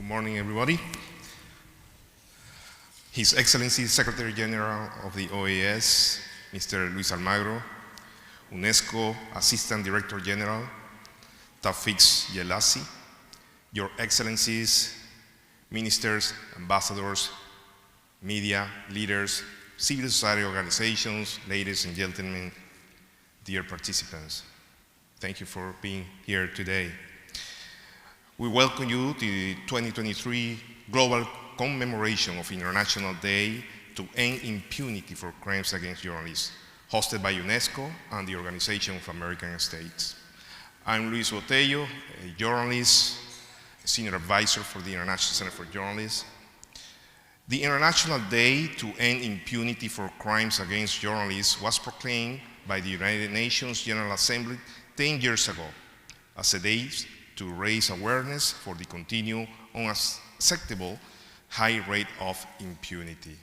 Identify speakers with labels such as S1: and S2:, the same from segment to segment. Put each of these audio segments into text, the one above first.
S1: morning, everybody. His Excellency Secretary General of the OAS, Mr. Luis Almagro, UNESCO Assistant Director General, Tawfiq Yelassi, Your Excellencies, Ministers, Ambassadors, media, leaders, civil society organizations, ladies and gentlemen, dear participants, thank you for being here today. We welcome you to the 2023 Global Commemoration of International Day to End Impunity for Crimes Against Journalists, hosted by UNESCO and the Organization of American States. I'm Luis Botello, a journalist, Senior Advisor for the International Center for Journalists. The International Day to End Impunity for Crimes Against Journalists was proclaimed by the United Nations General Assembly 10 years ago as a day to raise awareness for the continued unacceptable high rate of impunity.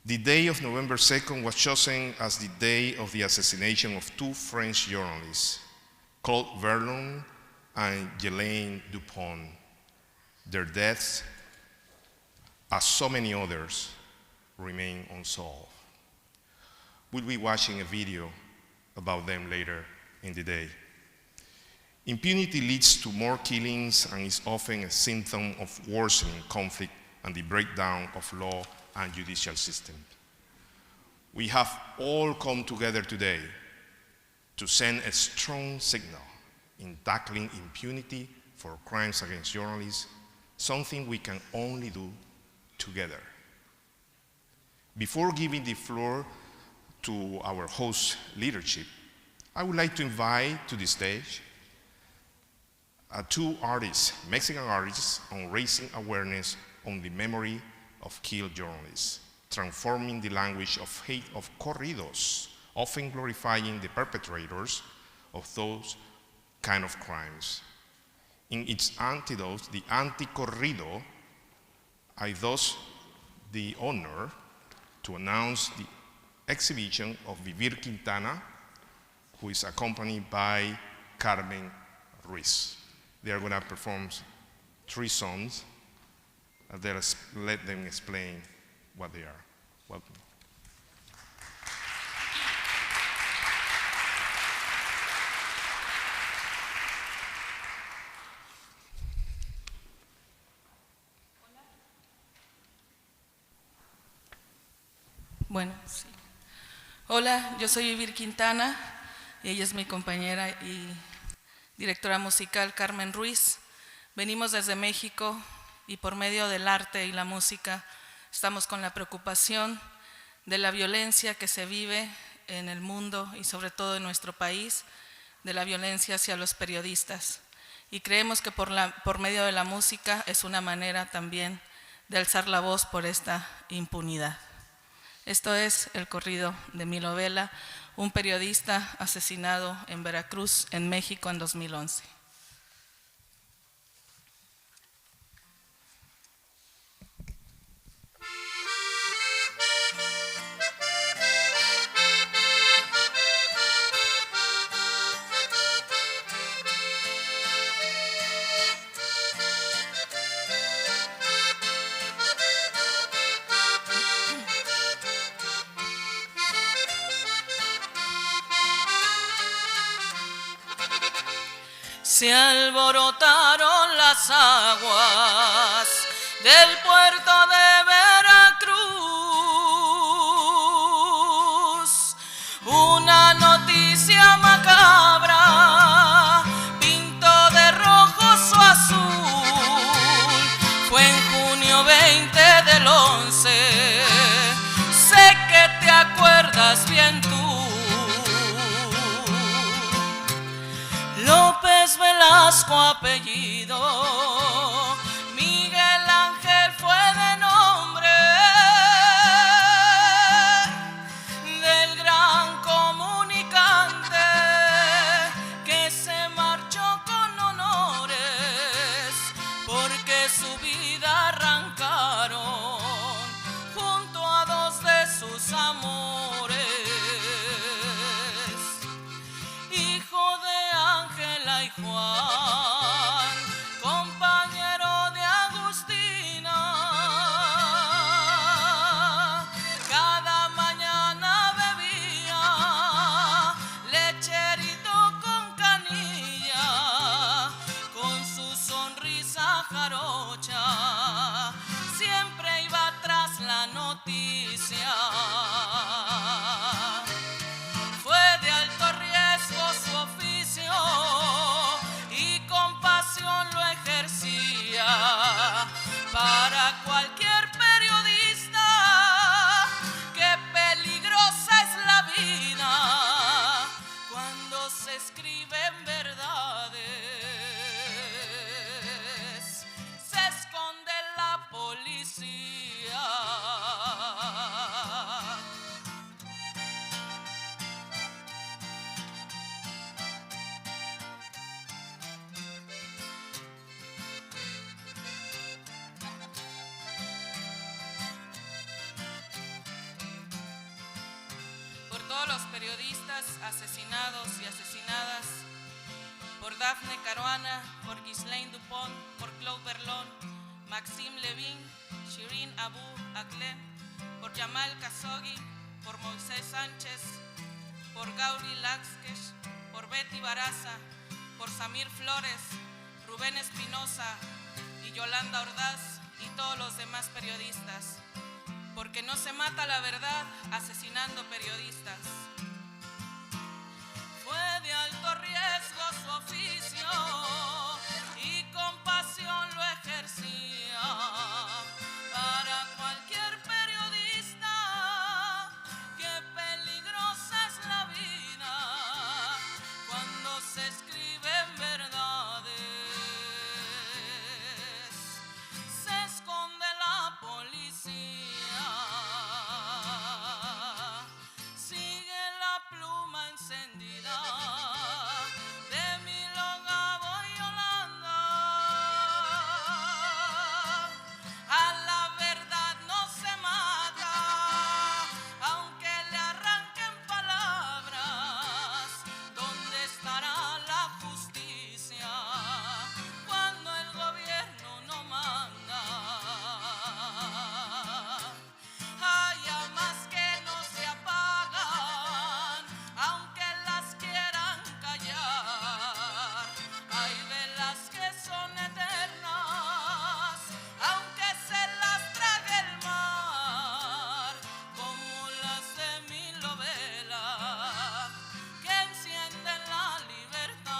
S1: The day of November 2nd was chosen as the day of the assassination of two French journalists, Claude Verlon and Ghislaine Dupont. Their deaths, as so many others, remain unsolved. We'll be watching a video about them later in the day. Impunity leads to more killings and is often a symptom of worsening conflict and the breakdown of law and judicial system. We have all come together today to send a strong signal in tackling impunity for crimes against journalists, something we can only do together. Before giving the floor to our host leadership, I would like to invite to the stage two artists, Mexican artists, on raising awareness on the memory of killed journalists, transforming the language of hate of corridos, often glorifying the perpetrators of those kind of crimes. In its antidote, the anti-corrido, I thus the honor to announce the exhibition of Vivir Quintana, who is accompanied by Carmen Ruiz. They are going to perform 3 songs. Let them explain what they are. Welcome.
S2: Bueno, sí. Hola, yo soy Vivir Quintana y ella es mi compañera y directora musical Carmen Ruiz. Venimos desde México y por medio del arte y la música estamos con la preocupación de la violencia que se vive en el mundo y sobre todo en nuestro país, de la violencia hacia los periodistas. Y creemos que por medio de la música es una manera también de alzar la voz por esta impunidad. Esto es el corrido de Milo Vela, un periodista asesinado en Veracruz, en México, en 2011. Se alborotaron las aguas del puerto de Veracruz. Una noticia macabra pintó de rojo su azul. Fue en junio 20 del 11. Sé que te acuerdas bien tú. López Velasco apellido, Miguel Ángel fue de nombre, del gran comunicante que se marchó con honores, porque su vida arrancaron junto a 2 de sus amores. Hijo de Ángela y Juan, compañero de la jarocha, siempre iba tras la noticia. Fue de alto riesgo su oficio y con pasión lo ejercía. Para cualquier periodista, qué peligrosa es la vida cuando se escriben verdades, se esconde la policía. Por todos los periodistas asesinados y asesinadas, por Daphne Caruana, por Ghislaine Dupont, por Claude Berlon, Maxime Levin, Shirin Abu Akleh, por Jamal Khashoggi, por Moisés Sánchez, por Gauri Laxkesh, por Betty Baraza, por Samir Flores, Rubén Espinosa y Yolanda Ordaz y todos los demás periodistas, porque no se mata la verdad asesinando periodistas. Fue de alto riesgo su oficio y con pasión lo ejercía. Para cualquier periodista, qué peligrosa es la vida cuando se escriben verdades, se esconde la policía. Sigue la pluma encendida de Milo, Gabo y Yolanda. A la verdad no se mata, aunque le arranquen palabras. ¿Dónde estará la justicia cuando el gobierno no manda? Hay llamas que no se apagan, aunque las quieran callar. Hay velas que son eternas, aunque se las trague el mar, como las de mi novela que encienden la libertad,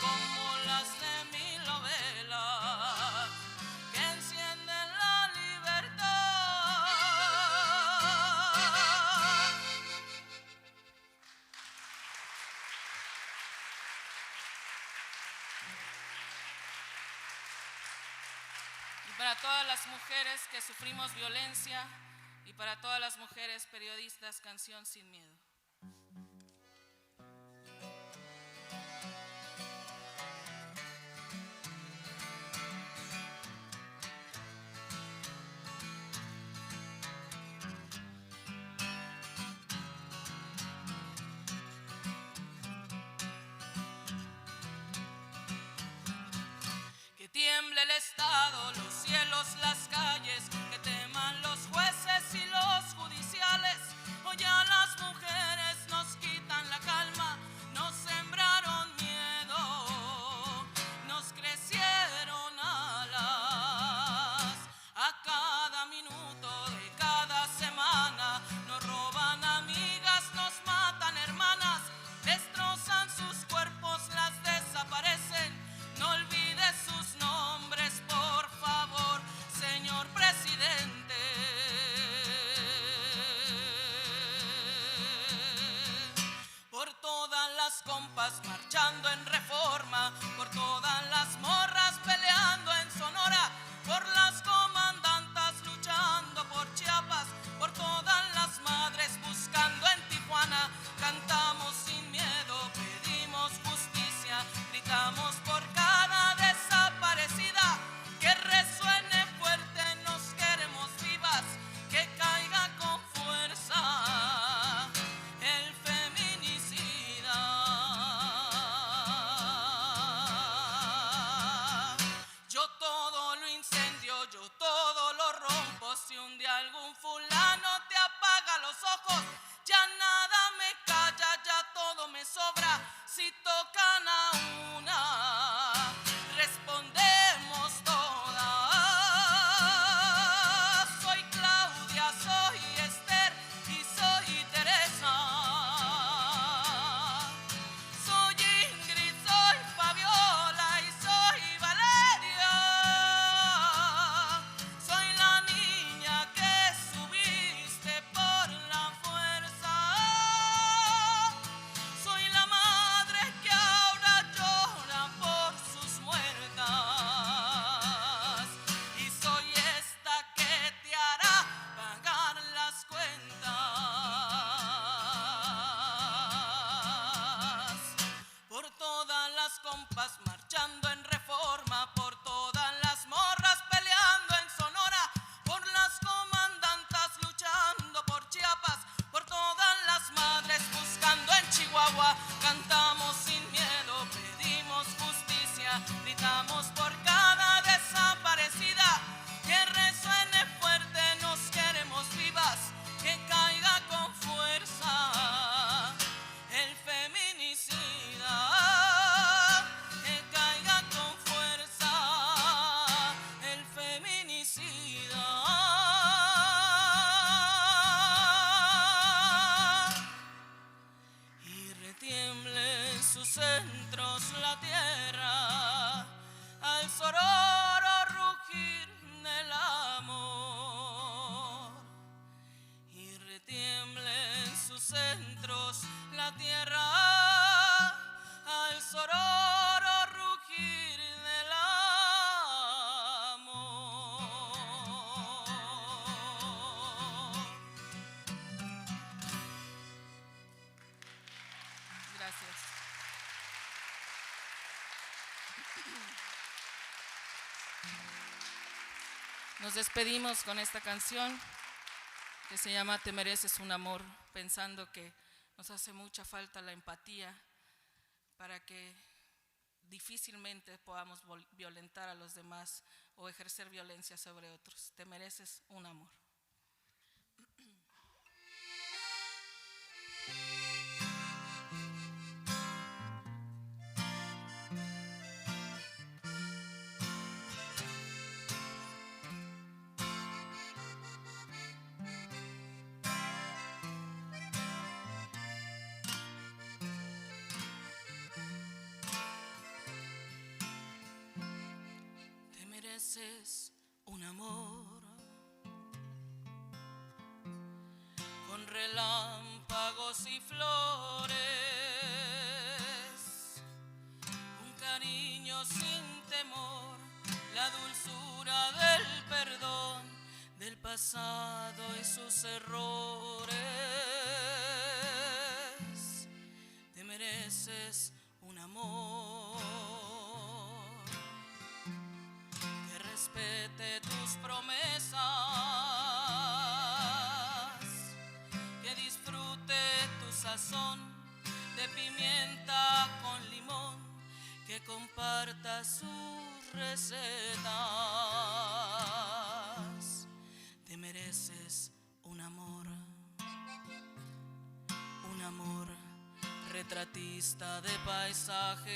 S2: como las de mi novela que encienden la libertad. Y para todas las mujeres que sufrimos violencia, y para todas las mujeres periodistas, canción Sin Miedo. Que tiemble el Estado, los cielos, las calles, que teman los jueces y los judiciales. Hoy a las mujeres nos quitan la calma, nos sembraron miedo, nos crecieron alas. A cada minuto de cada semana nos roban amigas, nos matan hermanas, destrozan sus cuerpos, las desaparecen. No olvides sus nombres, por favor, señor presidente. Nos despedimos con esta canción que se llama Te mereces un amor, pensando que nos hace mucha falta la empatía para que difícilmente podamos violentar a los demás o ejercer violencia sobre otros. Te mereces un amor. Te mereces un amor con relámpagos y flores, un cariño sin temor, la dulzura del perdón, del pasado y sus errores. Te mereces un amor que respete tus promesas, que disfrute tu sazón de pimienta con limón, que comparta sus recetas. Te mereces un amor retratista de paisajes,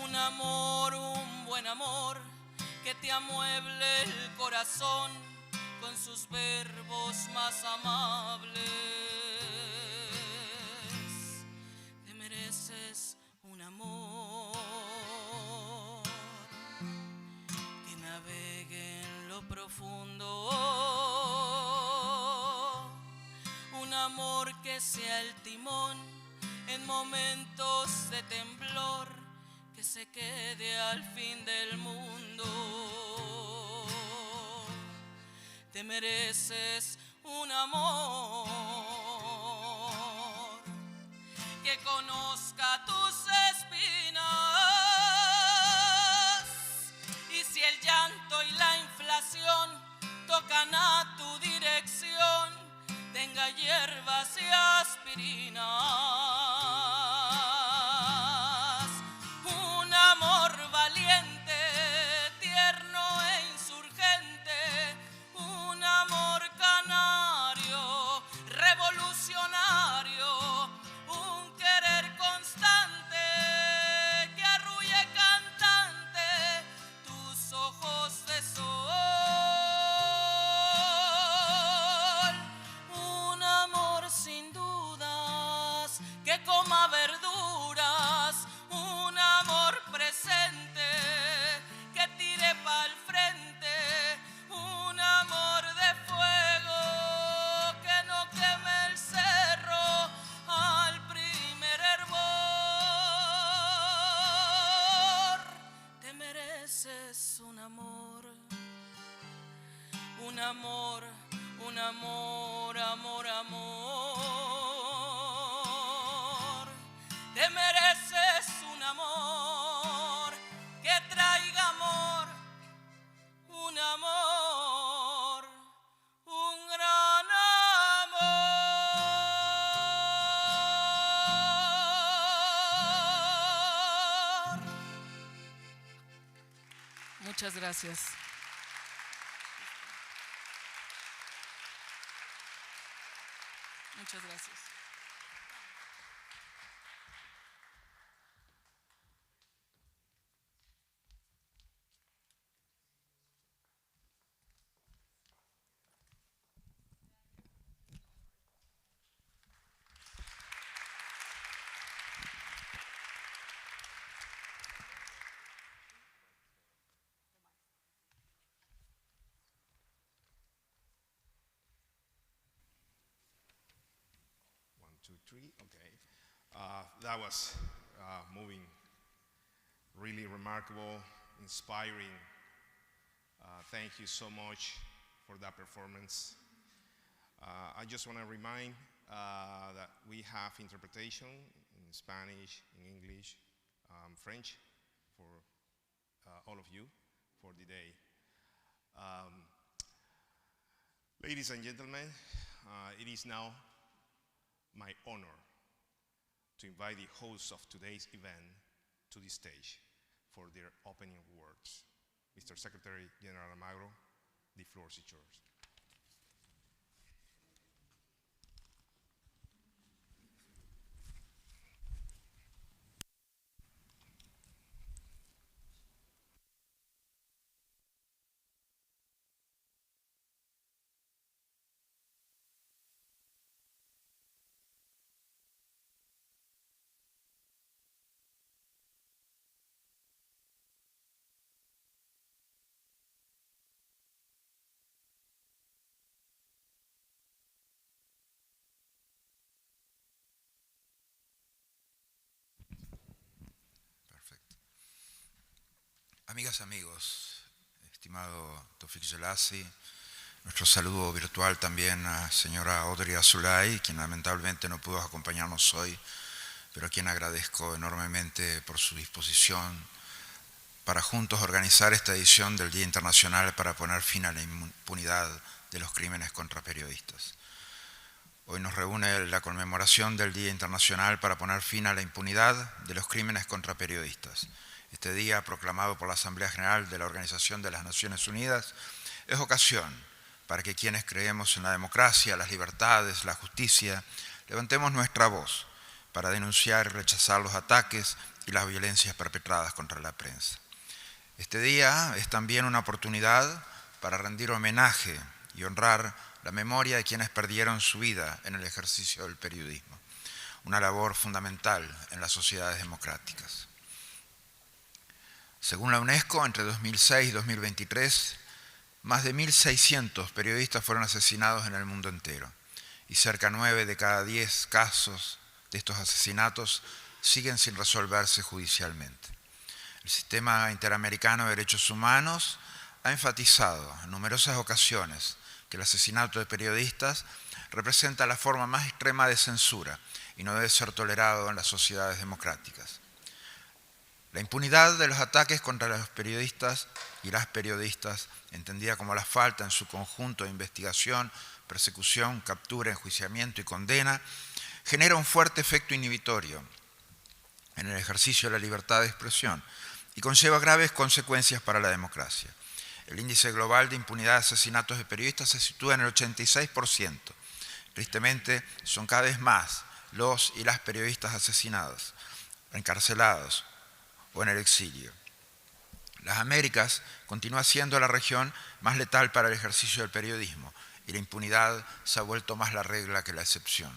S2: un buen amor que te amueble el corazón con sus verbos más amables. Te mereces un amor que navegue en lo profundo, un amor que sea el timón en momentos de temblor, que se quede al fin del mundo. Te mereces un amor que conozca tus espinas, y si el llanto y la inflación tocan a tu dirección, tenga hierbas y aspirinas. Un amor valiente, tierno e insurgente, un amor canario, revolucionario, un querer constante que arrulle cantante tus ojos de sol. Un amor sin dudas que coma verduras, un amor presente que tire pa'l frente, un amor de fuego que no queme el cerro al primer hervor. Te mereces un amor, un amor, un amor, amor, amor. Te mereces un amor que traiga amor, un amor, un gran amor. Muchas gracias. Muchas gracias.
S1: One, two, three. Okay. That was moving, really remarkable, inspiring. Thank you so much for that performance. I just want to remind that we have interpretation in Spanish, in English, French for all of you for the day. Ladies and gentlemen, it is now my honor to invite the hosts of today's event to the stage for their opening words. Mr. Secretary General Almagro, the floor is yours.
S3: Perfecto. Amigas, amigos, estimado Tawfiq Jelassi, nuestro saludo virtual también a señora Audrey Azoulay, quien lamentablemente no pudo acompañarnos hoy, pero a quien agradezco enormemente por su disposición para juntos organizar esta edición del Día Internacional para poner fin a la impunidad de los crímenes contra periodistas. Hoy nos reúne la conmemoración del Día Internacional para poner fin a la impunidad de los crímenes contra periodistas. Este día, proclamado por la Asamblea General de la Organización de las Naciones Unidas, es ocasión para que quienes creemos en la democracia, las libertades, la justicia, levantemos nuestra voz para denunciar y rechazar los ataques y las violencias perpetradas contra la prensa. Este día es también una oportunidad para rendir homenaje y honrar la memoria de quienes perdieron su vida en el ejercicio del periodismo, una labor fundamental en las sociedades democráticas. Según la UNESCO, entre 2006 y 2023, más de 1.600 periodistas fueron asesinados en el mundo entero y cerca de 9 de cada 10 casos de estos asesinatos siguen sin resolverse judicialmente. El Sistema Interamericano de Derechos Humanos ha enfatizado en numerosas ocasiones que el asesinato de periodistas representa la forma más extrema de censura y no debe ser tolerado en las sociedades democráticas. La impunidad de los ataques contra los periodistas y las periodistas, entendida como la falta en su conjunto de investigación, persecución, captura, enjuiciamiento y condena, genera un fuerte efecto inhibitorio en el ejercicio de la libertad de expresión y conlleva graves consecuencias para la democracia. El índice global de impunidad de asesinatos de periodistas se sitúa en el 86%. Tristemente, son cada vez más los y las periodistas asesinados, encarcelados o en el exilio. Las Américas continúa siendo la región más letal para el ejercicio del periodismo y la impunidad se ha vuelto más la regla que la excepción.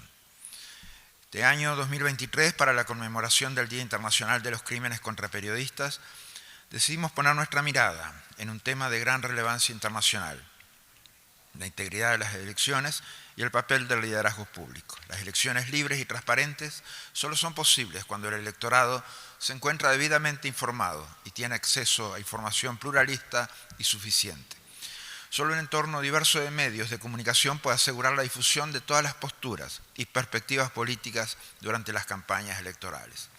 S3: Este año 2023, para la conmemoración del Día Internacional de los Crímenes contra Periodistas, decidimos poner nuestra mirada en un tema de gran relevancia internacional: la integridad de las elecciones y el papel del liderazgo público. Las elecciones libres y transparentes solo son posibles cuando el electorado se encuentra debidamente informado y tiene acceso a información pluralista y suficiente. Solo un entorno diverso de medios de comunicación puede asegurar la difusión de todas las posturas y perspectivas políticas durante las campañas electorales.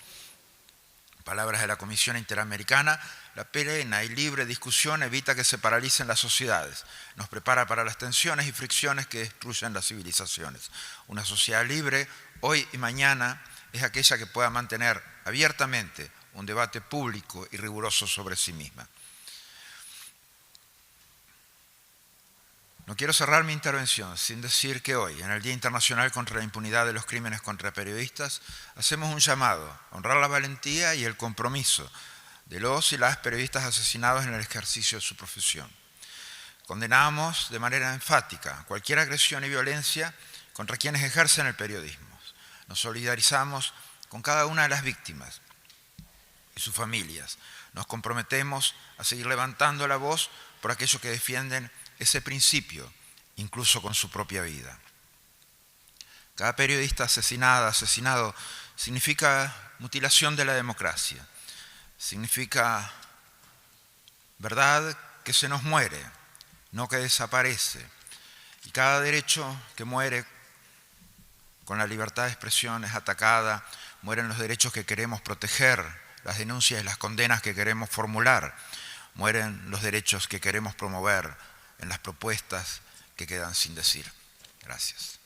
S3: En palabras de la Comisión Interamericana, la plena y libre discusión evita que se paralicen las sociedades, nos prepara para las tensiones y fricciones que destruyen las civilizaciones. Una sociedad libre, hoy y mañana, es aquella que pueda mantener abiertamente un debate público y riguroso sobre sí misma. No quiero cerrar mi intervención sin decir que hoy, en el Día Internacional contra la Impunidad de los Crímenes contra Periodistas, hacemos un llamado a honrar la valentía y el compromiso de los y las periodistas asesinados en el ejercicio de su profesión. Condenamos de manera enfática cualquier agresión y violencia contra quienes ejercen el periodismo. Nos solidarizamos con cada una de las víctimas y sus familias. Nos comprometemos a seguir levantando la voz por aquellos que defienden ese principio, incluso con su propia vida. Cada periodista asesinado, significa mutilación de la democracia, significa verdad que se nos muere, no que desaparece. Y cada derecho que muere con la libertad de expresión es atacada, mueren los derechos que queremos proteger, las denuncias y las condenas que queremos formular, mueren los derechos que queremos promover en las propuestas que quedan sin decir. Gracias.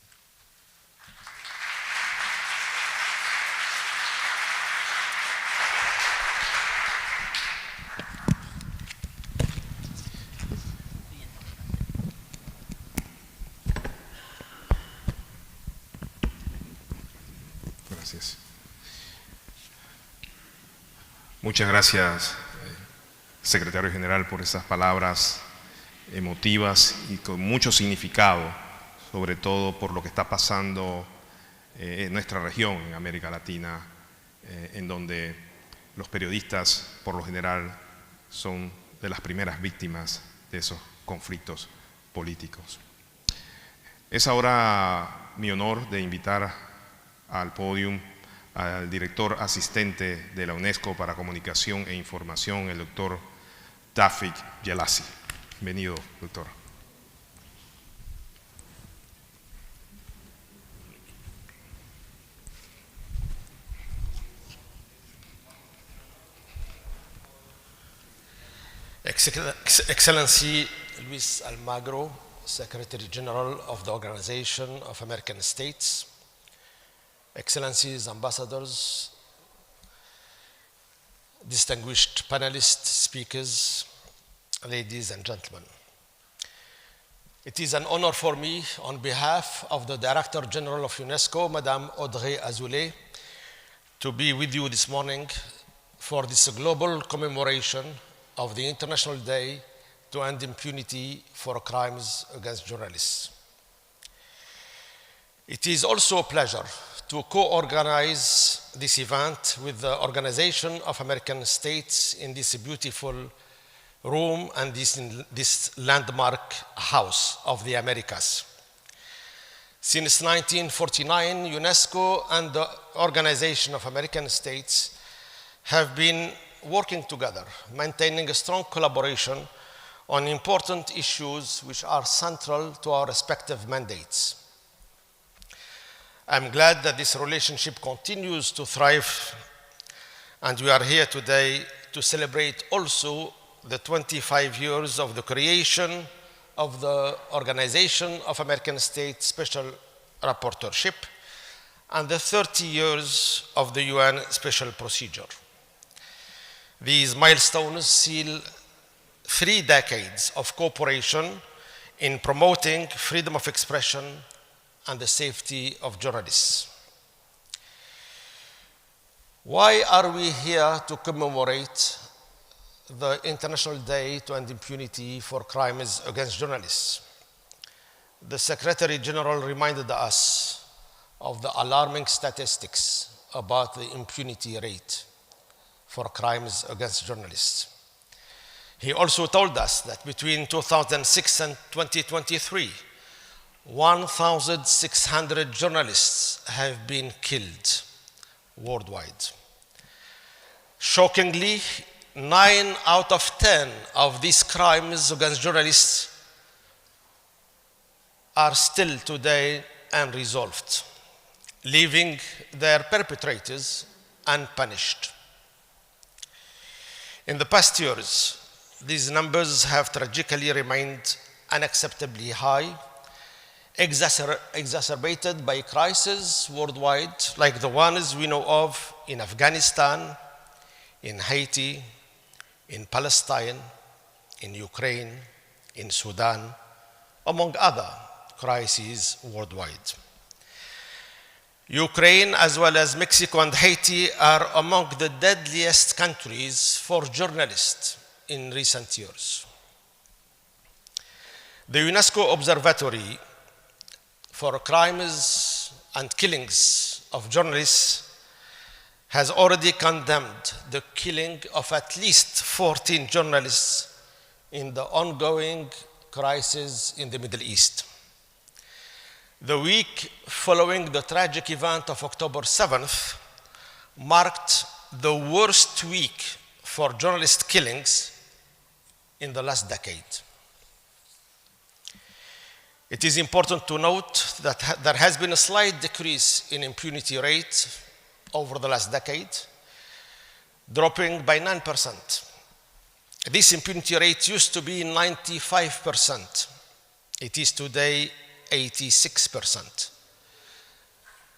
S1: Gracias. Muchas gracias, secretario general, por esas palabras emotivas y con mucho significado, sobre todo por lo que está pasando en nuestra región, en América Latina, en donde los periodistas, por lo general, son de las primeras víctimas de esos conflictos políticos. Es ahora mi honor de invitar al podium al director asistente de la UNESCO para Comunicación e Información, el doctor Tawfik Jelassi. Bienvenido, doctor.
S4: Excellency Luis Almagro, Secretary General of the Organization of American States, Excellencies, Ambassadors, distinguished panelists, speakers, ladies and gentlemen. It is an honor for me, on behalf of the Director General of UNESCO, Madame Audrey Azoulay, to be with you this morning for this global commemoration of the International Day to End Impunity for Crimes Against Journalists. It is also a pleasure to co-organize this event with the Organization of American States in this beautiful room and this landmark house of the Americas. Since 1949, UNESCO and the Organization of American States have been working together, maintaining a strong collaboration on important issues which are central to our respective mandates. I'm glad that this relationship continues to thrive, and we are here today to celebrate also the 25 years of the creation of the Organization of American States Special Rapporteurship and the 30 years of the UN Special Procedure. These milestones seal 3 decades of cooperation in promoting freedom of expression and the safety of journalists. Why are we here to commemorate the International Day to End Impunity for Crimes Against Journalists? The Secretary General reminded us of the alarming statistics about the impunity rate for crimes against journalists. He also told us that between 2006 and 2023, 1,600 journalists have been killed worldwide. Shockingly, 9 out of 10 of these crimes against journalists are still today unresolved, leaving their perpetrators unpunished. In the past years, these numbers have tragically remained unacceptably high, exacerbated by crises worldwide, like the ones we know of in Afghanistan, in Haiti, in Palestine, in Ukraine, in Sudan, among other crises worldwide. Ukraine, as well as Mexico and Haiti, are among the deadliest countries for journalists in recent years. The UNESCO Observatory for Crimes and Killings of Journalists has already condemned the killing of at least 14 journalists in the ongoing crisis in the Middle East. The week following the tragic event of October 7th marked the worst week for journalist killings in the last decade. It is important to note that there has been a slight decrease in impunity rate over the last decade, dropping by 9%. This impunity rate used to be 95%. It is today 86%.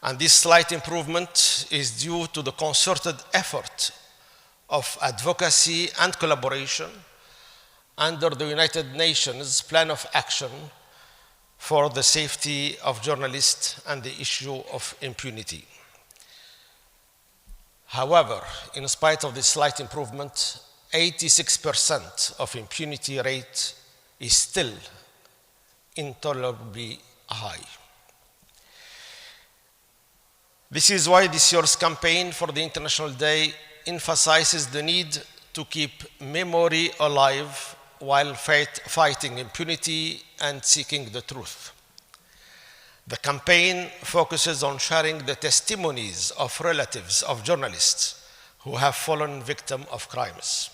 S4: And this slight improvement is due to the concerted effort of advocacy and collaboration under the United Nations Plan of Action for the Safety of Journalists and the issue of impunity. However, in spite of this slight improvement, 86% of impunity rate is still intolerably high. This is why this year's campaign for the International Day emphasizes the need to keep memory alive while fighting impunity and seeking the truth. The campaign focuses on sharing the testimonies of relatives of journalists who have fallen victim of crimes.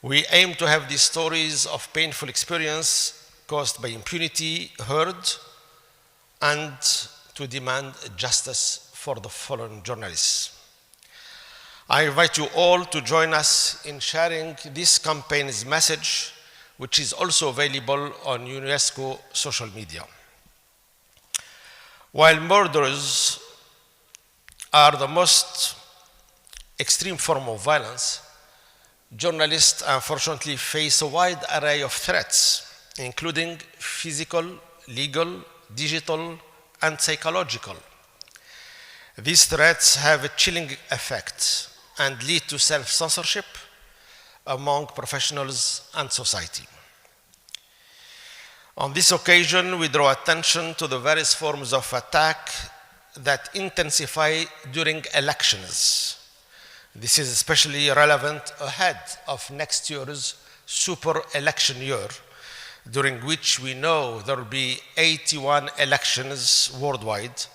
S4: We aim to have these stories of painful experience caused by impunity heard and to demand justice for the fallen journalists. I invite you all to join us in sharing this campaign's message, which is also available on UNESCO social media. While murders are the most extreme form of violence, journalists unfortunately face a wide array of threats, including physical, legal, digital, and psychological. These threats have a chilling effect and lead to self-censorship among professionals and society. On this occasion, we draw attention to the various forms of attack that intensify during elections. This is especially relevant ahead of next year's super election year, during which we know there will be 81 elections worldwide,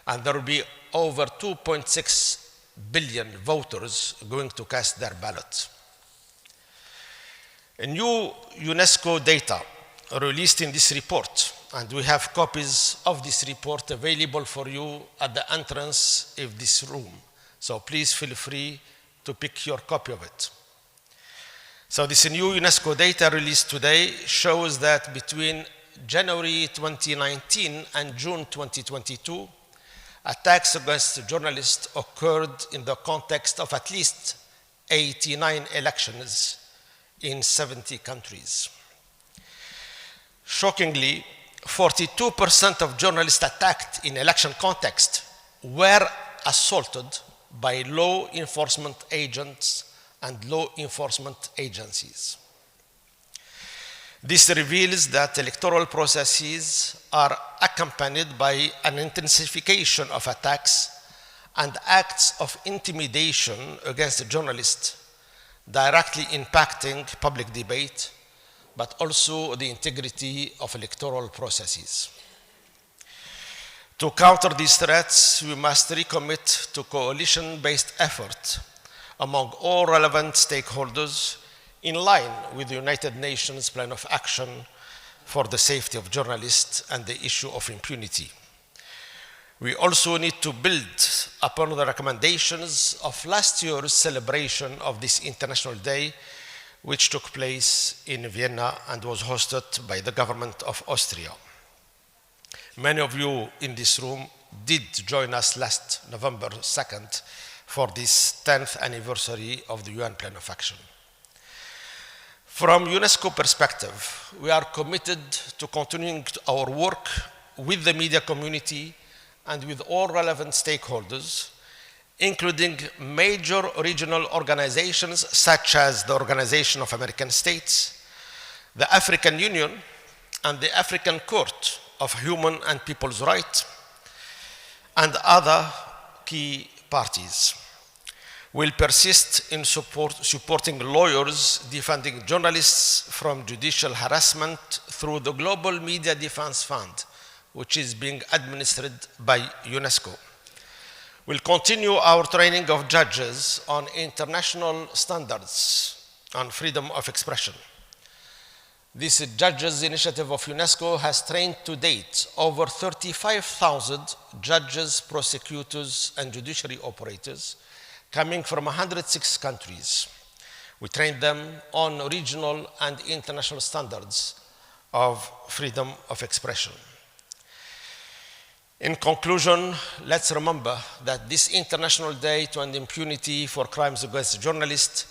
S4: and there will be over 2.6 billion voters going to cast their ballot. A new UNESCO data released in this report, and we have copies of this report available for you at the entrance of this room. So please feel free to pick your copy of it. So this new UNESCO data released today shows that between January 2019 and June 2022, attacks against journalists occurred in the context of at least 89 elections in 70 countries. Shockingly, 42% of journalists attacked in election context were assaulted by law enforcement agents and law enforcement agencies. This reveals that electoral processes are accompanied by an intensification of attacks and acts of intimidation against journalists, directly impacting public debate, but also the integrity of electoral processes. To counter these threats, we must recommit to coalition-based effort among all relevant stakeholders in line with the United Nations Plan of Action for the Safety of Journalists and the issue of impunity. We also need to build upon the recommendations of last year's celebration of this International Day, which took place in Vienna and was hosted by the government of Austria. Many of you in this room did join us last November 2nd for this 10th anniversary of the UN Plan of Action. From UNESCO perspective, we are committed to continuing our work with the media community and with all relevant stakeholders, including major regional organizations such as the Organization of American States, the African Union, and the African Court of Human and People's Rights, and other key parties. Will persist in supporting lawyers defending journalists from judicial harassment through the Global Media Defense Fund, which is being administered by UNESCO. We'll continue our training of judges on international standards on freedom of expression. This Judges Initiative of UNESCO has trained to date over 35,000 judges, prosecutors, and judiciary operators coming from 106 countries. We trained them on regional and international standards of freedom of expression. In conclusion, let's remember that this International Day to End Impunity for Crimes Against Journalists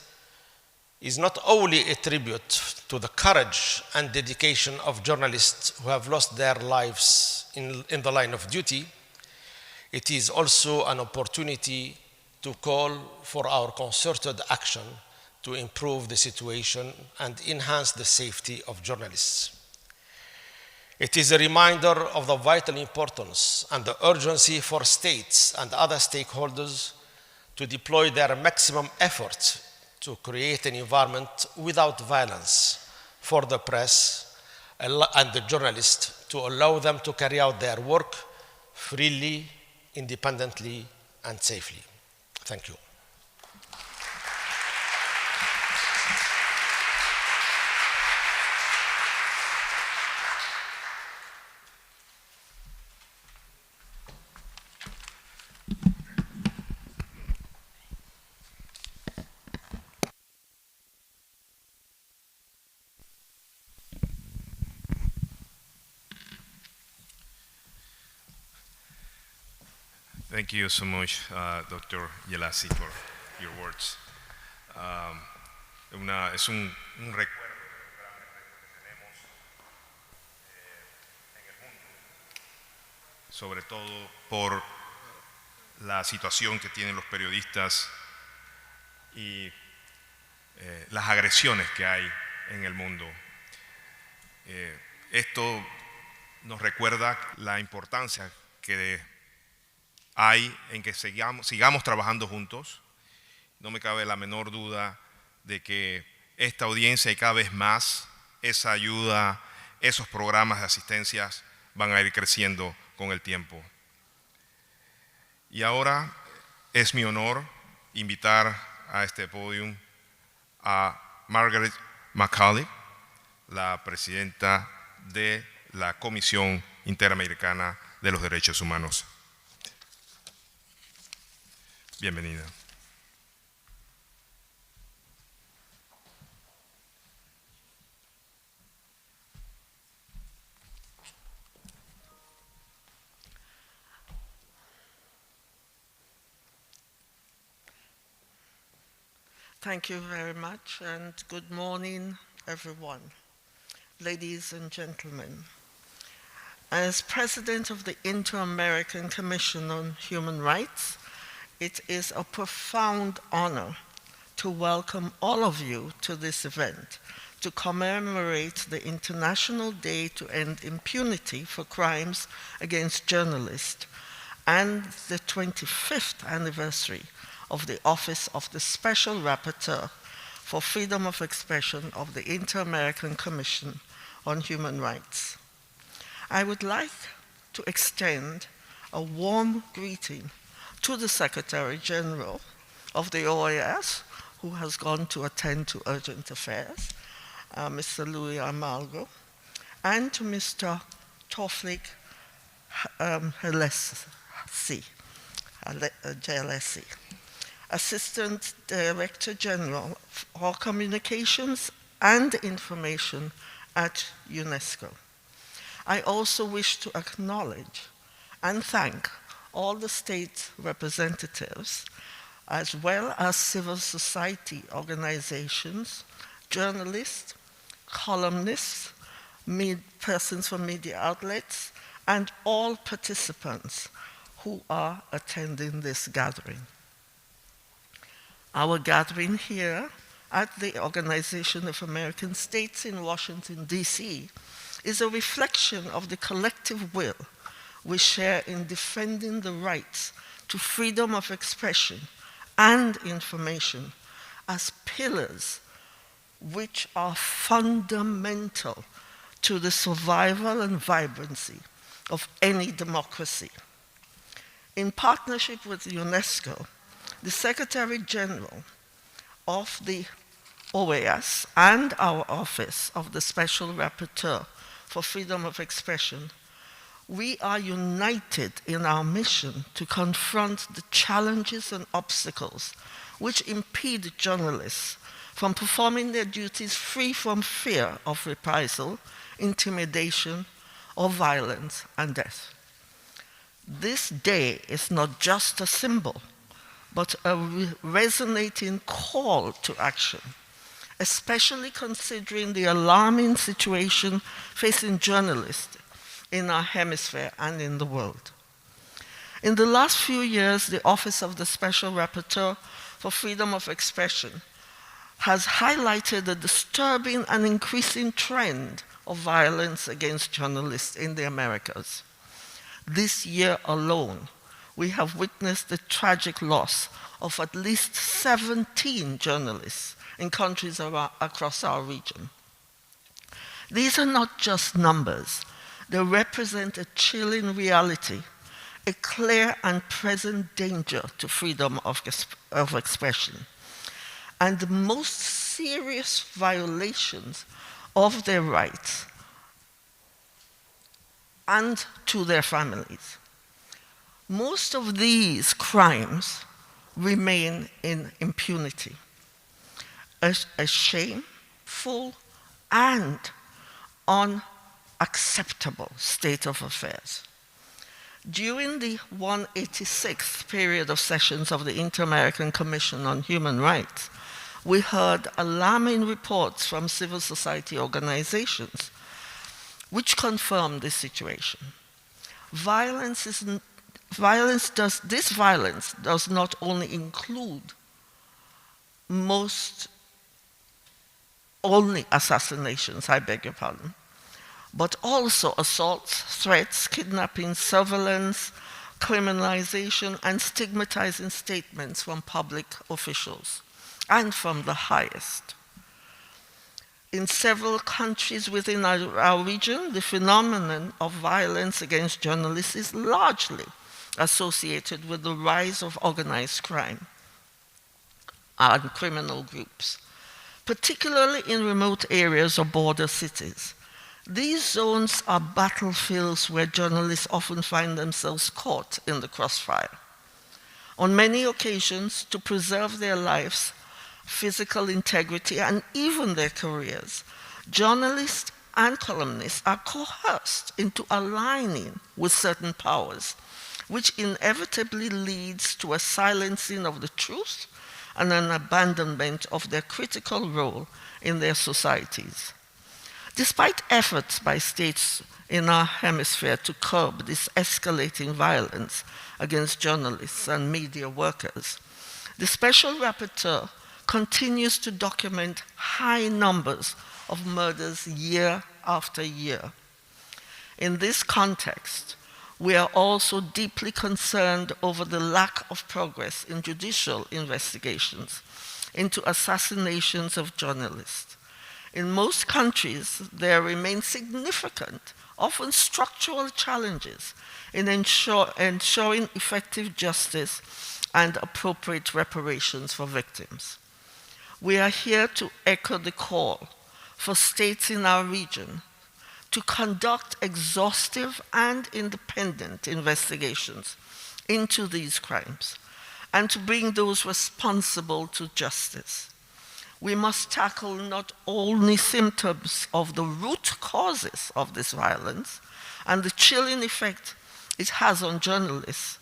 S4: is not only a tribute to the courage and dedication of journalists who have lost their lives in the line of duty, it is also an opportunity to call for our concerted action to improve the situation and enhance the safety of journalists. It is a reminder of the vital importance and the urgency for states and other stakeholders to deploy their maximum effort to create an environment without violence for the press and the journalists, to allow them to carry out their work freely, independently, and safely. Thank you.
S1: Thank you so much, Dr. Yelassi, for your words. Es un recuerdo, un gran recuerdo que tenemos en el mundo, sobre todo por la situación que tienen los periodistas y las agresiones que hay en el mundo. Esto nos recuerda la importancia que hay en que sigamos trabajando juntos. No me cabe la menor duda de que esta audiencia y cada vez más esa ayuda, esos programas de asistencia van a ir creciendo con el tiempo. Y ahora es mi honor invitar a este podium a Margaret McCauley, la presidenta de la Comisión Interamericana de los Derechos Humanos. Bienvenida.
S5: Thank you very much, and good morning, everyone. Ladies and gentlemen, as President of the Inter-American Commission on Human Rights, it is a profound honor to welcome all of you to this event to commemorate the International Day to End Impunity for Crimes Against Journalists and the 25th anniversary of the Office of the Special Rapporteur for Freedom of Expression of the Inter-American Commission on Human Rights. I would like to extend a warm greeting to the Secretary General of the OAS, who has gone to attend to urgent affairs, Mr. Louis Almagro, and to Mr. Tawfiq Jelesi, Assistant Director General for Communications and Information at UNESCO. I also wish to acknowledge and thank all the state representatives, as well as civil society organizations, journalists, columnists, persons from media outlets, and all participants who are attending this gathering. Our gathering here at the Organization of American States in Washington, D.C., is a reflection of the collective will we share in defending the rights to freedom of expression and information as pillars which are fundamental to the survival and vibrancy of any democracy. In partnership with UNESCO, the Secretary General of the OAS and our Office of the Special Rapporteur for Freedom of Expression we are united in our mission to confront the challenges and obstacles which impede journalists from performing their duties free from fear of reprisal, intimidation, or violence and death. This day is not just a symbol, but a resonating call to action, especially considering the alarming situation facing journalists in our hemisphere and in the world. In the last few years, the Office of the Special Rapporteur for Freedom of Expression has highlighted a disturbing and increasing trend of violence against journalists in the Americas. This year alone, we have witnessed the tragic loss of at least 17 journalists in countries across our region. These are not just numbers. They represent a chilling reality, a clear and present danger to freedom of expression, and the most serious violations of their rights and to their families. Most of these crimes remain in impunity, a shameful and unacceptable state of affairs. During the 186th period of sessions of the Inter-American Commission on Human Rights, we heard alarming reports from civil society organizations which confirmed this situation. This violence does not only include only assassinations, I beg your pardon, but also assaults, threats, kidnapping, surveillance, criminalization, and stigmatizing statements from public officials, and from the highest. In several countries within our region, the phenomenon of violence against journalists is largely associated with the rise of organized crime and criminal groups, particularly in remote areas or border cities. These zones are battlefields where journalists often find themselves caught in the crossfire. On many occasions, to preserve their lives, physical integrity, and even their careers, journalists and columnists are coerced into aligning with certain powers, which inevitably leads to a silencing of the truth and an abandonment of their critical role in their societies. Despite efforts by states in our hemisphere to curb this escalating violence against journalists and media workers, the Special Rapporteur continues to document high numbers of murders year after year. In this context, we are also deeply concerned over the lack of progress in judicial investigations into assassinations of journalists. In most countries, there remain significant, often structural challenges in ensuring effective justice and appropriate reparations for victims. We are here to echo the call for states in our region to conduct exhaustive and independent investigations into these crimes and to bring those responsible to justice. We must tackle not only symptoms of the root causes of this violence and the chilling effect it has on journalists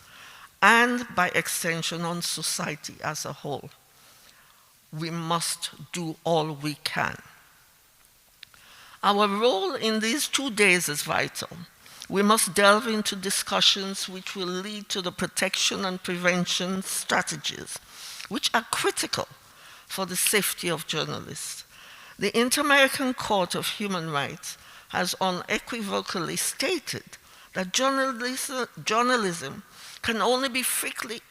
S5: and, by extension, on society as a whole. We must do all we can. Our role in these 2 days is vital. We must delve into discussions which will lead to the protection and prevention strategies, which are critical for the safety of journalists. The Inter-American Court of Human Rights has unequivocally stated that journalism can only be freely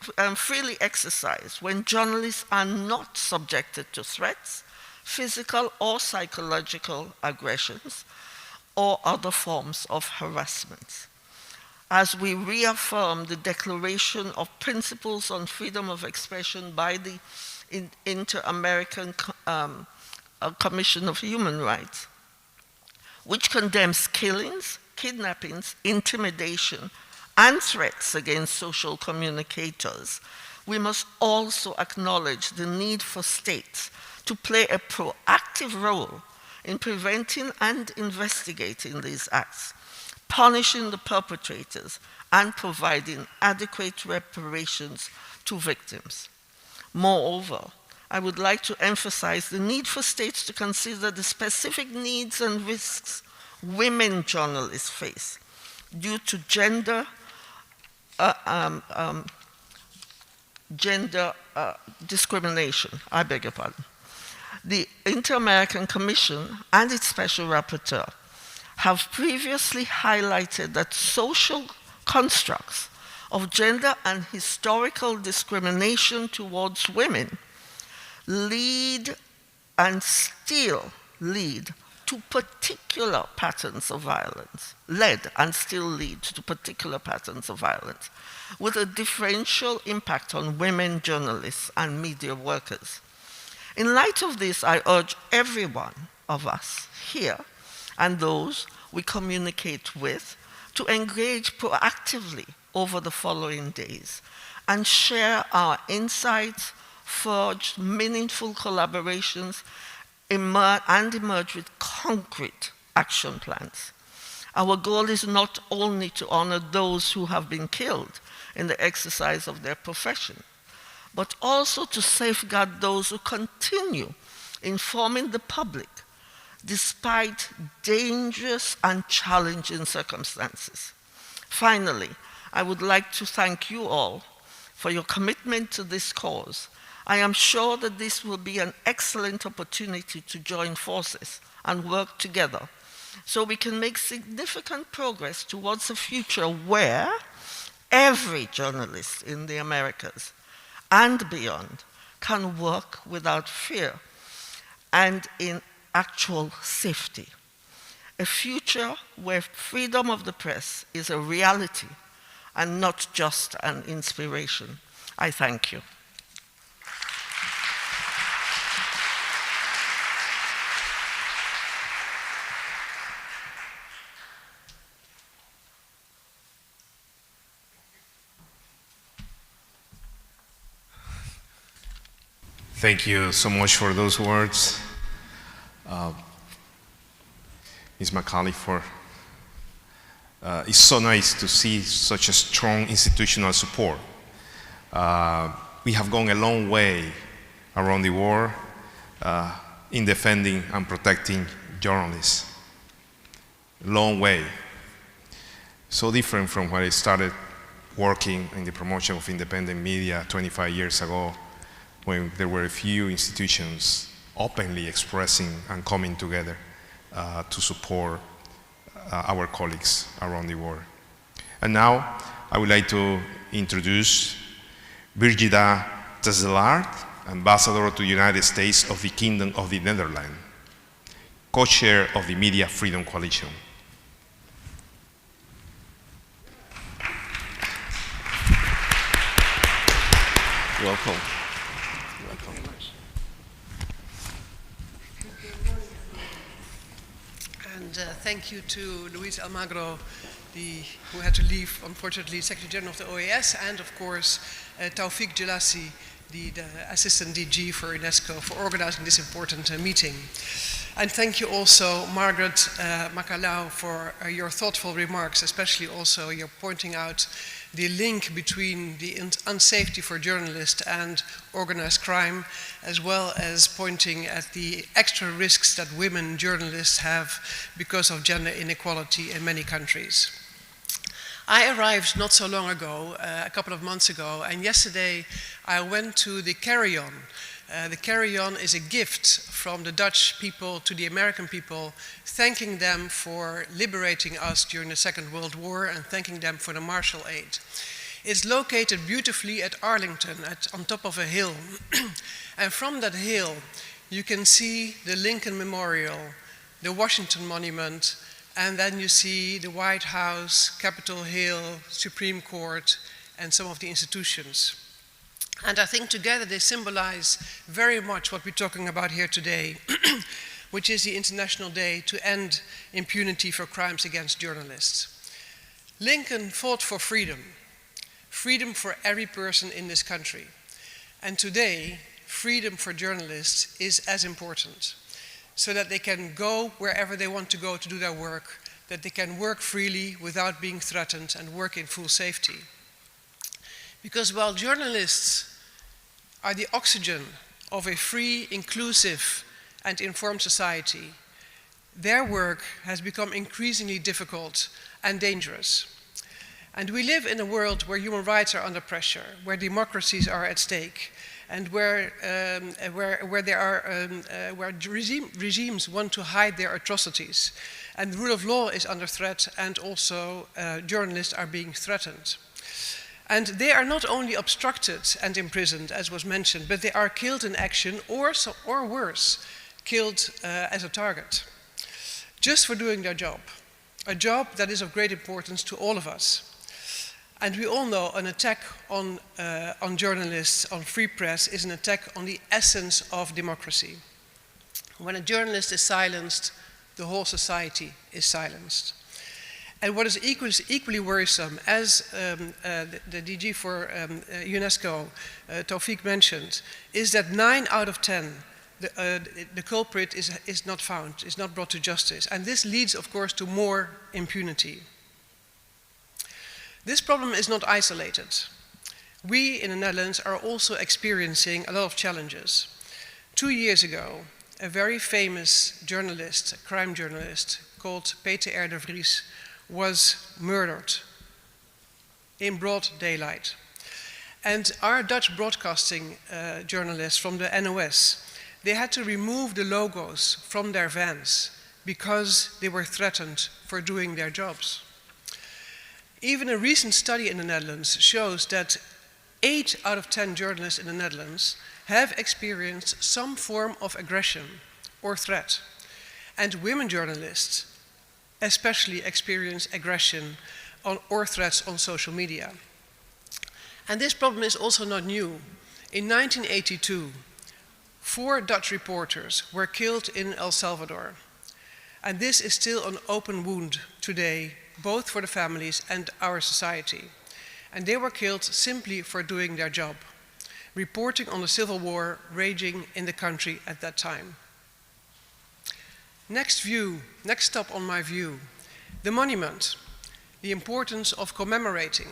S5: exercised when journalists are not subjected to threats, physical or psychological aggressions, or other forms of harassment. As we reaffirm the Declaration of Principles on Freedom of Expression by the Inter-American Commission of Human Rights, which condemns killings, kidnappings, intimidation, and threats against social communicators, we must also acknowledge the need for states to play a proactive role in preventing and investigating these acts, punishing the perpetrators, and providing adequate reparations to victims. Moreover, I would like to emphasize the need for states to consider the specific needs and risks women journalists face due to gender discrimination. I beg your pardon. The Inter-American Commission and its Special Rapporteur have previously highlighted that social constructs of gender and historical discrimination towards women lead and still lead to particular patterns of violence, led and still lead to particular patterns of violence, with a differential impact on women journalists and media workers. In light of this, I urge every one of us here and those we communicate with to engage proactively over the following days and share our insights, forge meaningful collaborations, and emerge with concrete action plans. Our goal is not only to honor those who have been killed in the exercise of their profession, but also to safeguard those who continue informing the public despite dangerous and challenging circumstances. Finally, I would like to thank you all for your commitment to this cause. I am sure that this will be an excellent opportunity to join forces and work together so we can make significant progress towards a future where every journalist in the Americas and beyond can work without fear and in actual safety. A future where freedom of the press is a reality and not just an inspiration. I thank you.
S1: Thank you so much for those words. Ms. Macaulay, it's so nice to see such a strong institutional support. We have gone a long way around the world in defending and protecting journalists. Long way. So different from when I started working in the promotion of independent media 25 years ago, when there were a few institutions openly expressing and coming together to support our colleagues around the world. And now, I would like to introduce Brigida Tesselaar, Ambassador to the United States of the Kingdom of the Netherlands, co-chair of the Media Freedom Coalition. Welcome.
S6: And thank you to Luis Almagro, who had to leave, unfortunately, Secretary General of the OAS, and of course, Taufik Jelassi, the Assistant DG for UNESCO, for organizing this important meeting. And thank you also, Margaret Macaulay, for your thoughtful remarks, especially also your pointing out the link between the unsafety for journalists and organized crime, as well as pointing at the extra risks that women journalists have because of gender inequality in many countries. I arrived not so long ago, a couple of months ago, and yesterday I went to the carry-on. The carry-on is a gift from the Dutch people to the American people, thanking them for liberating us during the Second World War and thanking them for the Marshall Aid. It's located beautifully at Arlington, on top of a hill. And from that hill, you can see the Lincoln Memorial, the Washington Monument, and then you see the White House, Capitol Hill, Supreme Court, and some of the institutions. And I think together they symbolize very much what we're talking about here today. which is the International Day to end impunity for crimes against journalists. Lincoln fought for freedom, freedom for every person in this country. And today, freedom for journalists is as important, so that they can go wherever they want to go to do their work, that they can work freely without being threatened and work in full safety. Because while journalists are the oxygen of a free, inclusive, and informed society, their work has become increasingly difficult and dangerous. And we live in a world where human rights are under pressure, where democracies are at stake, and where regimes want to hide their atrocities. And the rule of law is under threat, and also journalists are being threatened. And they are not only obstructed and imprisoned, as was mentioned, but they are killed in action, or worse, killed as a target, just for doing their job, a job that is of great importance to all of us. And we all know an attack on journalists, on free press, is an attack on the essence of democracy. When a journalist is silenced, the whole society is silenced. And what is equally worrisome, as the DG for UNESCO, Taufik, mentioned, is that 9 out of 10, the culprit is not found, is not brought to justice. And this leads, of course, to more impunity. This problem is not isolated. We in the Netherlands are also experiencing a lot of challenges. 2 years ago, a very famous journalist, a crime journalist, called Peter R. de Vries, was murdered in broad daylight. And our Dutch broadcasting journalists from the NOS, they had to remove the logos from their vans because they were threatened for doing their jobs. Even a recent study in the Netherlands shows that 8 out of 10 journalists in the Netherlands have experienced some form of aggression or threat. And women journalists especially experience aggression or threats on social media. And this problem is also not new. In 1982, 4 Dutch reporters were killed in El Salvador. And this is still an open wound today, both for the families and our society. And they were killed simply for doing their job, reporting on the civil war raging in the country at that time. Next stop on my view, the monument, the importance of commemorating.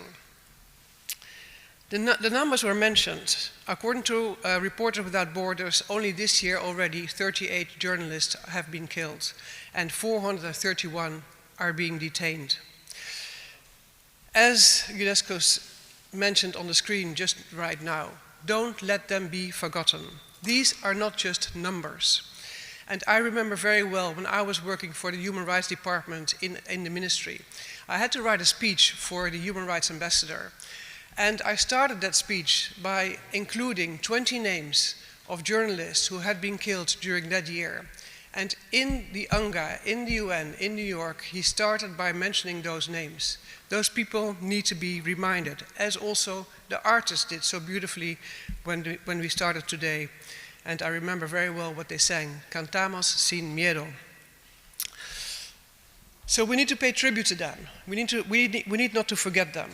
S6: The numbers were mentioned. According to Reporters Without Borders, only this year already 38 journalists have been killed and 431 are being detained. As UNESCO mentioned on the screen just right now, don't let them be forgotten. These are not just numbers. And I remember very well when I was working for the Human Rights Department in the ministry, I had to write a speech for the Human Rights Ambassador. And I started that speech by including 20 names of journalists who had been killed during that year. And in the UNGA, in the UN, in New York, he started by mentioning those names. Those people need to be reminded, as also the artists did so beautifully when we started today. And I remember very well what they sang, Cantamos sin miedo. So we need to pay tribute to them. We need not to forget them.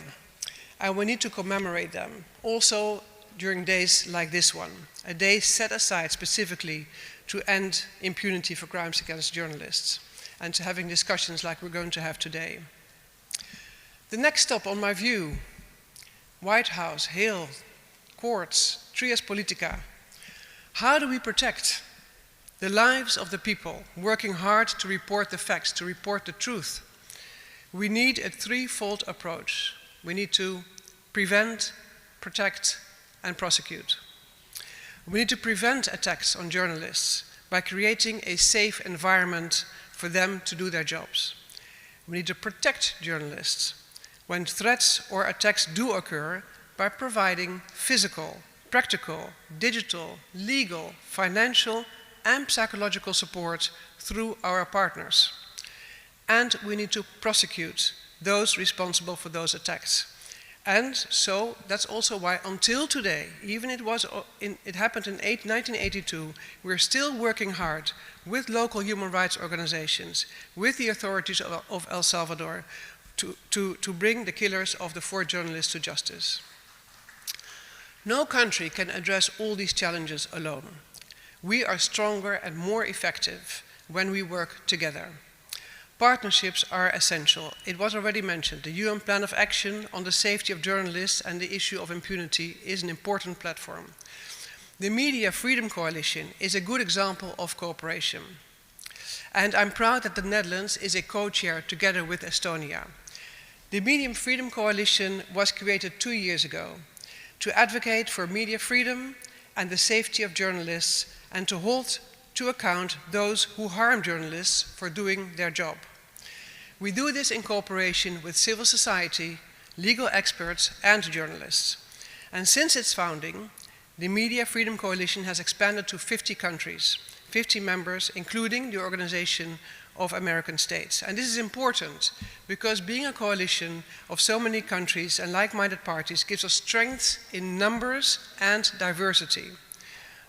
S6: And we need to commemorate them, also during days like this one, a day set aside specifically to end impunity for crimes against journalists, and to having discussions like we're going to have today. The next stop on my view, White House, Hill, courts, trias politica. How do we protect the lives of the people working hard to report the facts, to report the truth? We need a threefold approach. We need to prevent, protect, and prosecute. We need to prevent attacks on journalists by creating a safe environment for them to do their jobs. We need to protect journalists when threats or attacks do occur by providing physical, practical, digital, legal, financial, and psychological support through our partners. And we need to prosecute those responsible for those attacks. And so that's also why until today, even it happened in 1982, we're still working hard with local human rights organizations, with the authorities of El Salvador, to bring the killers of the 4 journalists to justice. No country can address all these challenges alone. We are stronger and more effective when we work together. Partnerships are essential. It was already mentioned. The UN Plan of Action on the Safety of Journalists and the issue of impunity is an important platform. The Media Freedom Coalition is a good example of cooperation. And I'm proud that the Netherlands is a co-chair together with Estonia. The Media Freedom Coalition was created 2 years ago to advocate for media freedom and the safety of journalists and to hold to account those who harm journalists for doing their job. We do this in cooperation with civil society, legal experts, and journalists. And since its founding, the Media Freedom Coalition has expanded to 50 countries, 50 members, including the Organization of American States. And this is important because being a coalition of so many countries and like-minded parties gives us strength in numbers and diversity,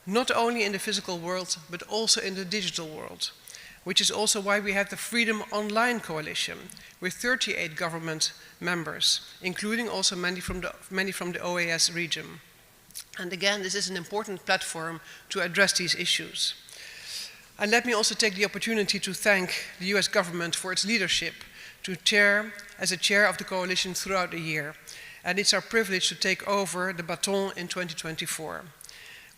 S6: not only in the physical world, but also in the digital world, which is also why we have the Freedom Online Coalition with 38 government members, including also many from the OAS region. And again, this is an important platform to address these issues. And let me also take the opportunity to thank the US government for its leadership as a chair of the coalition throughout the year. And it's our privilege to take over the baton in 2024.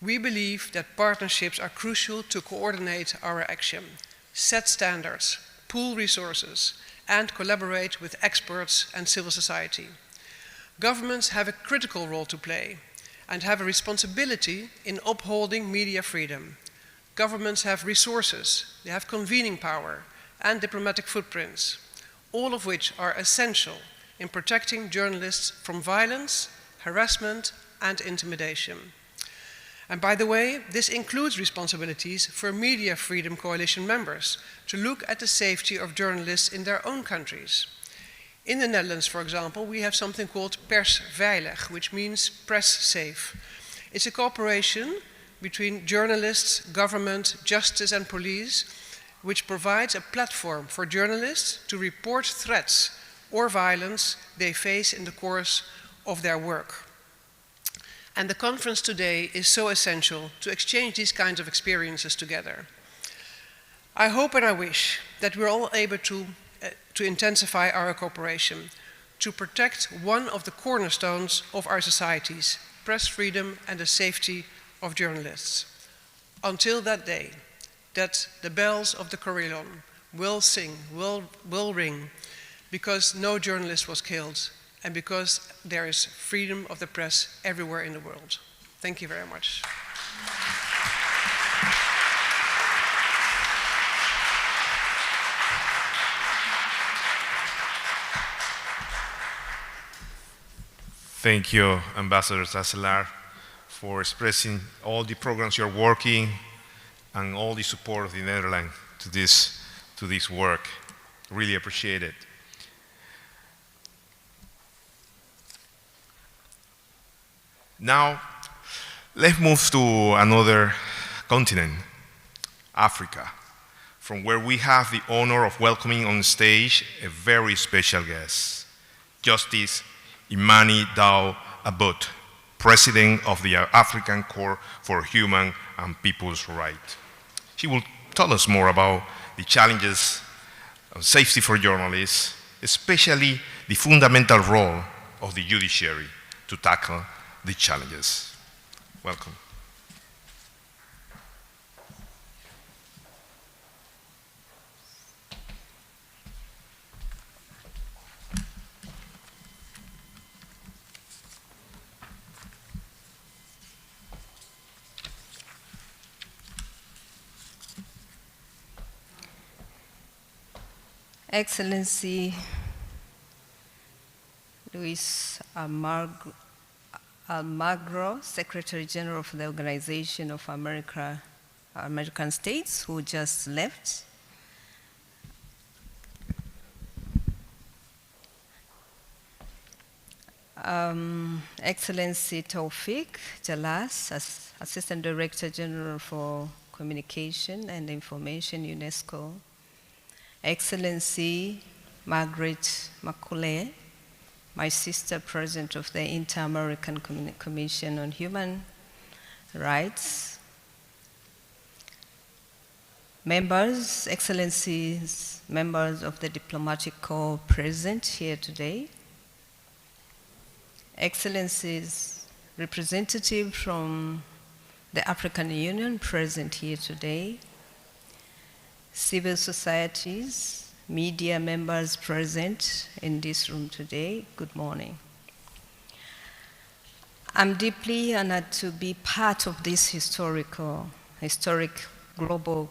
S6: We believe that partnerships are crucial to coordinate our action, set standards, pool resources, and collaborate with experts and civil society. Governments have a critical role to play and have a responsibility in upholding media freedom. Governments have resources, they have convening power, and diplomatic footprints, all of which are essential in protecting journalists from violence, harassment, and intimidation. And by the way, this includes responsibilities for Media Freedom Coalition members to look at the safety of journalists in their own countries. In the Netherlands, for example, we have something called persveilig, which means press safe. It's a cooperation between journalists, government, justice, and police, which provides a platform for journalists to report threats or violence they face in the course of their work. And the conference today is so essential to exchange these kinds of experiences together. I hope and I wish that we're all able to intensify our cooperation, to protect one of the cornerstones of our societies, press freedom and the safety of journalists. Until that day, that the bells of the carillon will sing, will ring, because no journalist was killed, and because there is freedom of the press everywhere in the world. Thank you very much.
S1: Thank you, Ambassador Zasselar, for expressing all the programs you're working and all the support of the Netherlands to this work. Really appreciate it. Now, let's move to another continent, Africa, from where we have the honor of welcoming on stage a very special guest, Justice Imani Dao Abut, President of the African Court for Human and People's Rights. She will tell us more about the challenges of safety for journalists, especially the fundamental role of the judiciary to tackle the challenges. Welcome.
S7: Excellency Luis Almagro, Secretary General of the Organization of American States, who just left. Excellency Taufik Jalas, Assistant Director General for Communication and Information, UNESCO. Excellency Margaret Makule, my sister, President of the Inter-American Commission on Human Rights. Members, Excellencies, members of the Diplomatic Corps present here today. Excellencies, representatives from the African Union present here today. Civil societies, media members present in this room today, good morning. I'm deeply honored to be part of this historic global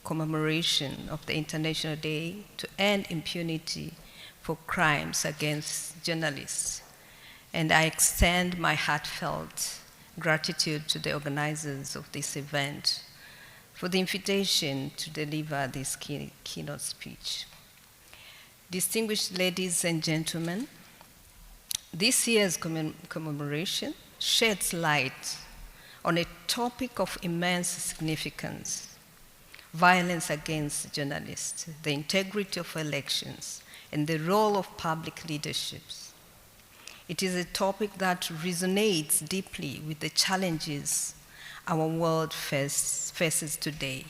S7: commemoration of the International Day to end impunity for crimes against journalists. And I extend my heartfelt gratitude to the organizers of this event for the invitation to deliver this keynote speech. Distinguished ladies and gentlemen, this year's commemoration sheds light on a topic of immense significance: violence against journalists, the integrity of elections, and the role of public leaderships. It is a topic that resonates deeply with the challenges our world faces today.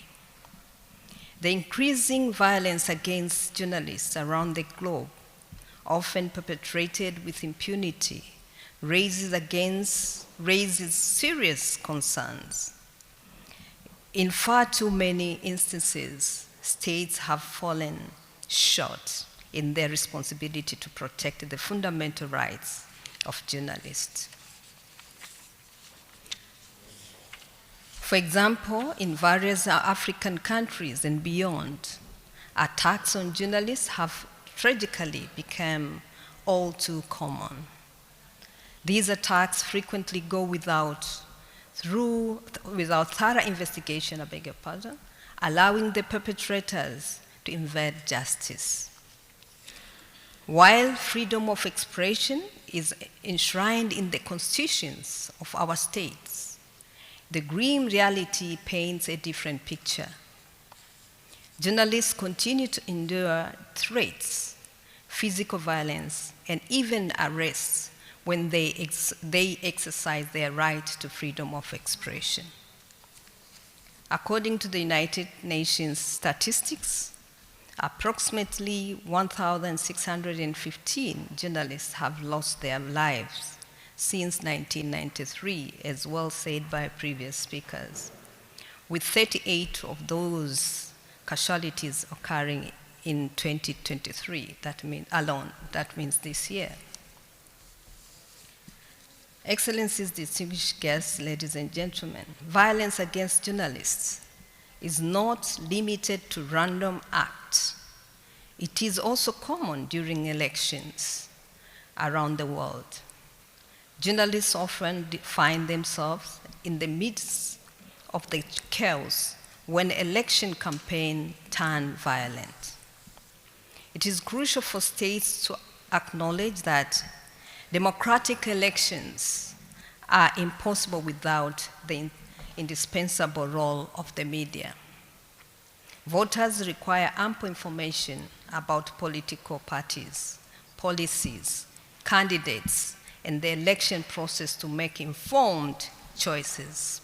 S7: The increasing violence against journalists around the globe, often perpetrated with impunity, raises serious concerns. In far too many instances, states have fallen short in their responsibility to protect the fundamental rights of journalists. For example, in various African countries and beyond, attacks on journalists have tragically become all too common. These attacks frequently go without thorough investigation, allowing the perpetrators to evade justice. While freedom of expression is enshrined in the constitutions of our states, the grim reality paints a different picture. Journalists continue to endure threats, physical violence, and even arrests when they exercise their right to freedom of expression. According to the United Nations statistics, approximately 1,615 journalists have lost their lives since 1993, as well said by previous speakers, with 38 of those casualties occurring in 2023, that means this year. Excellencies, distinguished guests, ladies and gentlemen, violence against journalists is not limited to random acts. It is also common during elections around the world. Journalists often find themselves in the midst of the chaos when election campaigns turn violent. It is crucial for states to acknowledge that democratic elections are impossible without the indispensable role of the media. Voters require ample information about political parties, policies, candidates, and the election process to make informed choices.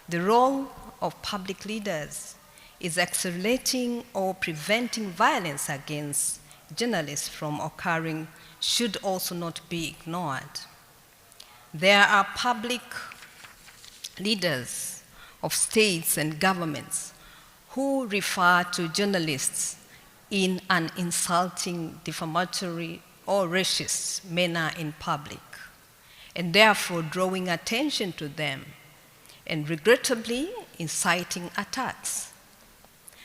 S7: The role of public leaders is accelerating or preventing violence against journalists from occurring should also not be ignored. There are public leaders of states and governments who refer to journalists in an insulting, defamatory, or racist manner in public, and therefore drawing attention to them and regrettably inciting attacks.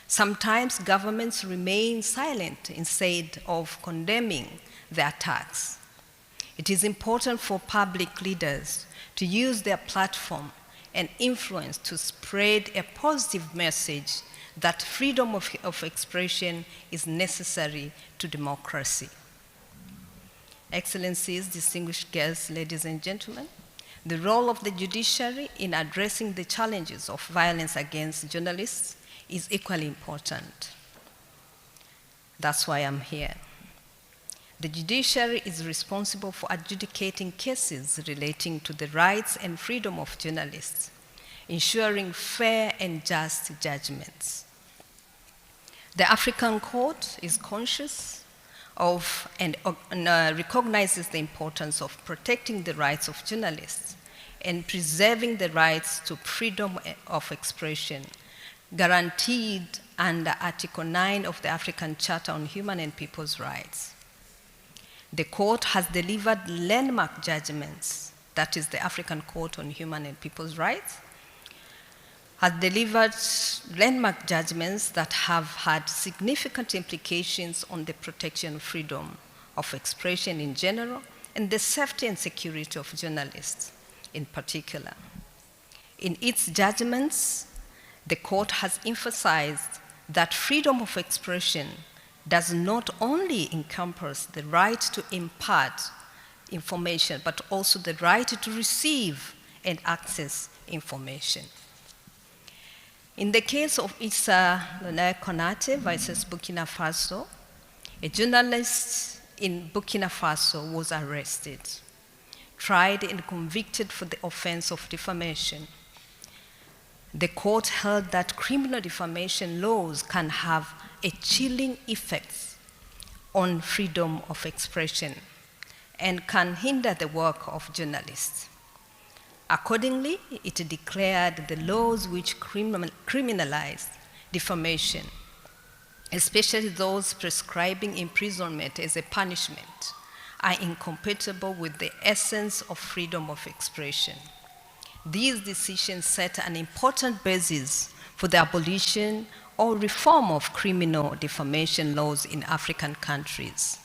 S7: Sometimes governments remain silent instead of condemning the attacks. It is important for public leaders to use their platform and influence to spread a positive message that freedom of expression is necessary to democracy. Excellencies, distinguished guests, ladies and gentlemen, the role of the judiciary in addressing the challenges of violence against journalists is equally important. That's why I'm here. The judiciary is responsible for adjudicating cases relating to the rights and freedom of journalists, ensuring fair and just judgments. The African Court is conscious of and recognizes the importance of protecting the rights of journalists and preserving the rights to freedom of expression guaranteed under Article 9 of the African Charter on Human and People's Rights. The court has delivered landmark judgments, that is the African Court on Human and People's Rights, has delivered landmark judgments that have had significant implications on the protection of freedom of expression in general and the safety and security of journalists in particular. In its judgments, the court has emphasized that freedom of expression does not only encompass the right to impart information, but also the right to receive and access information. In the case of Issa Konate versus Burkina Faso, a journalist in Burkina Faso was arrested, tried and convicted for the offense of defamation. The court held that criminal defamation laws can have a chilling effect on freedom of expression and can hinder the work of journalists. Accordingly, it declared the laws which criminalize defamation, especially those prescribing imprisonment as a punishment, are incompatible with the essence of freedom of expression. These decisions set an important basis for the abolition or reform of criminal defamation laws in African countries.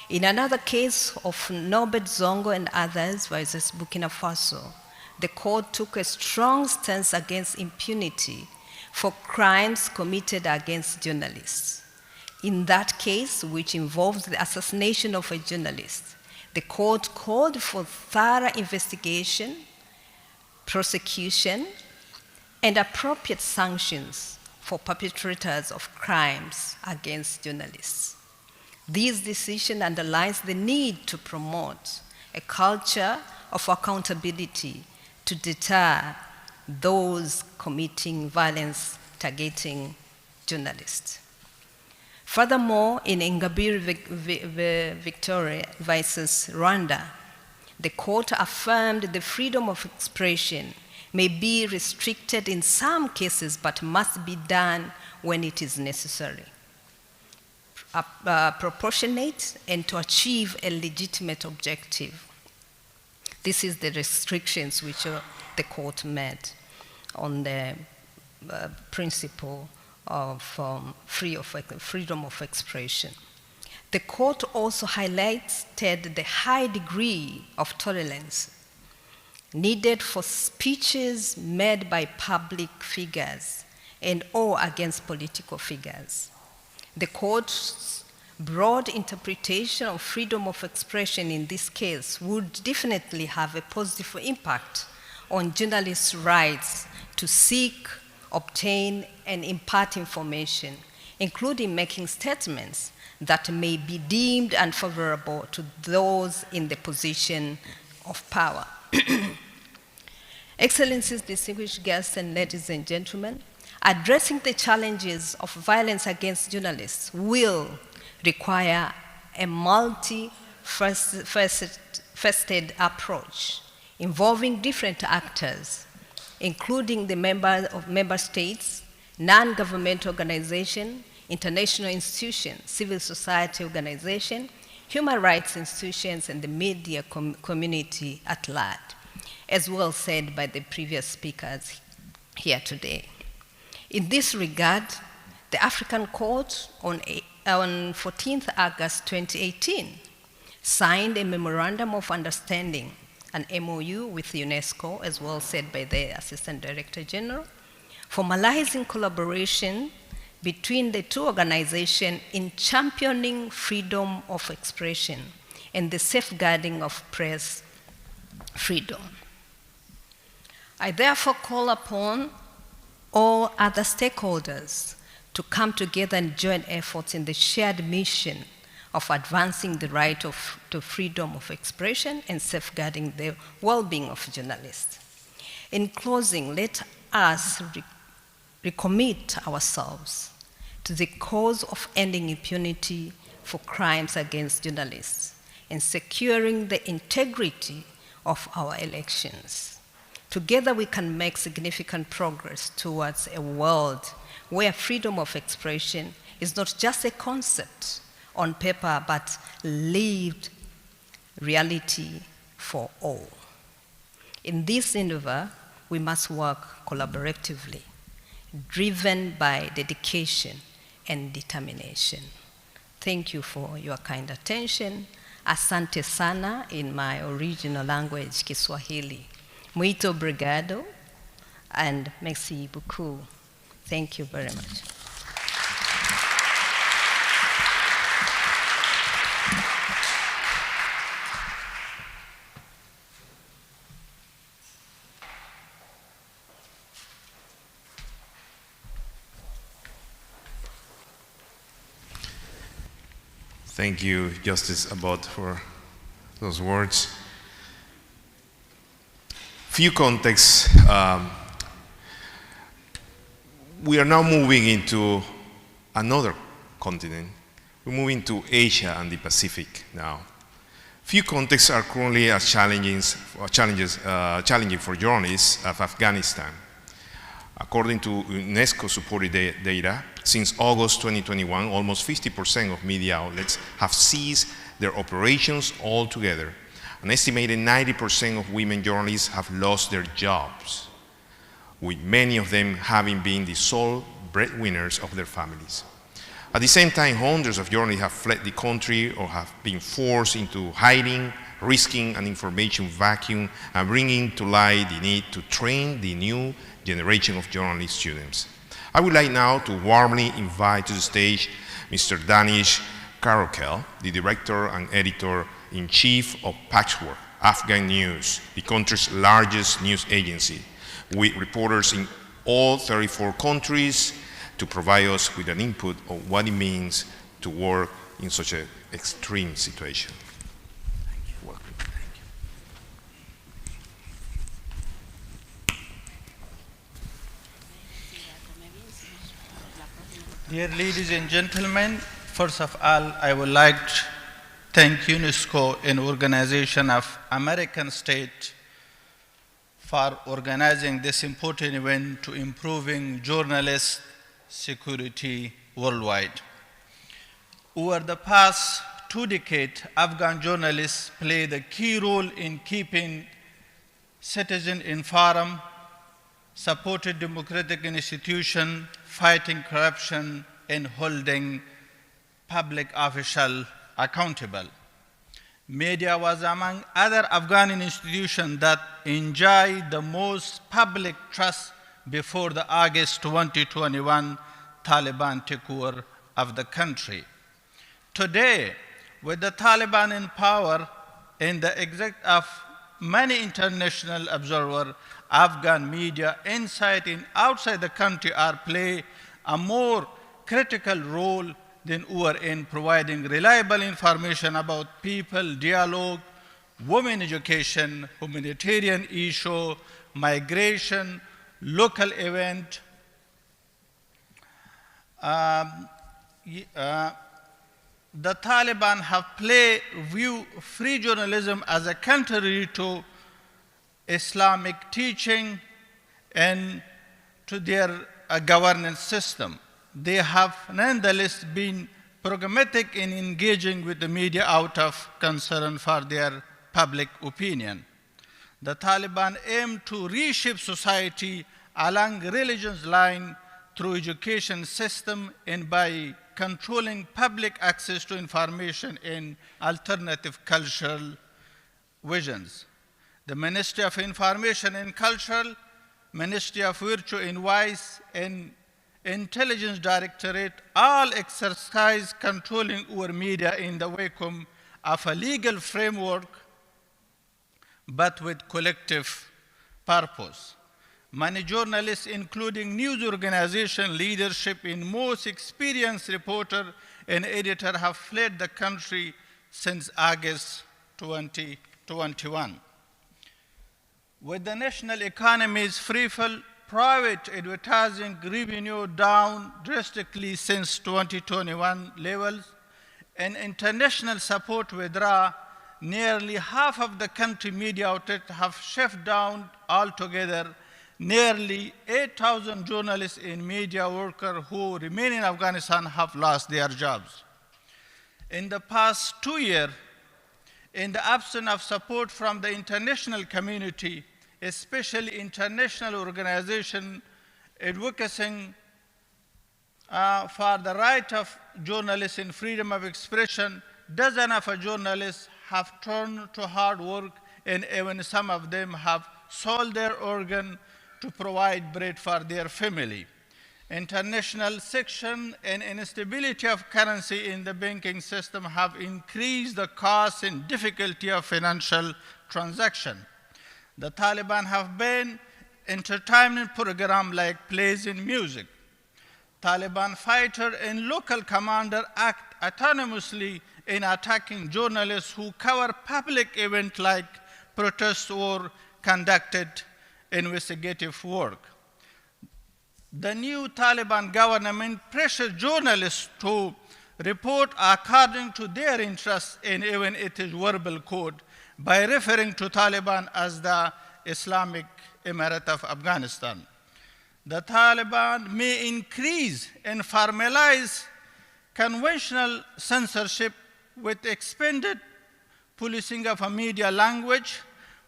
S7: In another case of Norbert Zongo and others versus Burkina Faso, the court took a strong stance against impunity for crimes committed against journalists. In that case, which involved the assassination of a journalist, the court called for thorough investigation, prosecution, and appropriate sanctions for perpetrators of crimes against journalists. This decision underlines the need to promote a culture of accountability to deter those committing violence targeting journalists. Furthermore, in Ingabire Victoria versus Rwanda, the court affirmed the freedom of expression may be restricted in some cases but must be done when it is necessary, proportionate, and to achieve a legitimate objective. This is the restrictions which the court made on the principle of freedom of expression. The court also highlighted the high degree of tolerance needed for speeches made by public figures and or against political figures. The court's broad interpretation of freedom of expression in this case would definitely have a positive impact on journalists' rights to seek, obtain, and impart information, including making statements that may be deemed unfavorable to those in the position of power. Excellencies, distinguished guests, and ladies and gentlemen, addressing the challenges of violence against journalists will require a multi-faceted approach involving different actors, including the member states, non-governmental organizations, international institutions, civil society organizations, human rights institutions, and the media community at large, as well said by the previous speakers here today. In this regard, the African Court on 14th August 2018 signed a Memorandum of Understanding, an MOU with UNESCO, as well said by the Assistant Director General, formalizing collaboration between the two organizations in championing freedom of expression and the safeguarding of press freedom. I therefore call upon all other stakeholders to come together and join efforts in the shared mission of advancing the right to freedom of expression and safeguarding the well-being of journalists. In closing, let us recommit ourselves to the cause of ending impunity for crimes against journalists and securing the integrity of our elections. Together we can make significant progress towards a world where freedom of expression is not just a concept on paper, but lived reality for all. In this endeavor, we must work collaboratively, driven by dedication and determination. Thank you for your kind attention. Asante sana in my original language, Kiswahili. Muito obrigado and merci beaucoup. Thank you very much.
S1: Thank you, Justice Abbott, for those words. Few contexts. We are now moving into another continent. We're moving to Asia and the Pacific now. Few contexts are currently as challenging for journalists of Afghanistan. According to UNESCO-supported data, since August 2021, almost 50% of media outlets have ceased their operations altogether. An estimated 90% of women journalists have lost their jobs, with many of them having been the sole breadwinners of their families. At the same time, hundreds of journalists have fled the country or have been forced into hiding, risking an information vacuum and bringing to light the need to train the new generation of journalist students. I would like now to warmly invite to the stage Mr. Danish Karokel, the Director and Editor-in-Chief of Patchwork, Afghan News, the country's largest news agency, with reporters in all 34 countries to provide us with an input of what it means to work in such an extreme situation.
S8: Dear ladies and gentlemen, first of all, I would like to thank UNESCO, an organization of American state, for organizing this important event to improving journalist security worldwide. Over the past 2 decades, Afghan journalists played a key role in keeping citizens informed, supported democratic institutions, fighting corruption, and holding public officials accountable. Media was among other Afghan institutions that enjoyed the most public trust before the August 2021 Taliban takeover of the country. Today, with the Taliban in power and the exit of many international observers, Afghan media inside and outside the country are play a more critical role than ever in providing reliable information about people, dialogue, women education, humanitarian issue, migration, local event. The Taliban have view free journalism as a contrary to Islamic teaching and to their governance system. They have nonetheless been pragmatic in engaging with the media out of concern for their public opinion. The Taliban aim to reshape society along religious line through education system and by controlling public access to information and alternative cultural visions. The Ministry of Information and Culture, Ministry of Virtue and Vice, and Intelligence Directorate all exercise controlling our media in the wake of a legal framework, but with collective purpose. Many journalists, including news organization leadership and most experienced reporter and editor, have fled the country since August 2021. With the national economy's free-fall, private advertising revenue down drastically since 2021 levels, and international support withdraw, nearly half of the country media outlets have shut down altogether. Nearly 8,000 journalists and media workers who remain in Afghanistan have lost their jobs. In the past 2 years, in the absence of support from the international community, especially international organizations advocating for the right of journalists and freedom of expression, dozens of journalists have turned to hard work, and even some of them have sold their organ to provide bread for their family. International sanction and instability of currency in the banking system have increased the cost and difficulty of financial transaction. The Taliban have banned entertainment programs like plays and music. Taliban fighters and local commanders act autonomously in attacking journalists who cover public events like protests or conducted investigative work. The new Taliban government pressures journalists to report according to their interests and even its verbal code by referring to Taliban as the Islamic Emirate of Afghanistan. The Taliban may increase and formalize conventional censorship with expanded policing of a media language,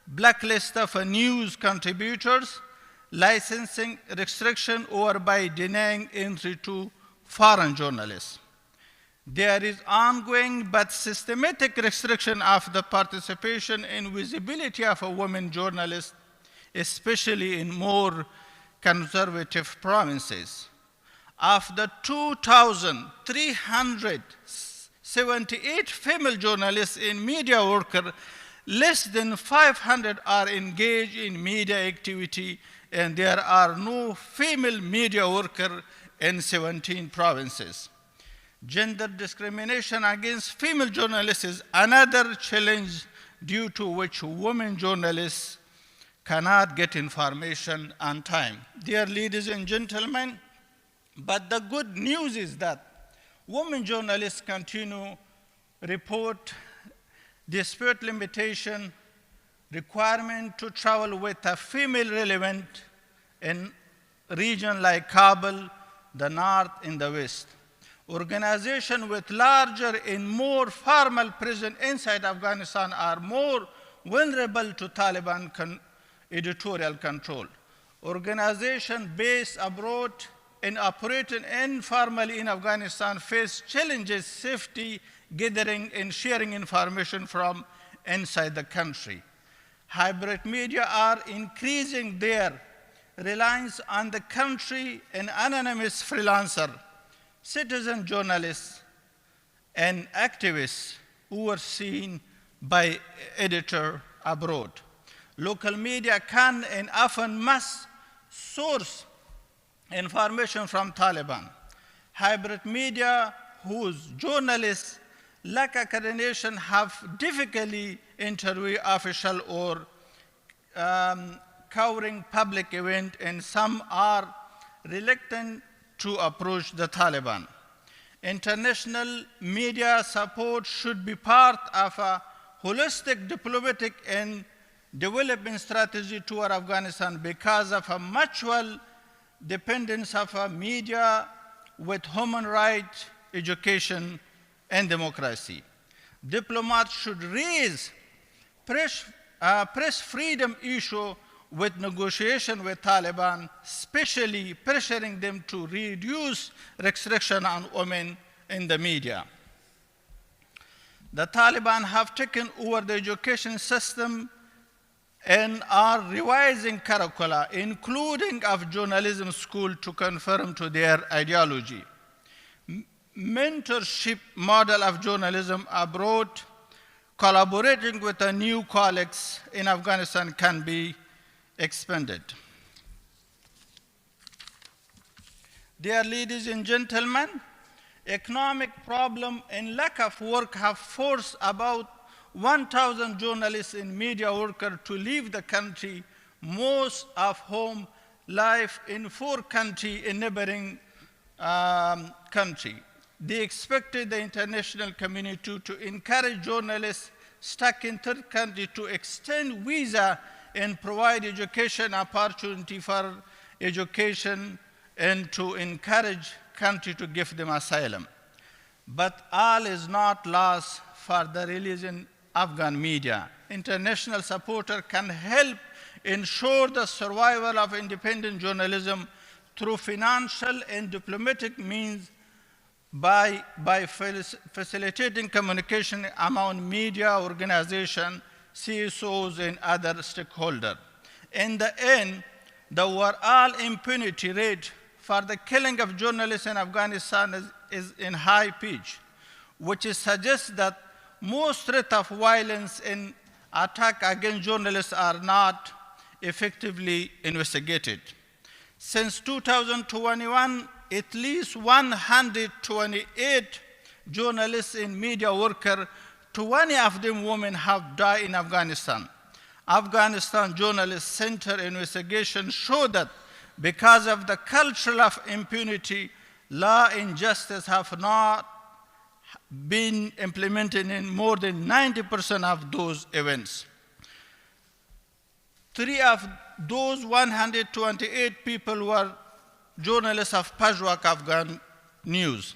S8: blacklist of news contributors, licensing restriction, or by denying entry to foreign journalists. There is ongoing but systematic restriction of the participation and visibility of women journalists, especially in more conservative provinces. Of the 2,378 female journalists and media workers, less than 500 are engaged in media activity, and there are no female media workers in 17 provinces. Gender discrimination against female journalists is another challenge due to which women journalists cannot get information on time. Dear ladies and gentlemen, but the good news is that women journalists continue report despite limitation, requirement to travel with a female relevant in regions like Kabul, the North, and the West. Organizations with larger and more formal presence inside Afghanistan are more vulnerable to Taliban editorial control. Organizations based abroad and operating informally in Afghanistan face challenges safety, gathering and sharing information from inside the country. Hybrid media are increasing their reliance on the country and anonymous freelancer, citizen journalists, and activists who are seen by editor abroad. Local media can and often must source information from Taliban. Hybrid media whose journalists lack accreditation have difficulty interview official or covering public event, and some are reluctant to approach the Taliban. International media support should be part of a holistic diplomatic and development strategy toward Afghanistan because of a mutual dependence of a media with human rights, education, and democracy. Diplomats should raise press freedom issue with negotiation with Taliban, especially pressuring them to reduce restriction on women in the media. The Taliban have taken over the education system and are revising curricula, including of journalism school, to conform to their ideology. Mentorship model of journalism abroad collaborating with the new colleagues in Afghanistan can be expanded. Dear ladies and gentlemen, economic problem and lack of work have forced about 1,000 journalists and media workers to leave the country, most of whom live in 4 countries in neighboring countries. They expected the international community to encourage journalists stuck in third country to extend visa and provide education opportunity for education and to encourage country to give them asylum. But all is not lost for the religion Afghan media. International supporters can help ensure the survival of independent journalism through financial and diplomatic means by facilitating communication among media organizations, CSOs, and other stakeholders. In the end, the overall impunity rate for the killing of journalists in Afghanistan is in high pitch, which suggests that most threats of violence and attack against journalists are not effectively investigated. Since 2021, at least 128 journalists and media workers, 20 of them women, have died in Afghanistan. Afghanistan Journalists Center investigation showed that because of the culture of impunity, law and justice have not been implemented in more than 90% of those events. 3 of those 128 people were journalists of Pajwak Afghan News.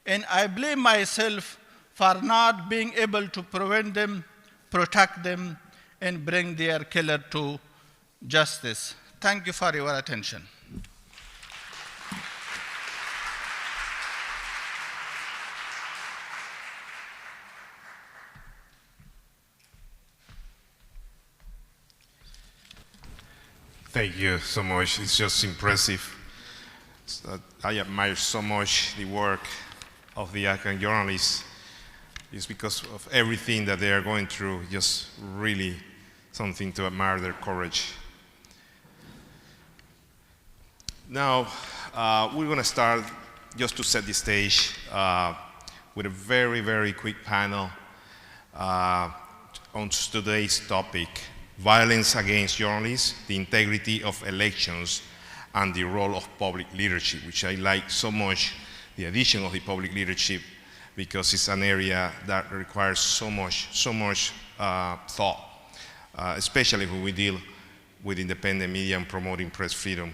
S8: And I blame myself for not being able to prevent them, protect them, and bring their killer to justice. Thank you for your attention.
S1: Thank you so much. It's just impressive. I admire so much the work of the Afghan journalists. It's because of everything that they are going through, just really something to admire their courage. Now, we're going to start, just to set the stage, with a very, very quick panel on today's topic: violence against journalists, the integrity of elections, and the role of public leadership, which I like so much, the addition of the public leadership, because it's an area that requires so much thought, especially when we deal with independent media and promoting press freedom.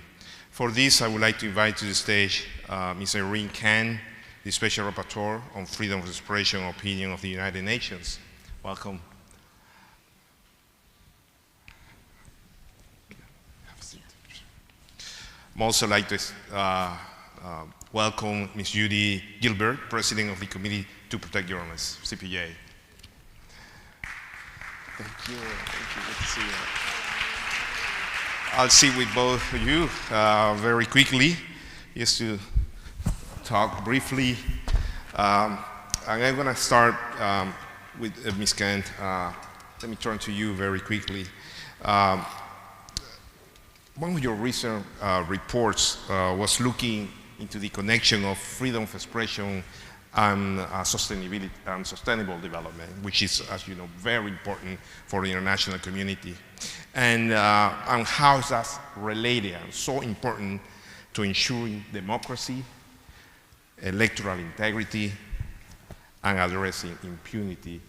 S1: For this, I would like to invite to the stage Ms. Irene Khan, the Special Rapporteur on Freedom of Expression and Opinion of the United Nations. Welcome. I'd also like to welcome Ms. Judy Gilbert, President of the Committee to Protect Journalists, CPJ. Thank you. Good to see you. I'll sit with both of you very quickly, just to talk briefly. And I'm going to start with Ms. Kent. Let me turn to you very quickly. One of your recent reports was looking into the connection of freedom of expression and sustainability and sustainable development, which is, as you know, very important for the international community. And how is that related and so important to ensuring democracy, electoral integrity, and addressing impunity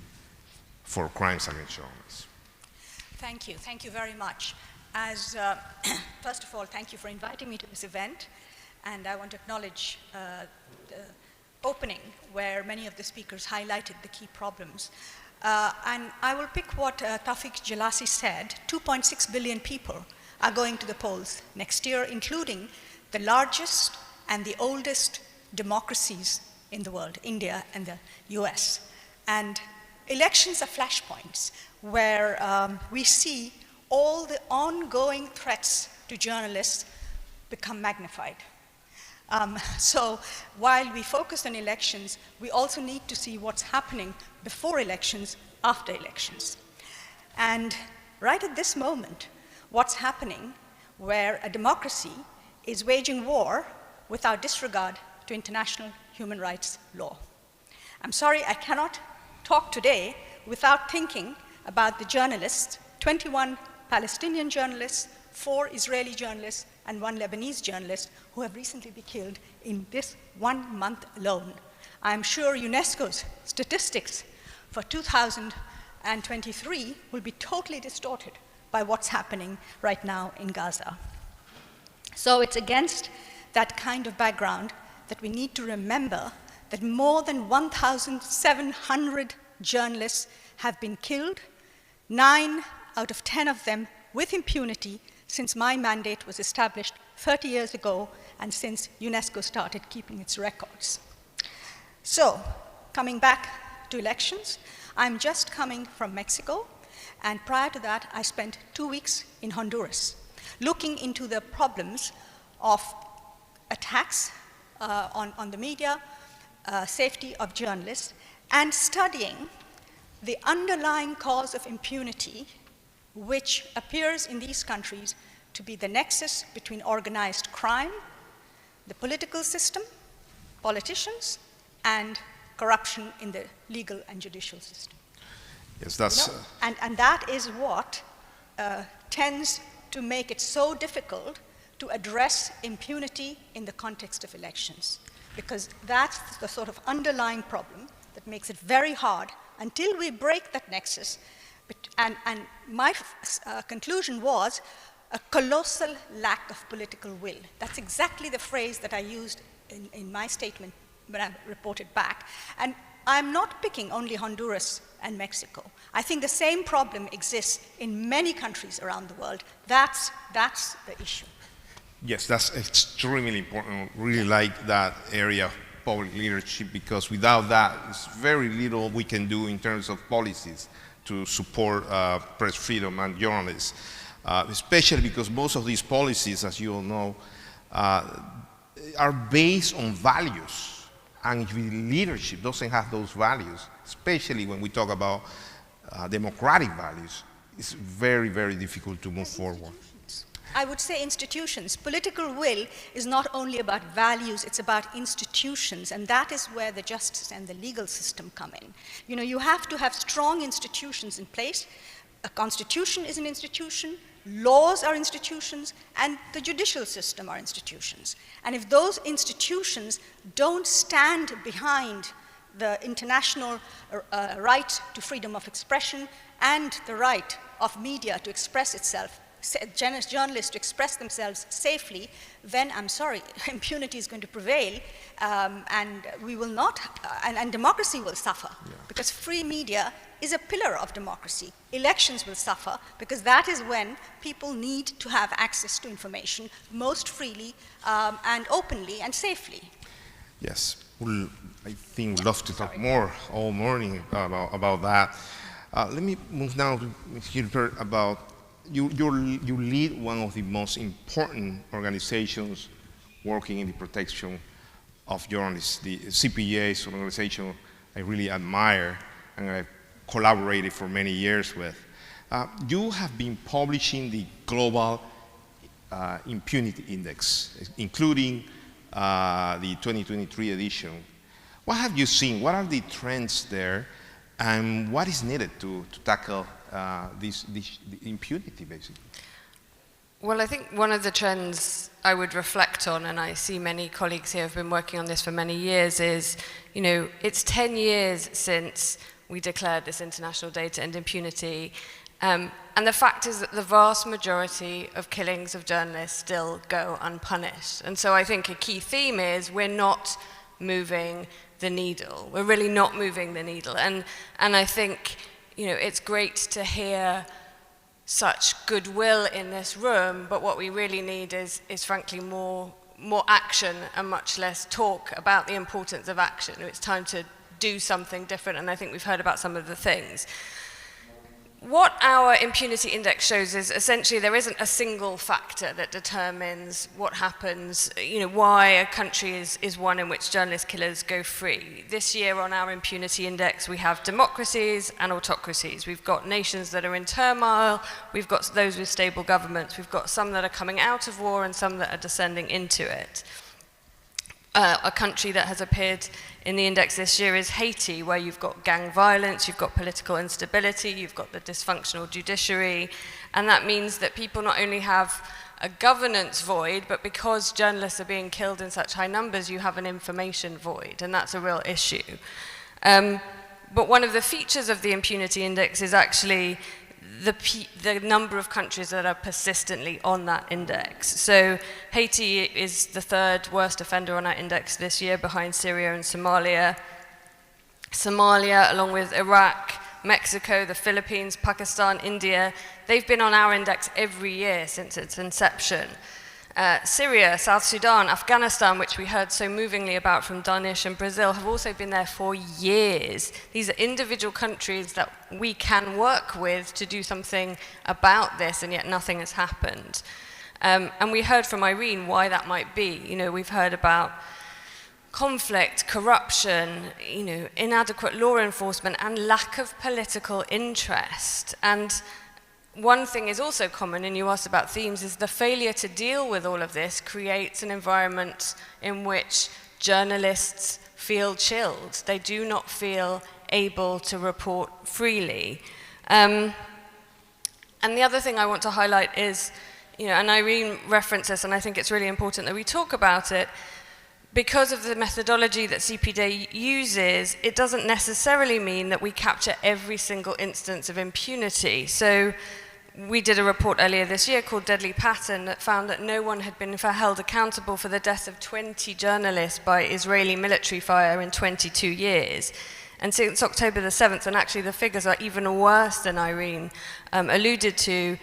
S1: for crimes against journalists?
S9: Thank you very much. First of all, thank you for inviting me to this event, and I want to acknowledge the opening where many of the speakers highlighted the key problems. And I will pick what Tawfiq Jelassi said. 2.6 billion people are going to the polls next year, including the largest and the oldest democracies in the world, India and the US. And elections are flashpoints where we see all the ongoing threats to journalists become magnified. So while we focus on elections, we also need to see what's happening before elections after elections. And right at this moment, what's happening where a democracy is waging war without disregard to international human rights law. I'm sorry, I cannot talk today without thinking about the journalists, 21 Palestinian journalists, 4 Israeli journalists, and 1 Lebanese journalist who have recently been killed in this 1 month alone. I'm sure UNESCO's statistics for 2023 will be totally distorted by what's happening right now in Gaza. So it's against that kind of background that we need to remember that more than 1,700 journalists have been killed, 9 out of 10 of them with impunity since my mandate was established 30 years ago and since UNESCO started keeping its records. So, coming back to elections, I'm just coming from Mexico, and prior to that, I spent 2 weeks in Honduras, looking into the problems of attacks on the media, safety of journalists, and studying the underlying cause of impunity, which appears in these countries to be the nexus between organized crime, the political system, politicians, and corruption in the legal and judicial system.
S1: Yes, that's...
S9: And that is what tends to make it so difficult to address impunity in the context of elections, because that's the sort of underlying problem that makes it very hard until we break that nexus. And my conclusion was a colossal lack of political will. That's exactly the phrase that I used in my statement when I reported back. And I'm not picking only Honduras and Mexico. I think the same problem exists in many countries around the world. That's the issue.
S1: Yes, that's extremely important. Really like that area of public leadership, because without that, there's very little we can do in terms of policies to support press freedom and journalists, especially because most of these policies, as you all know, are based on values. And if leadership doesn't have those values, especially when we talk about democratic values, it's very, very difficult to move forward.
S9: I would say institutions. Political will is not only about values, it's about institutions, and that is where the justice and the legal system come in. You know, you have to have strong institutions in place. A constitution is an institution, laws are institutions, and the judicial system are institutions. And if those institutions don't stand behind the international right to freedom of expression and the right of media to express itself, journalists to express themselves safely, then I'm sorry, impunity is going to prevail, and we will not, and democracy will suffer, because free media is a pillar of democracy. Elections will suffer, because that is when people need to have access to information most freely and openly and safely.
S1: Yes, I think we'd love to talk more all morning about that. Let me move now to Ms. Gilbert about you lead one of the most important organizations working in the protection of journalists. The CPJ is an organization I really admire and I've collaborated for many years with. You have been publishing the Global Impunity Index, including the 2023 edition. What have you seen? What are the trends there? And what is needed to tackle this impunity, basically?
S10: Well, I think one of the trends I would reflect on, and I see many colleagues here have been working on this for many years, is, you know, it's 10 years since we declared this International Day to End Impunity. And the fact is that the vast majority of killings of journalists still go unpunished. And so I think a key theme is we're not moving the needle. We're really not moving the needle. And I think, you know, it's great to hear such goodwill in this room, but what we really need is frankly more action and much less talk about the importance of action. It's time to do something different, and I think we've heard about some of the things. what our impunity index shows is essentially there isn't a single factor that determines what happens, why a country is one in which journalist killers go free. This year on our impunity index we have democracies and autocracies. We've got nations that are in turmoil, we've got those with stable governments, we've got some that are coming out of war and some that are descending into it. A country that has appeared in the index this year is Haiti, where you've got gang violence, you've got political instability, you've got the dysfunctional judiciary, and that means that people not only have a governance void, but because journalists are being killed in such high numbers, you have an information void, and that's a real issue. But one of the features of the impunity index is actually the number of countries that are persistently on that index. So Haiti is the third worst offender on our index this year, behind Syria and Somalia. Somalia, along with Iraq, Mexico, the Philippines, Pakistan, India, they've been on our index every year since its inception. Syria, South Sudan, Afghanistan, which we heard so movingly about from Danish, and Brazil, have also been there for years. These are individual countries that we can work with to do something about this, and yet nothing has happened. And we heard from Irene why that might be. We've heard about conflict, corruption, inadequate law enforcement, and lack of political interest. And one thing is also common, and you asked about themes, is the failure to deal with all of this creates an environment in which journalists feel chilled. They do not feel able to report freely. And the other thing I want to highlight is, and Irene referenced this, and I think it's really important that we talk about it, because of the methodology that CPD uses, it doesn't necessarily mean that we capture every single instance of impunity. So we did a report earlier this year called Deadly Pattern that found that no one had been held accountable for the deaths of 20 journalists by Israeli military fire in 22 years. And since October the 7th, and actually the figures are even worse than Irene alluded to,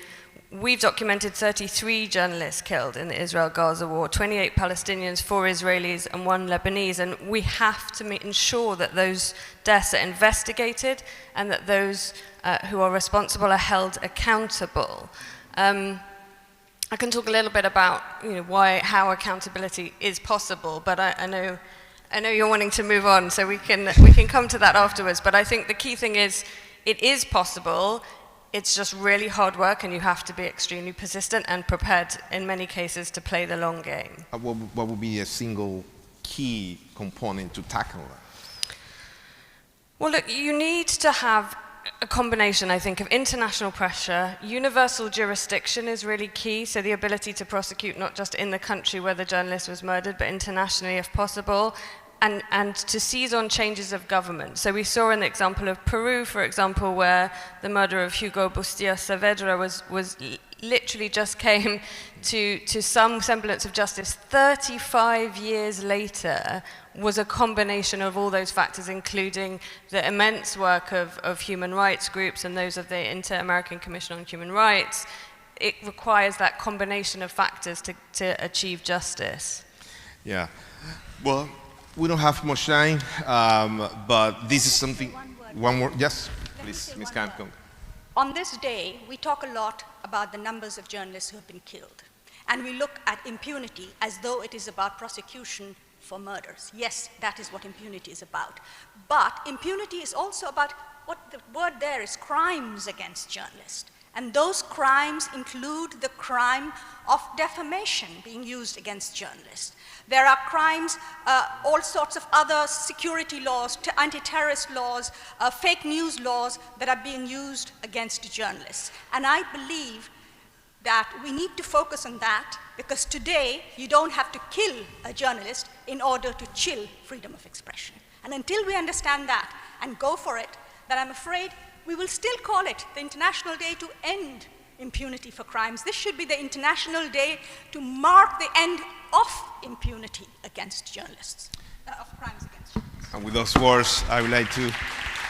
S10: we've documented 33 journalists killed in the Israel-Gaza war, 28 Palestinians, 4 Israelis, and 1 Lebanese. And we have to ensure that those deaths are investigated and that those who are responsible are held accountable. I can talk a little bit about how accountability is possible, but I know you're wanting to move on, so we can come to that afterwards. But I think the key thing is it is possible. It's just really hard work, and you have to be extremely persistent and prepared in many cases to play the long game.
S1: What would be a single key component to tackle that?
S10: Well, look, you need to have a combination, I think, of international pressure. Universal jurisdiction is really key, so the ability to prosecute not just in the country where the journalist was murdered, but internationally if possible. And to seize on changes of government. So we saw an example of Peru, for example, where the murder of Hugo Bustillo Saavedra was literally just came to some semblance of justice 35 years later, was a combination of all those factors, including the immense work of human rights groups and those of the Inter-American Commission on Human Rights. It requires that combination of factors to achieve justice.
S1: Yeah. Well, we don't have much time, but this is something. One more, yes, please, Ms. Campcom.
S9: On this day, we talk a lot about the numbers of journalists who have been killed. And we look at impunity as though it is about prosecution for murders. Yes, that is what impunity is about. But impunity is also about, what the word there is, crimes against journalists. And those crimes include the crime of defamation being used against journalists. There are crimes, all sorts of other security laws, anti-terrorist laws, fake news laws that are being used against journalists. And I believe that we need to focus on that, because today you don't have to kill a journalist in order to chill freedom of expression. And until we understand that and go for it, then I'm afraid we will still call it the International Day to End Impunity for Crimes. This should be the International Day to mark the end of impunity against journalists, of crimes against journalists.
S1: And with those words, I would like to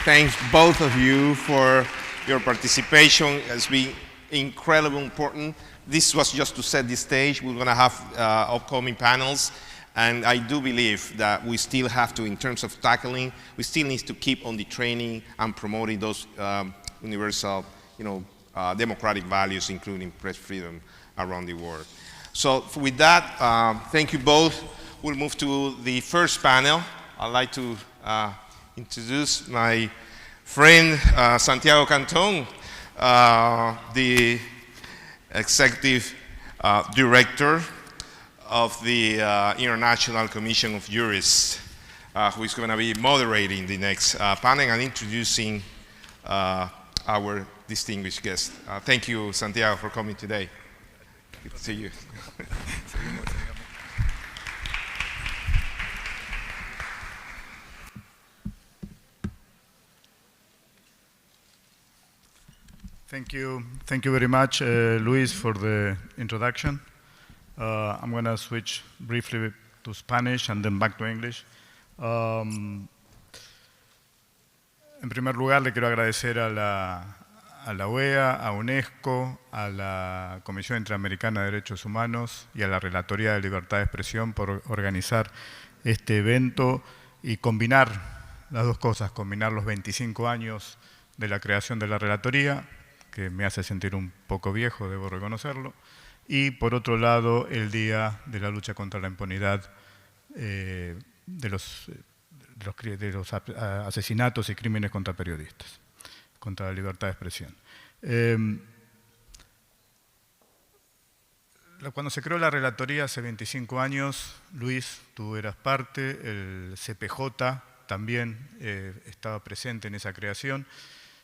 S1: thank both of you for your participation. It's been incredibly important. This was just to set the stage. We're going to have upcoming panels. And I do believe that we still have to, in terms of tackling, we still need to keep on the training and promoting those universal democratic values, including press freedom around the world. So with that, thank you both. We'll move to the first panel. I'd like to introduce my friend Santiago Cantón, the Executive Director of the International Commission of Jurists, who is going to be moderating the next panel and introducing our distinguished guest. Thank you, Santiago, for coming today. Good to see you.
S11: Thank you very much, Luis, for the introduction. I'm going to switch briefly to Spanish and then back to English. En primer lugar, le quiero agradecer a la OEA, a UNESCO, a la Comisión Interamericana de Derechos Humanos y a la Relatoría de Libertad de Expresión por organizar este evento y combinar las dos cosas, combinar los 25 años de la creación de la Relatoría, que me hace sentir un poco viejo, debo reconocerlo, y por otro lado el Día de la Lucha contra la Impunidad de los asesinatos y crímenes contra periodistas, contra la libertad de expresión. Cuando se creó la Relatoría hace 25 años, Luis, tú eras parte, el CPJ también estaba presente en esa creación,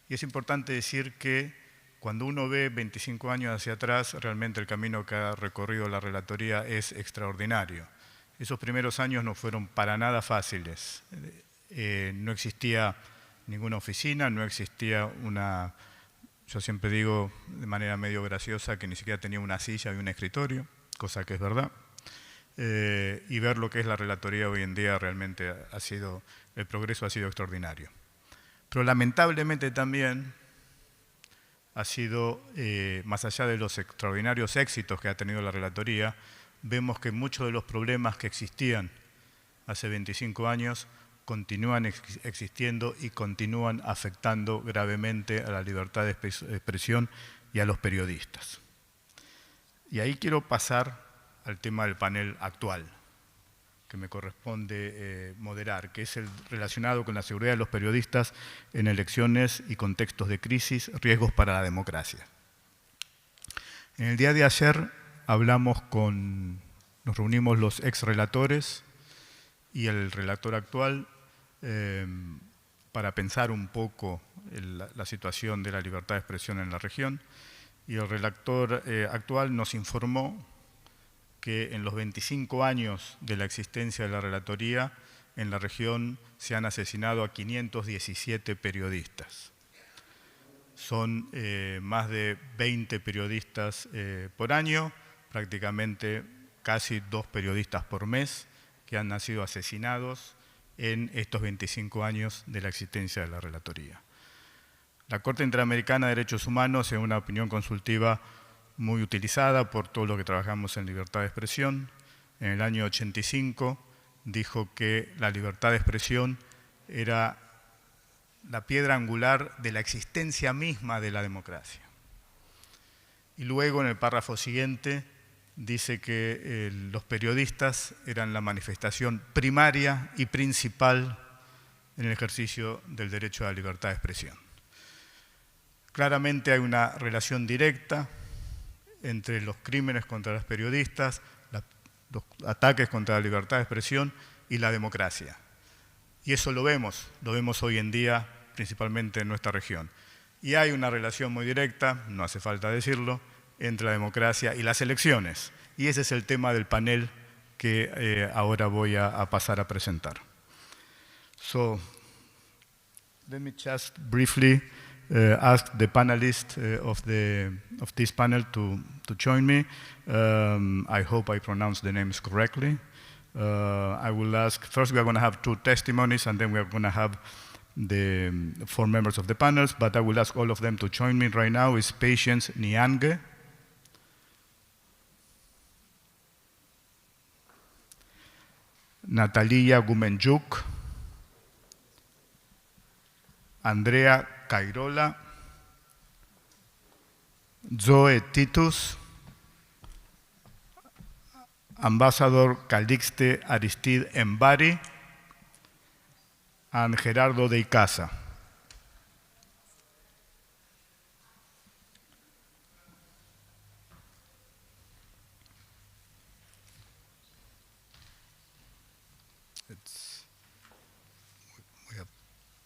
S11: y es importante decir que cuando uno ve 25 años hacia atrás, realmente el camino que ha recorrido la Relatoría es extraordinario. Esos primeros años no fueron para nada fáciles. No existía ninguna oficina, no existía una, yo siempre digo de manera medio graciosa que ni siquiera tenía una silla y un escritorio, cosa que es verdad. Y ver lo que es la Relatoría hoy en día realmente el progreso ha sido extraordinario. Pero lamentablemente también ha sido, más allá de los extraordinarios éxitos que ha tenido la Relatoría, vemos que muchos de los problemas que existían hace 25 años continúan existiendo y continúan afectando gravemente a la libertad de expresión y a los periodistas. Y ahí quiero pasar al tema del panel actual, que me corresponde moderar, que es el relacionado con la seguridad de los periodistas en elecciones y contextos de crisis, riesgos para la democracia. En el día de ayer nos reunimos los ex-relatores y el relator actual para pensar un poco la situación de la libertad de expresión en la región, y el relator actual nos informó que en los 25 años de la existencia de la Relatoría, en la región se han asesinado a 517 periodistas. Son más de 20 periodistas por año, prácticamente casi 2 periodistas por mes que han sido asesinados en estos 25 años de la existencia de la Relatoría. La Corte Interamericana de Derechos Humanos, en una opinión consultiva muy utilizada por todo lo que trabajamos en libertad de expresión, en el año 85 dijo que la libertad de expresión era la piedra angular de la existencia misma de la democracia. Y luego, en el párrafo siguiente, dice que los periodistas eran la manifestación primaria y principal en el ejercicio del derecho a la libertad de expresión. Claramente hay una relación directa entre los crímenes contra los periodistas, los ataques contra la libertad de expresión y la democracia. Y eso lo vemos hoy en día, principalmente en nuestra región. Y hay una relación muy directa, no hace falta decirlo, entre la democracia y las elecciones. Y ese es el tema del panel que ahora voy a pasar a presentar. So, let me just briefly ask the panelists of this panel to join me. I hope I pronounce the names correctly. I will ask, first we are going to have 2 testimonies, and then we are going to have the 4 members of the panels, but I will ask all of them to join me right now. Is Patience Niange, Natalia Gumenjuk, Andrea Cairola, Zoe Titus, Ambassador Calixte Aristide Embari, and Gerardo de Icaza. We have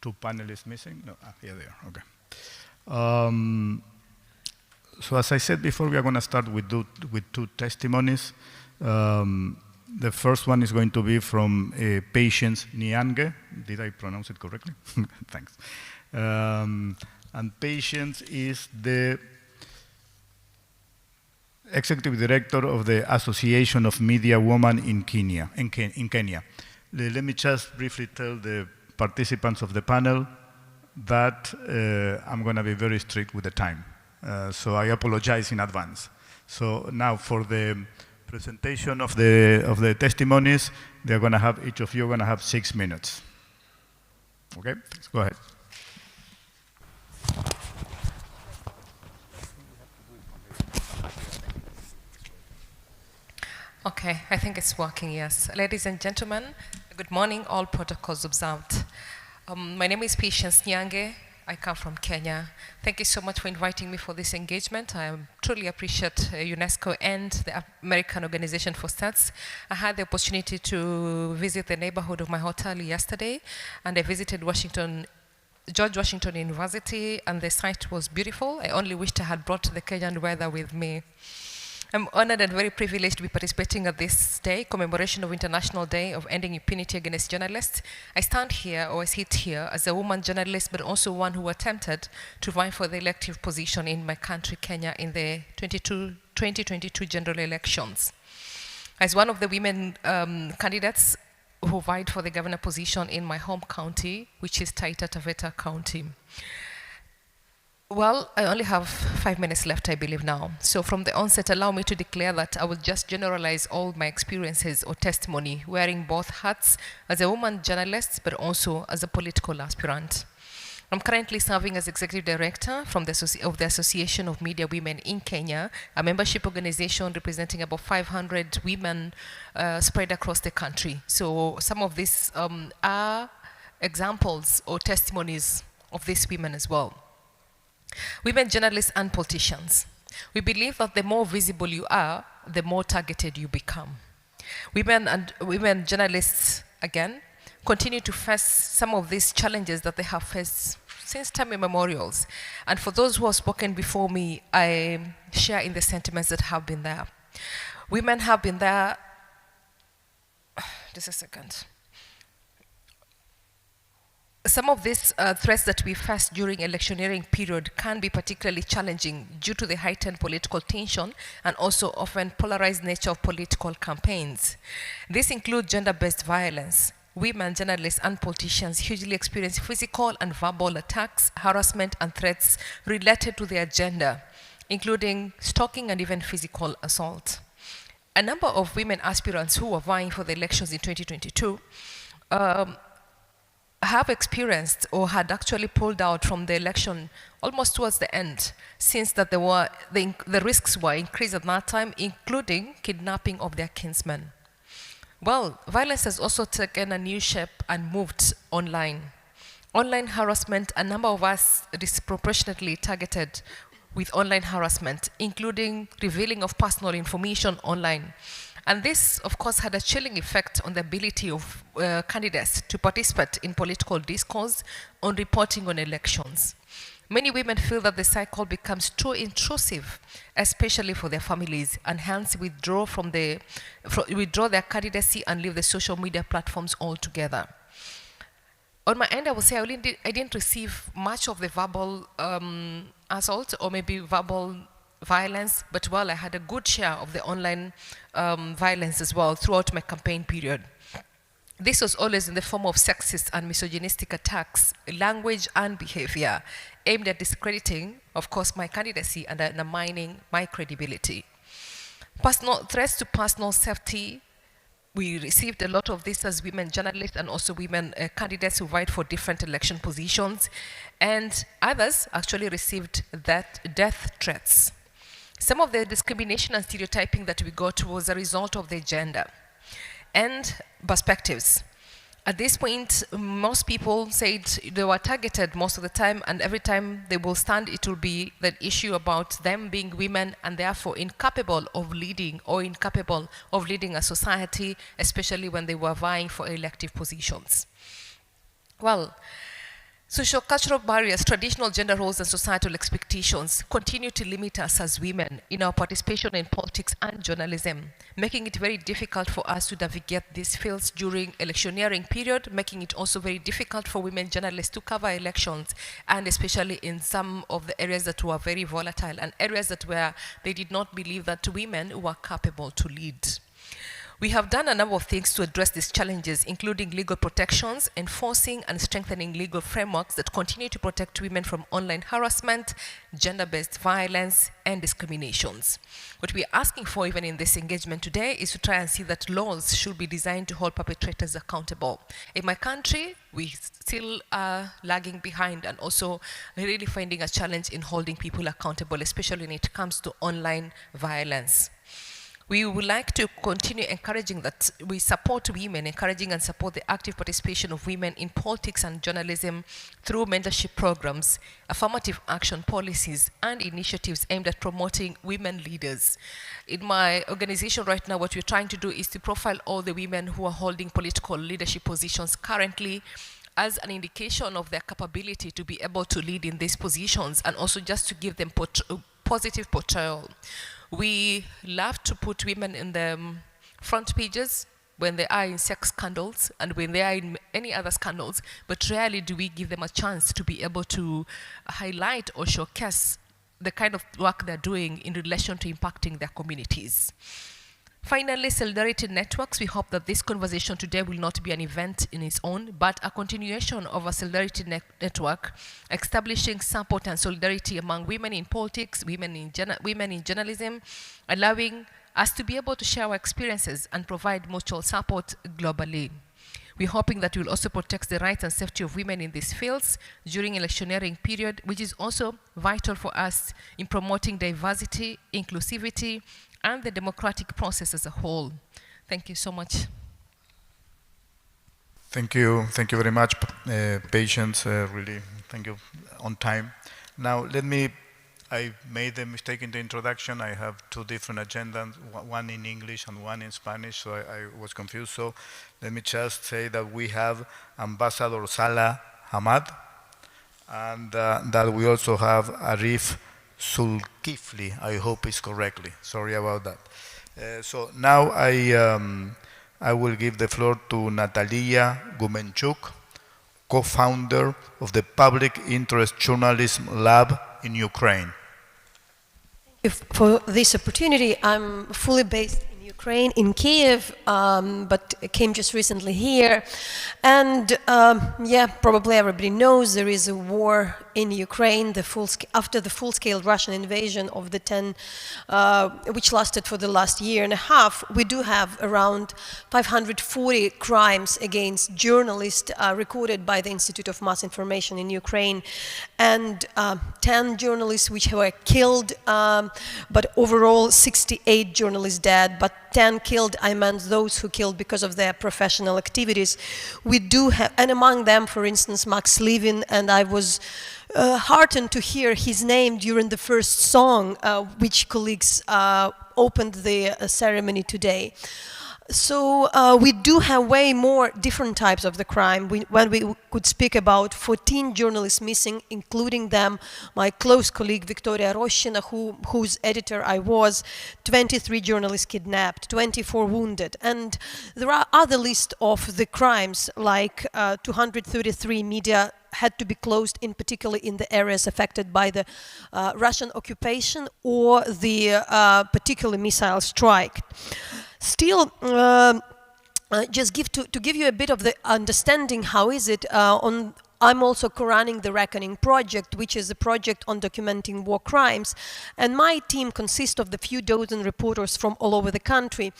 S11: two panelists missing. No, here they are. Okay. So as I said before, we are going to start with two testimonies. The first one is going to be from Patience Nyange. Did I pronounce it correctly? Thanks. And Patience is the Executive Director of the Association of Media Women in Kenya. Let me just briefly tell the participants of the panel that I'm going to be very strict with the time. So I apologize in advance. So now for the presentation of the testimonies, they're going to have, each of you are going to have 6 minutes. Okay, let's go ahead.
S12: Okay, I think it's working, yes. Ladies and gentlemen, good morning, all protocols observed. My name is Patience Nyange. I come from Kenya. Thank you so much for inviting me for this engagement. I truly appreciate UNESCO and the American Organization for Stats. I had the opportunity to visit the neighborhood of my hotel yesterday, and I visited George Washington University, and the site was beautiful. I only wished I had brought the Kenyan weather with me. I'm honored and very privileged to be participating at this day, commemoration of International Day of Ending Impunity Against Journalists. I stand here, or I sit here, as a woman journalist, but also one who attempted to vie for the elective position in my country, Kenya, in the 2022 general elections. As one of the women candidates who vied for the governor position in my home county, which is Taita Taveta County. Well, I only have 5 minutes left, I believe now. So from the onset, allow me to declare that I will just generalize all my experiences or testimony, wearing both hats as a woman journalist, but also as a political aspirant. I'm currently serving as Executive Director of the Association of Media Women in Kenya, a membership organization representing about 500 women spread across the country. So some of these are examples or testimonies of these women as well. Women journalists and politicians. We believe that the more visible you are, the more targeted you become. Women journalists, again, continue to face some of these challenges that they have faced since time immemorials. And for those who have spoken before me, I share in the sentiments that have been there. Women have been there, just a second. Some of these threats that we face during electioneering period can be particularly challenging due to the heightened political tension and also often polarized nature of political campaigns. This includes gender-based violence. Women journalists and politicians hugely experience physical and verbal attacks, harassment, and threats related to their gender, including stalking and even physical assault. A number of women aspirants who were vying for the elections in 2022 have experienced or had actually pulled out from the election almost towards the end, since that the risks were increased at that time, including kidnapping of their kinsmen. Well, violence has also taken a new shape and moved online. Online harassment, a number of us disproportionately targeted with online harassment, including revealing of personal information online. And this, of course, had a chilling effect on the ability of candidates to participate in political discourse on reporting on elections. Many women feel that the cycle becomes too intrusive, especially for their families, and hence withdraw their candidacy and leave the social media platforms altogether. On my end, I would say I didn't receive much of the verbal assault or maybe verbal violence, but well, I had a good share of the online violence as well throughout my campaign period. This was always in the form of sexist and misogynistic attacks, language and behavior, aimed at discrediting, of course, my candidacy and undermining my credibility. Personal threats to personal safety, we received a lot of this as women journalists and also women candidates who vied for different election positions, and others actually received death threats. Some of the discrimination and stereotyping that we got was a result of their gender and perspectives. At this point, most people said they were targeted most of the time, and every time they will stand, it will be the issue about them being women and therefore incapable of leading or incapable of leading a society, especially when they were vying for elective positions. Well, social-cultural barriers, traditional gender roles, and societal expectations continue to limit us as women in our participation in politics and journalism, making it very difficult for us to navigate these fields during electioneering period, making it also very difficult for women journalists to cover elections, and especially in some of the areas that were very volatile and areas that where they did not believe that women were capable to lead. We have done a number of things to address these challenges, including legal protections, enforcing and strengthening legal frameworks that continue to protect women from online harassment, gender-based violence, and discriminations. What we are asking for even in this engagement today is to try and see that laws should be designed to hold perpetrators accountable. In my country, we still are lagging behind and also really finding a challenge in holding people accountable, especially when it comes to online violence. We would like to continue encouraging that we support women, encouraging and support the active participation of women in politics and journalism through mentorship programs, affirmative action policies, and initiatives aimed at promoting women leaders. In my organization right now, what we're trying to do is to profile all the women who are holding political leadership positions currently as an indication of their capability to be able to lead in these positions, and also just to give them positive portrayal. We love to put women in the front pages when they are in sex scandals and when they are in any other scandals, but rarely do we give them a chance to be able to highlight or showcase the kind of work they're doing in relation to impacting their communities. Finally, solidarity networks. We hope that this conversation today will not be an event in its own, but a continuation of a solidarity network, establishing support and solidarity among women in politics, women in journalism, allowing us to be able to share our experiences and provide mutual support globally. We're hoping that we'll also protect the rights and safety of women in these fields during electioneering period, which is also vital for us in promoting diversity, inclusivity, and the democratic process as a whole. Thank you so much.
S11: Thank you very much, Patience, really, thank you, on time. Now, I made a mistake in the introduction. I have two different agendas, one in English and one in Spanish, so I was confused. So let me just say that we have Ambassador Salah Hamad, and that we also have Arif Zulkifli, I hope it's correctly. Sorry about that. So now I will give the floor to Natalia Gumenchuk, co-founder of the Public Interest Journalism Lab in Ukraine.
S13: Thank you for this opportunity. I'm fully based in Ukraine, in Kiev, but came just recently here. And yeah, probably everybody knows there is a war in Ukraine, after the full-scale Russian invasion of the 10, which lasted for the last year and a half. We do have around 540 crimes against journalists recorded by the Institute of Mass Information in Ukraine, and 10 journalists which were killed, but overall 68 journalists dead, but 10 killed, I meant those who killed because of their professional activities. We do have, and among them, for instance, Max Levin, and I was heartened to hear his name during the first song, which colleagues opened the ceremony today. So we do have way more different types of the crime. When we could speak about 14 journalists missing, including them my close colleague Victoria Roshina, whose editor I was, 23 journalists kidnapped, 24 wounded. And there are other lists of the crimes, like 233 media had to be closed, in particular in the areas affected by the Russian occupation or the particular missile strike. Still, just to give you a bit of the understanding, how is it I'm also co-running the Reckoning Project, which is a project on documenting war crimes. And my team consists of the few dozen reporters from all over the country,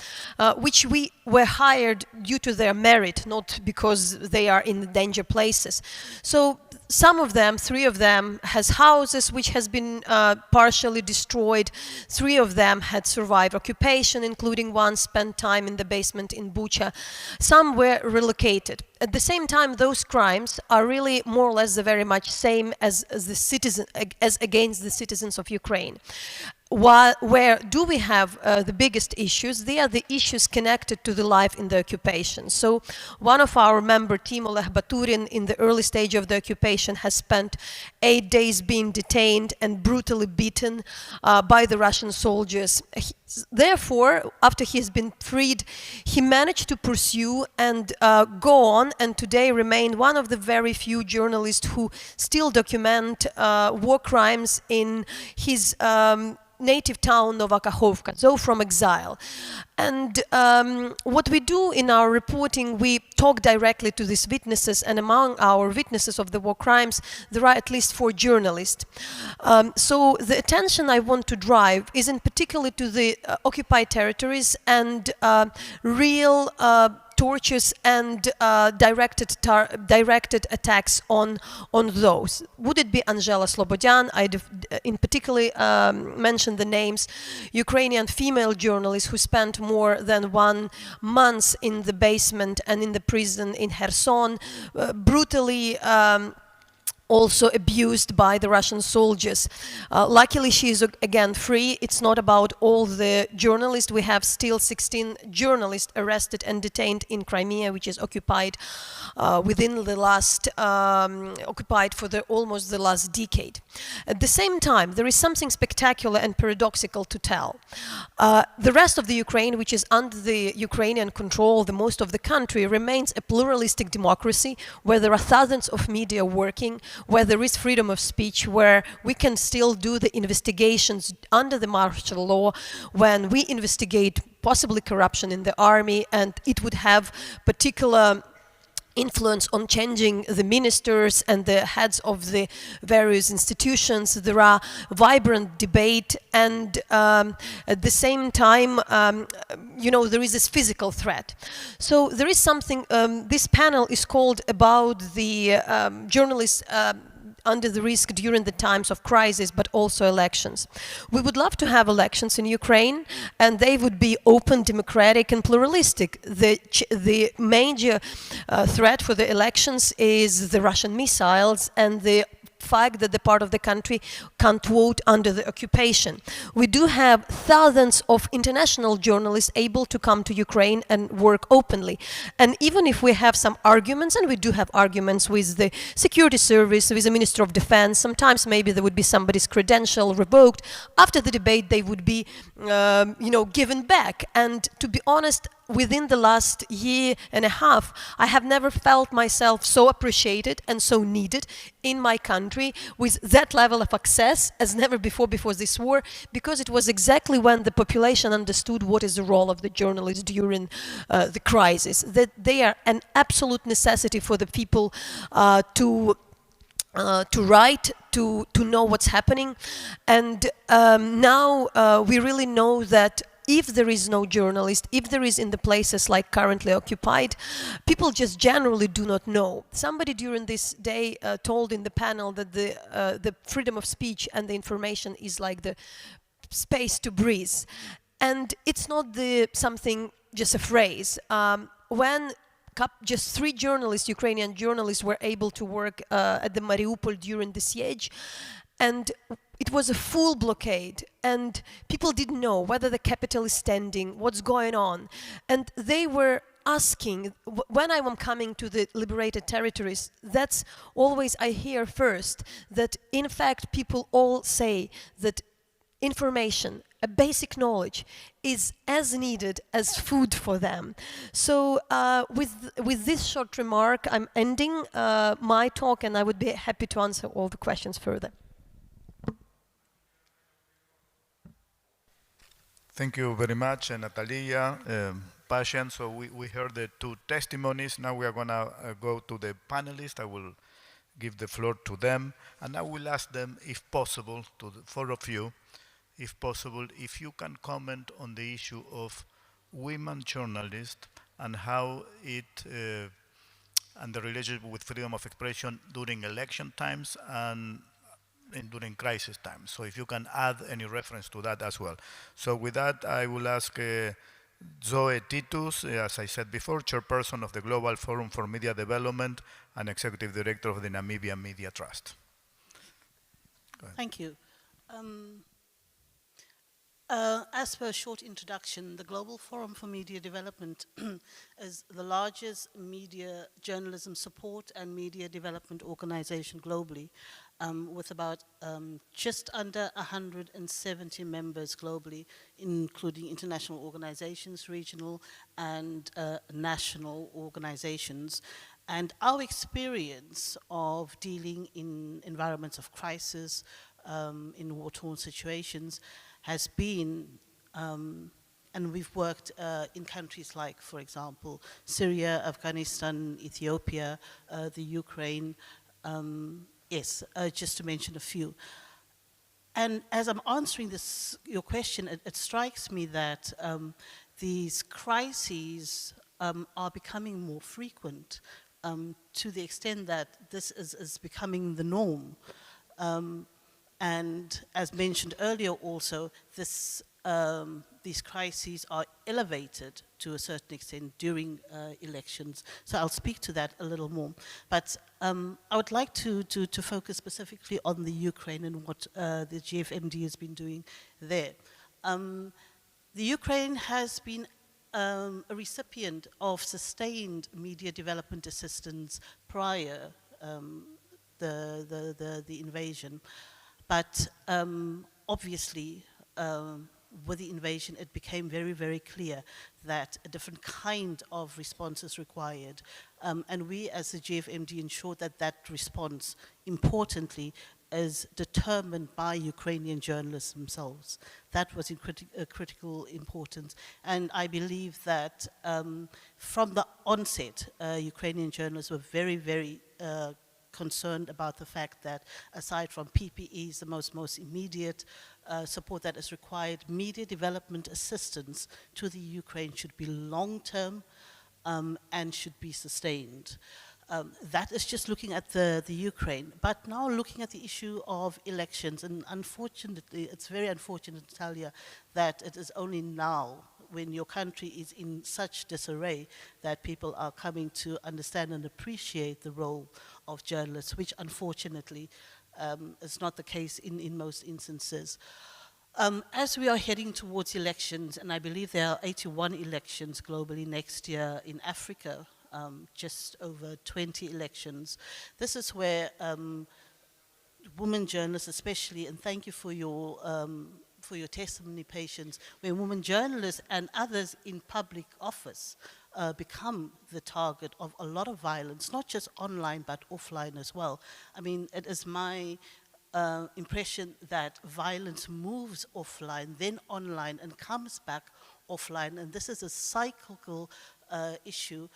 S13: which we were hired due to their merit, not because they are in the danger places. So some of them, 3 of them, has houses which has been partially destroyed. 3 of them had survived occupation, including one spent time in the basement in Bucha. Some were relocated. At the same time, those crimes are really more or less the very much same as against the citizens of Ukraine. Where do we have the biggest issues? They are the issues connected to the life in the occupation. So one of our member team, Oleg Baturin, in the early stage of the occupation has spent 8 days being detained and brutally beaten by the Russian soldiers. Therefore, after he has been freed, he managed to pursue and go on, and today remain one of the very few journalists who still document war crimes in his native town Nova Kakhovka, so from exile. And what we do in our reporting, we talk directly to these witnesses, and among our witnesses of the war crimes, there are at least 4 journalists. So the attention I want to drive is in particular to the occupied territories and real tortures and directed attacks on those. Would it be Angela Slobodyan? I'd in particular mention the names Ukrainian female journalists who spent more than 1 month in the basement and in the prison in Kherson, brutally also abused by the Russian soldiers. Luckily, she is again free. It's not about all the journalists. We have still 16 journalists arrested and detained in Crimea, which is occupied within the last, occupied for almost the last decade. At the same time, there is something spectacular and paradoxical to tell. The rest of the Ukraine, which is under the Ukrainian control, the most of the country, remains a pluralistic democracy where there are thousands of media working, where there is freedom of speech, where we can still do the investigations under the martial law, when we investigate possibly corruption in the army, and it would have particular influence on changing the ministers and the heads of the various institutions. There are vibrant debate, and at the same time, there is this physical threat. So there is something, this panel is called about the journalists under the risk during the times of crisis, but also elections. We would love to have elections in Ukraine, and they would be open, democratic, and pluralistic. The major threat for the elections is the Russian missiles and the fact that the part of the country can't vote under the occupation. We do have thousands of international journalists able to come to Ukraine and work openly. And even if we have some arguments, and we do have arguments with the security service, with the Minister of Defense, sometimes maybe there would be somebody's credential revoked. After the debate, they would be, given back. And to be honest, within the last year and a half, I have never felt myself so appreciated and so needed in my country with that level of access as never before this war, because it was exactly when the population understood what is the role of the journalists during the crisis, that they are an absolute necessity for the people to write, to know what's happening. And now we really know that if there is no journalist, if there is in the places like currently occupied, people just generally do not know. Somebody during this day told in the panel that the freedom of speech and the information is like the space to breathe. And it's not something, just a phrase. When just 3 journalists, Ukrainian journalists, were able to work at the Mariupol during the siege, and it was a full blockade, and people didn't know whether the capital is standing, what's going on. And they were asking, when I am coming to the liberated territories, that's always I hear first, that in fact people all say that information, a basic knowledge, is as needed as food for them. So with this short remark, I'm ending my talk, and I would be happy to answer all the questions further.
S11: Thank you very much, Natalia, Pashan. So we heard the 2 testimonies. Now we are going to go to the panelists. I will give the floor to them, and I will ask them, if possible, to the 4 of you, if possible, if you can comment on the issue of women journalists and how it and the relationship with freedom of expression during election times and during crisis times. So if you can add any reference to that as well. So with that, I will ask Zoe Titus, as I said before, chairperson of the Global Forum for Media Development and executive director of the Namibia Media Trust.
S14: Thank you. As per a short introduction, the Global Forum for Media Development is the largest media journalism support and media development organization globally, with about just under 170 members globally, including international organizations, regional and national organizations. And our experience of dealing in environments of crisis, in war-torn situations, has been, and we've worked in countries like, for example, Syria, Afghanistan, Ethiopia, the Ukraine, yes, just to mention a few. And as I'm answering your question, it strikes me that these crises are becoming more frequent, to the extent that this is becoming the norm. And as mentioned earlier also, these crises are elevated to a certain extent during elections. So I'll speak to that a little more. But I would like to focus specifically on the Ukraine and what the GFMD has been doing there. The Ukraine has been a recipient of sustained media development assistance prior the invasion. But obviously, with the invasion, it became very, very clear that a different kind of response is required. And we, as the GFMD, ensured that that response, importantly, is determined by Ukrainian journalists themselves. That was in critical importance. And I believe that from the onset, Ukrainian journalists were very, very concerned about the fact that aside from PPEs, the most immediate support that is required, media development assistance to the Ukraine should be long-term and should be sustained. That is just looking at the Ukraine. But now looking at the issue of elections, and unfortunately, it's very unfortunate, Natalia, that it is only now, when your country is in such disarray, that people are coming to understand and appreciate the role of journalists, which unfortunately is not the case in most instances. As we are heading towards elections, and I believe there are 81 elections globally next year in Africa, just over 20 elections, this is where women journalists especially, and thank you for your testimony, Patience, where women journalists and others in public office become the target of a lot of violence, not just online but offline as well. I mean, it is my impression that violence moves offline, then online, and comes back offline, and this is a cyclical issue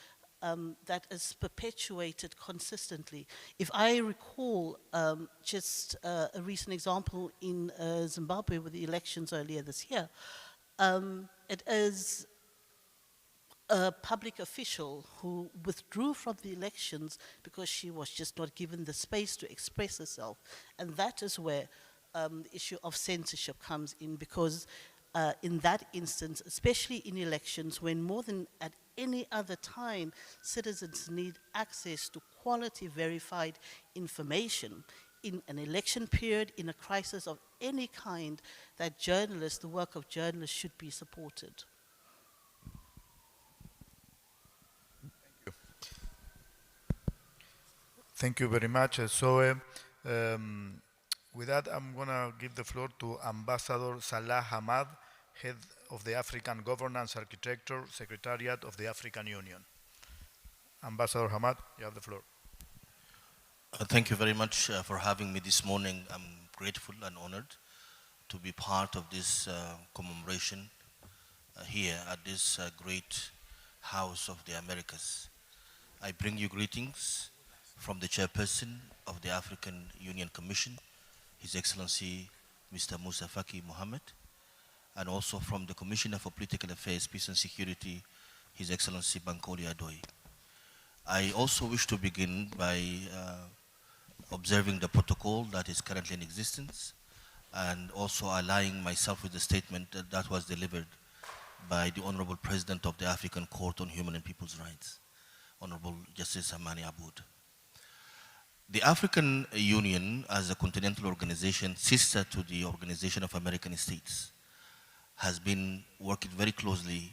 S14: that is perpetuated consistently. If I recall just a recent example in Zimbabwe with the elections earlier this year, it is a public official who withdrew from the elections because she was just not given the space to express herself. And that is where the issue of censorship comes in, because in that instance, especially in elections, when more than at any other time, citizens need access to quality verified information, in an election period, in a crisis of any kind, that journalists, the work of journalists, should be supported.
S11: Thank you very much. So with that, I'm going to give the floor to Ambassador Salah Hamad, Head of the African Governance Architecture Secretariat of the African Union. Ambassador Hamad, you have the floor.
S15: Thank you very much for having me this morning. I'm grateful and honored to be part of this commemoration here at this great House of the Americas. I bring you greetings from the chairperson of the African Union Commission, His Excellency Mr. Musa Faki Mohammed, and also from the Commissioner for Political Affairs, Peace and Security, His Excellency Bankole Adoyi. I also wish to begin by observing the protocol that is currently in existence and also aligning myself with the statement that was delivered by the Honorable President of the African Court on Human and People's Rights, Honorable Justice Hamani Aboud. The African Union, as a continental organization, sister to the Organization of American States, has been working very closely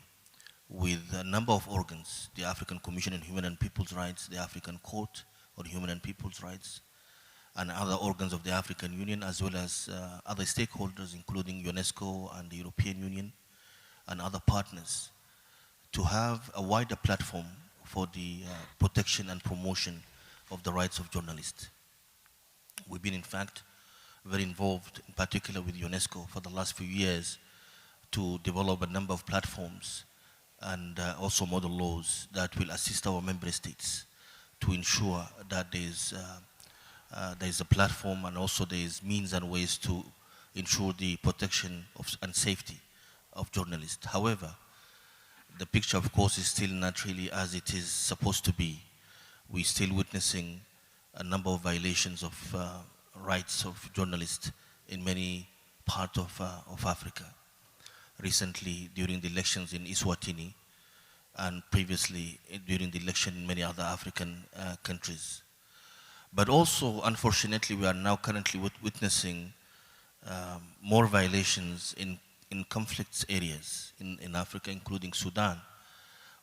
S15: with a number of organs, the African Commission on Human and People's Rights, the African Court on Human and People's Rights, and other organs of the African Union, as well as other stakeholders, including UNESCO and the European Union, and other partners, to have a wider platform for the protection and promotion of the rights of journalists. We've been, in fact, very involved, in particular with UNESCO, for the last few years to develop a number of platforms and also model laws that will assist our member states to ensure that there is a platform and also there is means and ways to ensure the protection and safety of journalists. However, the picture, of course, is still not really as it is supposed to be. We're still witnessing a number of violations of rights of journalists in many parts of Africa. Recently, during the elections in Eswatini, and previously during the election in many other African countries. But also, unfortunately, we are now currently witnessing more violations in conflict areas in Africa, including Sudan,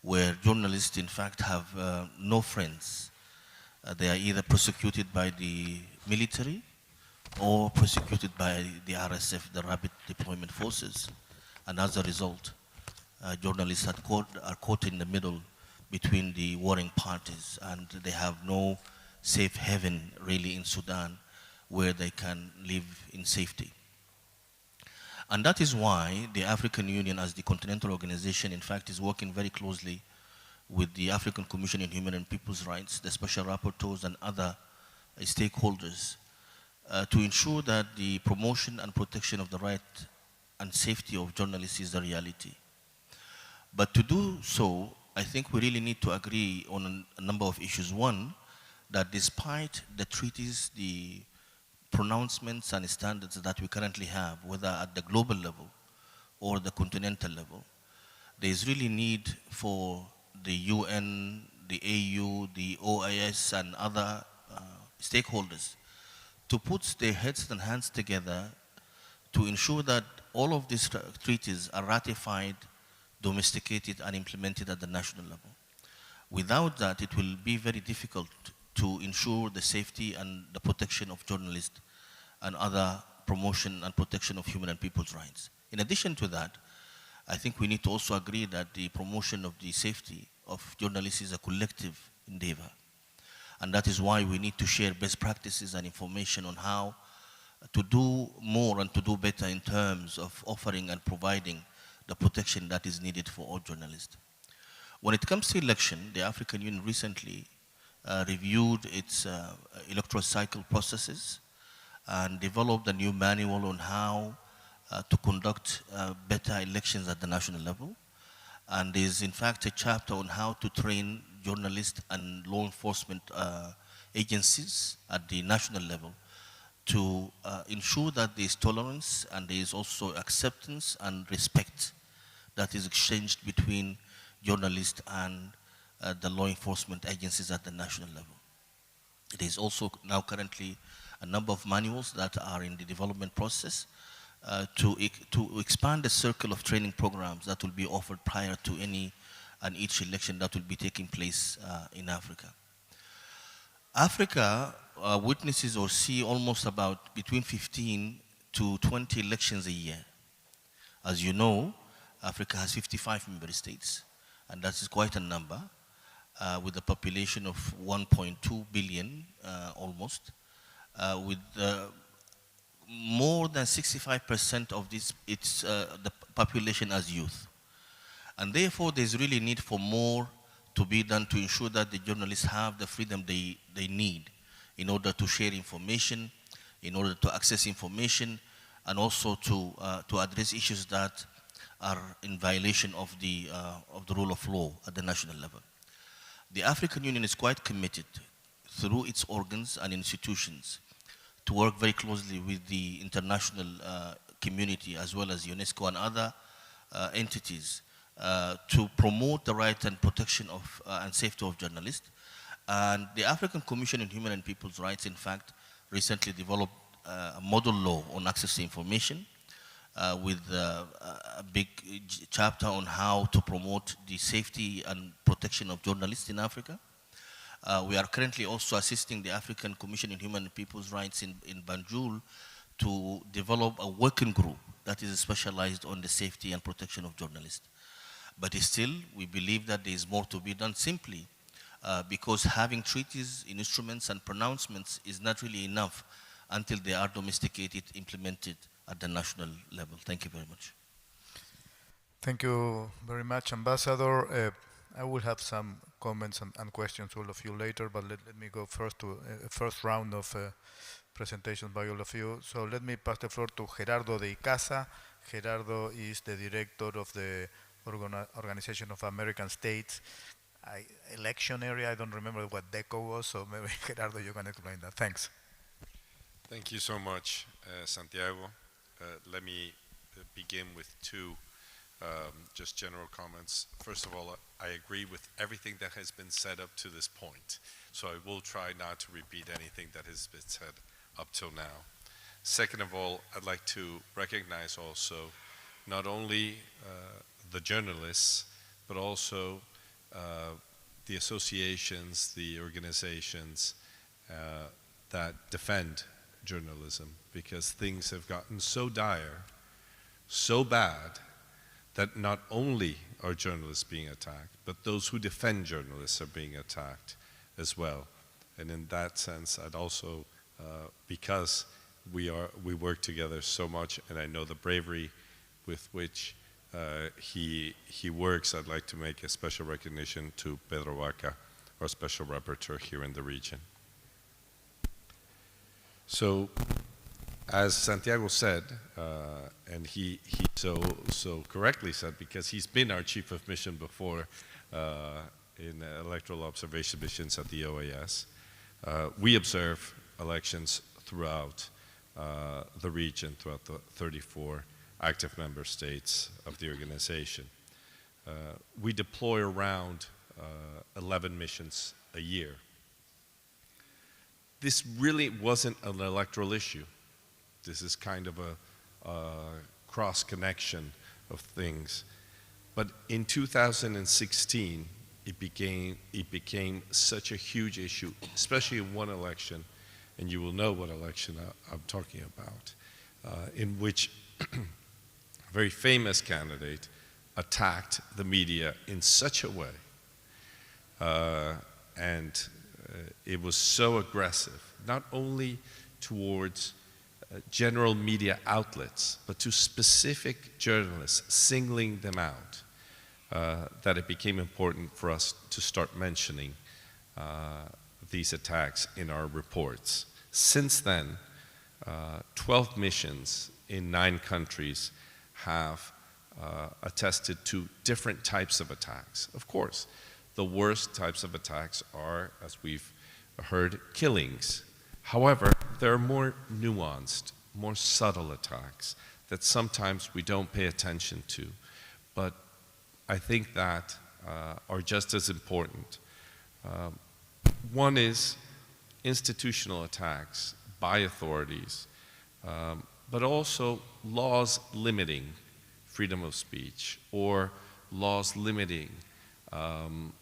S15: where journalists, in fact, have no friends. They are either prosecuted by the military or prosecuted by the RSF, the Rapid Deployment Forces. And as a result, journalists are caught in the middle between the warring parties, and they have no safe haven really in Sudan where they can live in safety. And that is why the African Union, as the continental organization, in fact, is working very closely with the African Commission on Human and People's Rights, the special rapporteurs and other stakeholders to ensure that the promotion and protection of the right and safety of journalists is a reality. But to do so, I think we really need to agree on a number of issues. One, that despite the treaties, the pronouncements and standards that we currently have, whether at the global level or the continental level, there is really need for the UN, the AU, the OIS, and other stakeholders to put their heads and hands together to ensure that all of these treaties are ratified, domesticated, and implemented at the national level. Without that, it will be very difficult to ensure the safety and the protection of journalists and other promotion and protection of human and people's rights. In addition to that, I think we need to also agree that the promotion of the safety of journalists is a collective endeavor. And that is why we need to share best practices and information on how to do more and to do better in terms of offering and providing the protection that is needed for all journalists. When it comes to election, the African Union recently reviewed its electoral cycle processes and developed a new manual on how to conduct better elections at the national level. And there's in fact a chapter on how to train journalists and law enforcement agencies at the national level to ensure that there is tolerance and there is also acceptance and respect that is exchanged between journalists and the law enforcement agencies at the national level. There is also now currently a number of manuals that are in the development process to expand the circle of training programs that will be offered prior to any and each election that will be taking place in Africa. Africa witnesses or see almost about between 15 to 20 elections a year. As you know, Africa has 55 member states, and that is quite a number, with a population of 1.2 billion almost, with more than 65% of the population as youth. And therefore, there's really need for more to be done to ensure that the journalists have the freedom they need in order to share information, in order to access information, and also to address issues that are in violation of the rule of law at the national level. The African Union is quite committed through its organs and institutions to work very closely with the international community as well as UNESCO and other entities to promote the right and protection of and safety of journalists. And the African Commission on Human and People's Rights, in fact, recently developed a model law on access to information with a big chapter on how to promote the safety and protection of journalists in Africa. We are currently also assisting the African Commission on Human and People's Rights in Banjul to develop a working group that is specialized on the safety and protection of journalists. But still, we believe that there is more to be done simply because having treaties, instruments, and pronouncements is not really enough until they are domesticated, implemented at the national level. Thank you very much.
S11: Thank you very much, Ambassador. I will have some comments and questions to all of you later, but let me go first to a first round of presentations by all of you. So let me pass the floor to Gerardo de Icaza. Gerardo is the director of the Organization of American States election area. I don't remember what DECO was, so maybe Gerardo, you can explain that. Thanks.
S16: Thank you so much, Santiago. Let me begin with two just general comments. First of all, I agree with everything that has been said up to this point. So I will try not to repeat anything that has been said up till now. Second of all, I'd like to recognize also not only the journalists, but also the associations, the organizations that defend journalism, because things have gotten so dire, so bad, that not only are journalists being attacked, but those who defend journalists are being attacked as well. And in that sense, I'd also, because we work together so much, and I know the bravery with which he works, I'd like to make a special recognition to Pedro Vaca, our special rapporteur here in the region. So, as Santiago said, and he so correctly said, because he's been our chief of mission before in electoral observation missions at the OAS, we observe elections throughout the region, throughout the 34 active member states of the organization. We deploy around 11 missions a year. This really wasn't an electoral issue. This is kind of a cross-connection of things. But in 2016, it became such a huge issue, especially in one election, and you will know what election I'm talking about, in which a very famous candidate attacked the media in such a way, and it was so aggressive, not only towards general media outlets, but to specific journalists, singling them out, that it became important for us to start mentioning these attacks in our reports. Since then, 12 missions in 9 countries have attested to different types of attacks. Of course, the worst types of attacks are, as we've heard, killings. However, there are more nuanced, more subtle attacks that sometimes we don't pay attention to, but I think that are just as important. One is institutional attacks by authorities, but also laws limiting freedom of speech or laws limiting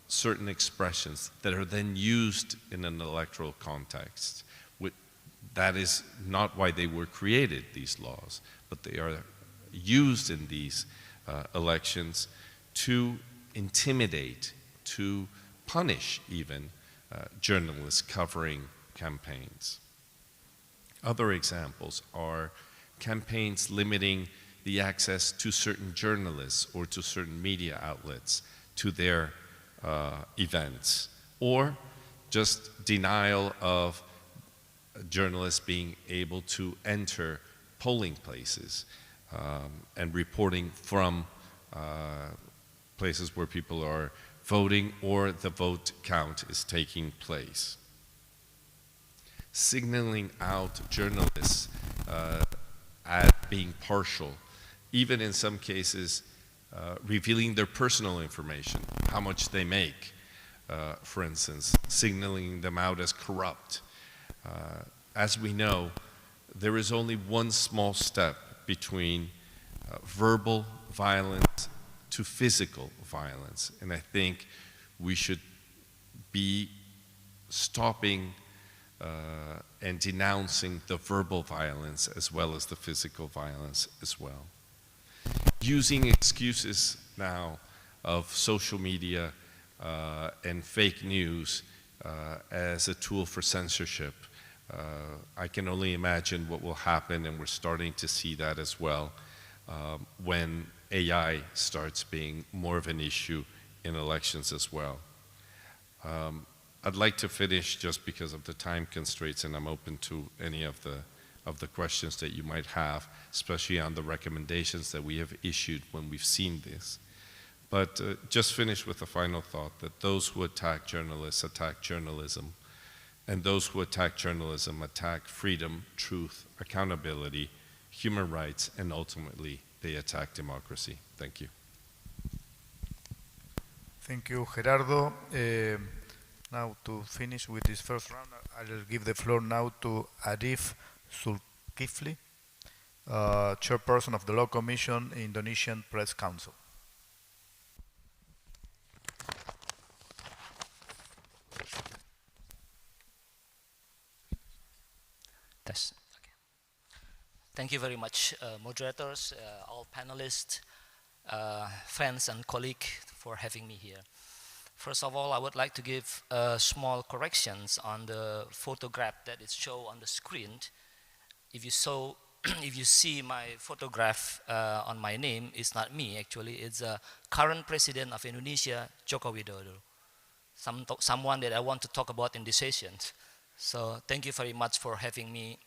S16: certain expressions that are then used in an electoral context. That is not why they were created, these laws, but they are used in these elections to intimidate, to punish even journalists covering campaigns. Other examples are campaigns limiting the access to certain journalists or to certain media outlets to their events, or just denial of journalists being able to enter polling places and reporting from places where people are voting or the vote count is taking place. Signaling out journalists as being partial, even in some cases revealing their personal information, how much they make, for instance, signaling them out as corrupt. As we know, there is only one small step between verbal violence to physical violence, and I think we should be stopping and denouncing the verbal violence as well as the physical violence as well. Using excuses now of social media and fake news as a tool for censorship, I can only imagine what will happen, and we're starting to see that as well when AI starts being more of an issue in elections as well. I'd like to finish just because of the time constraints, and I'm open to any of the questions that you might have, especially on the recommendations that we have issued when we've seen this. But just finish with a final thought that those who attack journalists attack journalism, and those who attack journalism attack freedom, truth, accountability, human rights, and ultimately they attack democracy. Thank you.
S11: Thank you, Gerardo. Now to finish with this first round, I'll give the floor now to Arif Zulkifli, Chairperson of the Law Commission, Indonesian Press Council.
S17: Yes. Okay. Thank you very much, moderators, all panelists, friends and colleagues for having me here. First of all, I would like to give small corrections on the photograph that is shown on the screen. If you see my photograph on my name, it's not me actually, it's the current president of Indonesia, Joko Widodo, someone that I want to talk about in this session. So thank you very much for having me,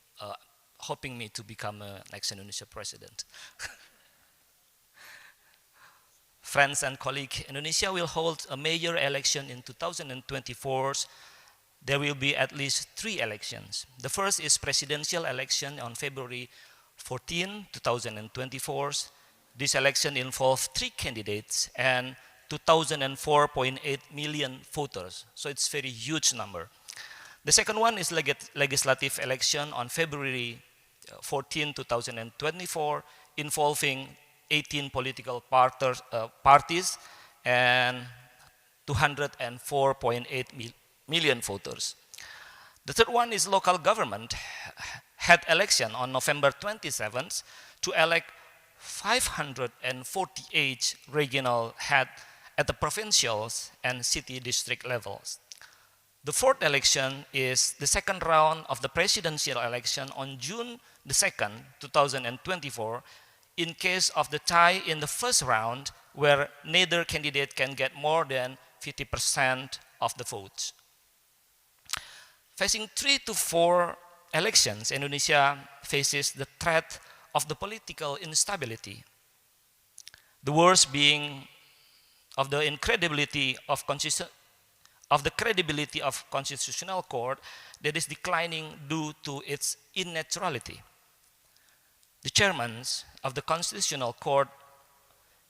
S17: hoping me to become a next Indonesia president. Friends and colleagues, Indonesia will hold a major election in 2024. There will be at least 3 elections. The first is presidential election on February 14, 2024. This election involves 3 candidates and 2004.8 million voters. So it's a very huge number. The second one is legislative election on February 14, 2024, involving 18 political parties and 204.8 million voters. The third one is local government head election on November 27th to elect 548 regional head at the provincial and city district levels. The fourth election is the second round of the presidential election on June the 2nd, 2024, in case of the tie in the first round where neither candidate can get more than 50% of the votes. Facing 3 to 4 elections, Indonesia faces the threat of the political instability. The worst being of the incredibility of the credibility of Constitutional Court that is declining due to its innaturality. The chairman of the Constitutional Court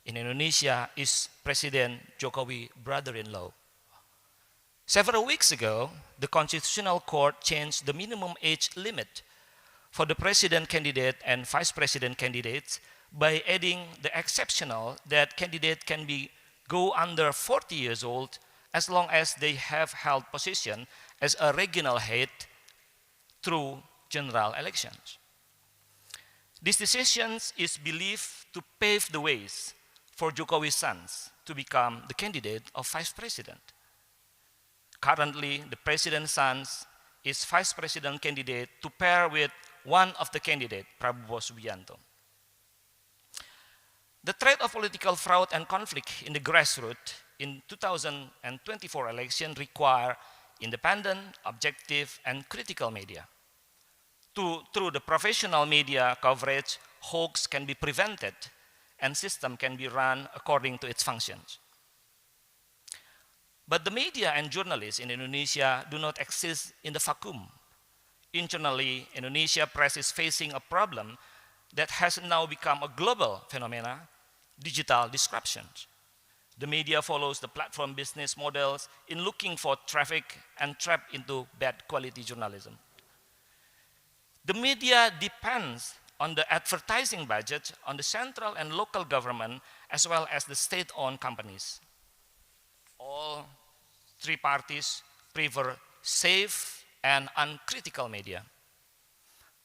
S17: in Indonesia is President Jokowi brother-in-law. Several weeks ago, the Constitutional Court changed the minimum age limit for the president candidate and vice president candidates by adding the exceptional that candidate can go under 40 years old as long as they have held position as a regional head through general elections. This decision is believed to pave the ways for Jokowi's sons to become the candidate of vice president. Currently, the president's son is vice president candidate to pair with one of the candidates, Prabowo Subianto. The threat of political fraud and conflict in the grassroots in 2024 election require independent, objective, and critical media. Through the professional media coverage, hoax can be prevented and system can be run according to its functions. But the media and journalists in Indonesia do not exist in the vacuum. Internally, Indonesia press is facing a problem that has now become a global phenomenon, digital disruption. The media follows the platform business models in looking for traffic and trap into bad quality journalism. The media depends on the advertising budget on the central and local government as well as the state-owned companies. All three parties prefer safe and uncritical media.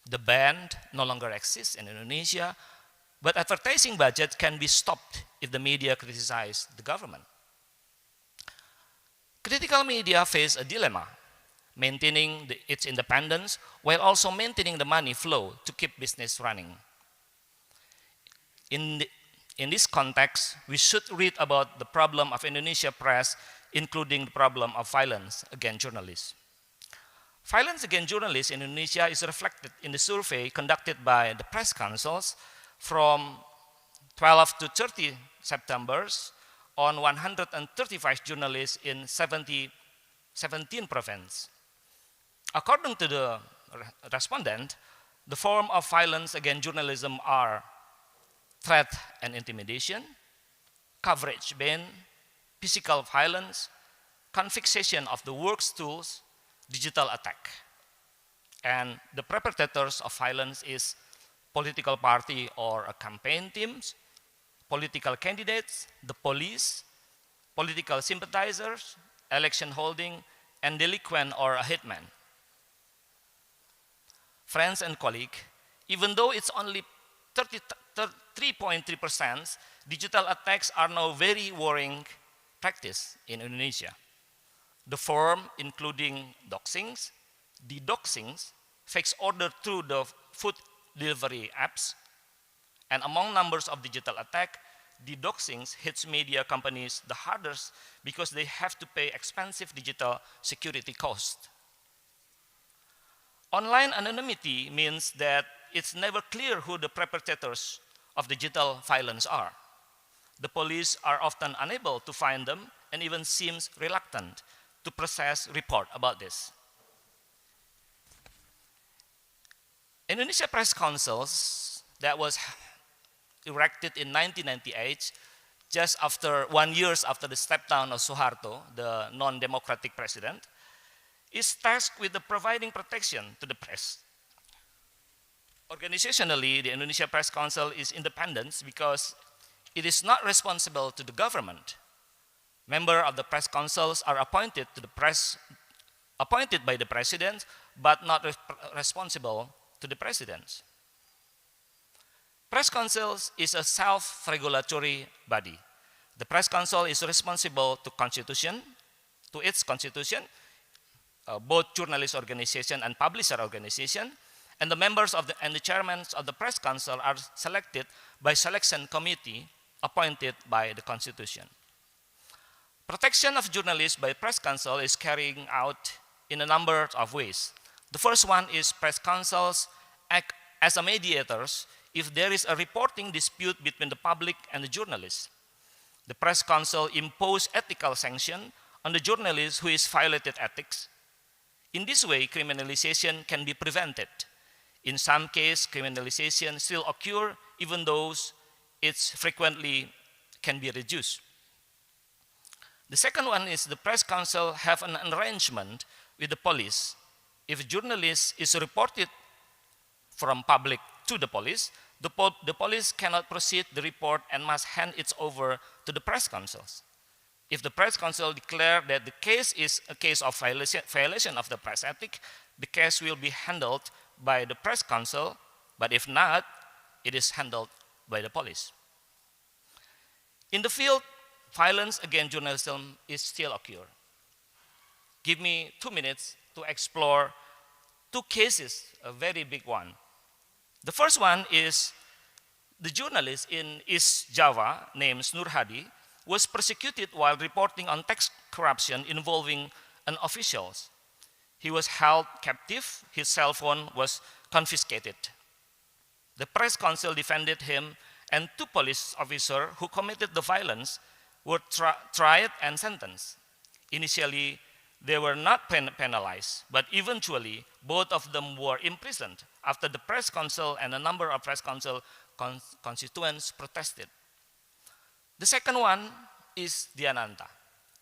S17: The ban no longer exists in Indonesia, but advertising budget can be stopped if the media criticize the government. Critical media face a dilemma, maintaining its independence while also maintaining the money flow to keep business running. In this context, we should read about the problem of Indonesia press, including the problem of violence against journalists. Violence against journalists in Indonesia is reflected in the survey conducted by the press councils from 12 to 30 September on 135 journalists in 17 provinces. According to the respondent, the form of violence against journalism are threat and intimidation, coverage ban, physical violence, confiscation of the works tools, digital attack. And the perpetrators of violence is political party or a campaign teams, political candidates, the police, political sympathizers, election holding, and delinquent or a hitman. Friends and colleagues, even though it's only 3.3%, digital attacks are now very worrying practice in Indonesia. The form including doxings, de-doxings, fake order through the food delivery apps, and among numbers of digital attack, de-doxings hits media companies the hardest because they have to pay expensive digital security costs. Online anonymity means that it's never clear who the perpetrators of digital violence are. The police are often unable to find them and even seems reluctant to process report about this. Indonesia Press Councils that was erected in 1998, just after 1 year after the step down of Suharto, the non-democratic president, is tasked with the providing protection to the press. Organizationally, the Indonesia Press Council is independent because it is not responsible to the government. Members of the press councils are appointed by the president, but not responsible to the president. Press councils is a self-regulatory body. The press council is responsible to its constitution, both journalist organization and publisher organization, and the members and the chairmen of the press council are selected by selection committee appointed by the constitution. Protection of journalists by press council is carrying out in a number of ways. The first one is press councils act as a mediators if there is a reporting dispute between the public and the journalists. The press council impose ethical sanction on the journalist who is violated ethics. In this way, criminalization can be prevented. In some cases, criminalization still occurs even though it's frequently can be reduced. The second one is the press council have an arrangement with the police. If a journalist is reported from public to the police cannot proceed the report and must hand it over to the press councils. If the press council declare that the case is a case of violation of the press ethic, the case will be handled by the press council, but if not, it is handled by the police. In the field, violence against journalism is still occur. Give me 2 minutes to explore 2 cases, a very big one. The first one is the journalist in East Java named Nur Hadi was persecuted while reporting on tax corruption involving an official. He was held captive, his cell phone was confiscated. The press council defended him and 2 police officers who committed the violence were tried and sentenced. Initially, they were not penalized, but eventually both of them were imprisoned after the press council and a number of press council constituents protested. The second one is Diananta.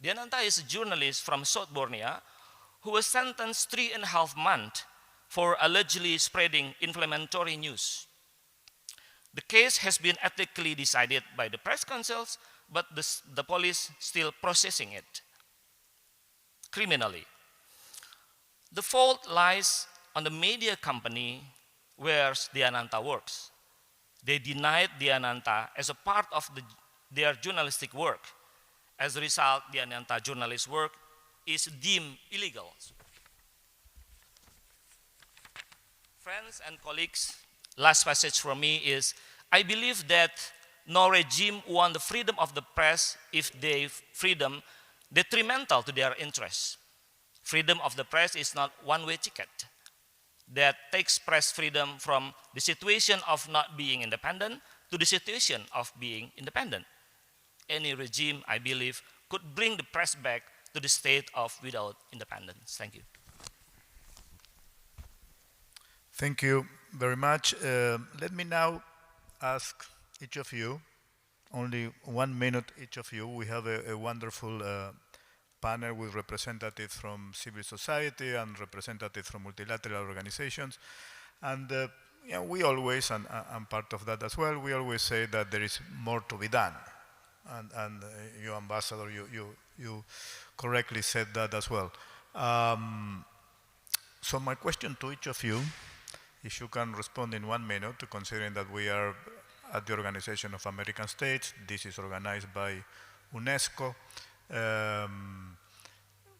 S17: Diananta is a journalist from South Borneo who was sentenced 3.5 months for allegedly spreading inflammatory news. The case has been ethically decided by the press councils, but the police still processing it criminally. The fault lies on the media company where Diananta works. They denied Diananta as a part of their journalistic work. As a result, Diananta journalist work is deemed illegal. Friends and colleagues, last passage from me is, I believe that no regime want the freedom of the press if their freedom detrimental to their interests. Freedom of the press is not one-way ticket that takes press freedom from the situation of not being independent to the situation of being independent. Any regime, I believe, could bring the press back to the state of without independence. Thank you.
S11: Thank you very much. Let me now ask each of you, only 1 minute each of you. We have a wonderful panel with representatives from civil society and representatives from multilateral organizations. And we always, and I'm part of that as well, we always say that there is more to be done. And you, Ambassador, you correctly said that as well. So my question to each of you, if you can respond in 1 minute, considering that we are at the Organization of American States, this is organized by UNESCO.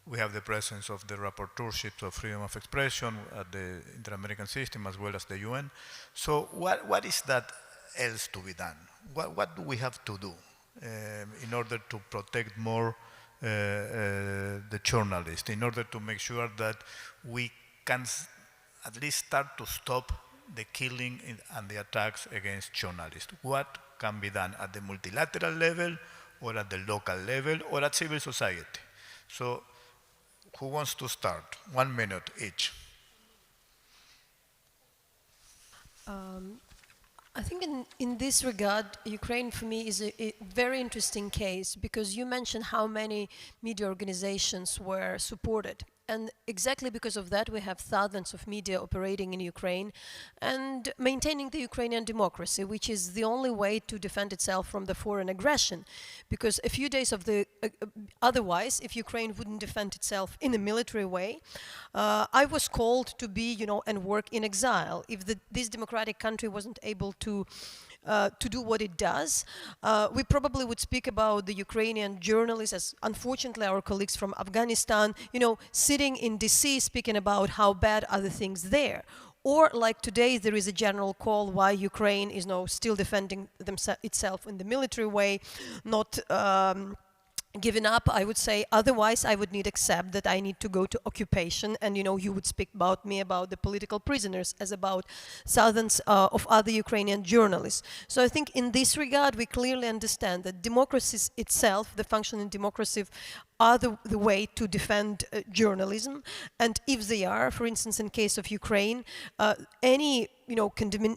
S11: We have the presence of the rapporteurships of freedom of expression at the Inter-American system as well as the UN. So what is that else to be done? What do we have to do in order to protect more the journalists, in order to make sure that we can at least start to stop the killing and the attacks against journalists? What can be done at the multilateral level or at the local level or at civil society? So who wants to start? 1 minute each.
S13: I think in this regard, Ukraine for me is a very interesting case because you mentioned how many media organizations were supported. And exactly because of that, we have thousands of media operating in Ukraine and maintaining the Ukrainian democracy, which is the only way to defend itself from the foreign aggression. Because a few days of the otherwise, if Ukraine wouldn't defend itself in a military way, I was called to be, and work in exile. If this democratic country wasn't able to do what it does, we probably would speak about the Ukrainian journalists, as unfortunately our colleagues from Afghanistan, sitting in DC speaking about how bad are the things there. Or like today, there is a general call why Ukraine is now still defending itself in the military way, not giving up. I would say otherwise I would need accept that I need to go to occupation, and you would speak about me about the political prisoners as about thousands of other Ukrainian journalists. So I think in this regard we clearly understand that democracy itself, the functioning democracy, are the way to defend journalism. And if they are, for instance, in case of Ukraine, any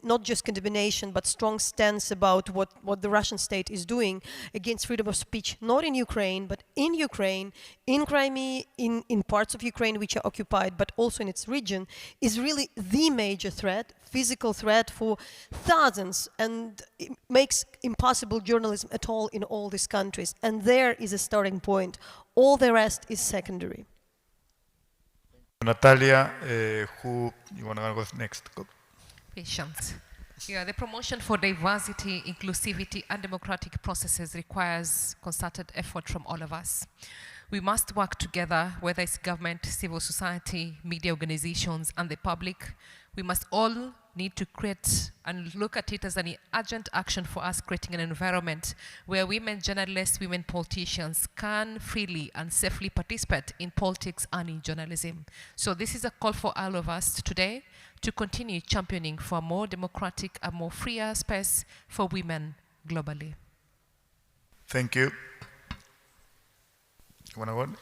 S13: not just condemnation, but strong stance about what the Russian state is doing against freedom of speech, not in Ukraine, but in Ukraine, in Crimea, in parts of Ukraine which are occupied, but also in its region, is really the major threat, physical threat for thousands, and it makes impossible journalism at all in all these countries. And there is a starting point. All the rest is secondary.
S11: Natalia, who you want to go next? Go.
S12: Patience. Yeah, the promotion for diversity, inclusivity, and democratic processes requires concerted effort from all of us. We must work together, whether it's government, civil society, media organizations, and the public. We must all need to create and look at it as an urgent action for us, creating an environment where women journalists, women politicians can freely and safely participate in politics and in journalism. So this is a call for all of us today to continue championing for a more democratic and more freer space for women globally.
S11: Thank you. You want to go on?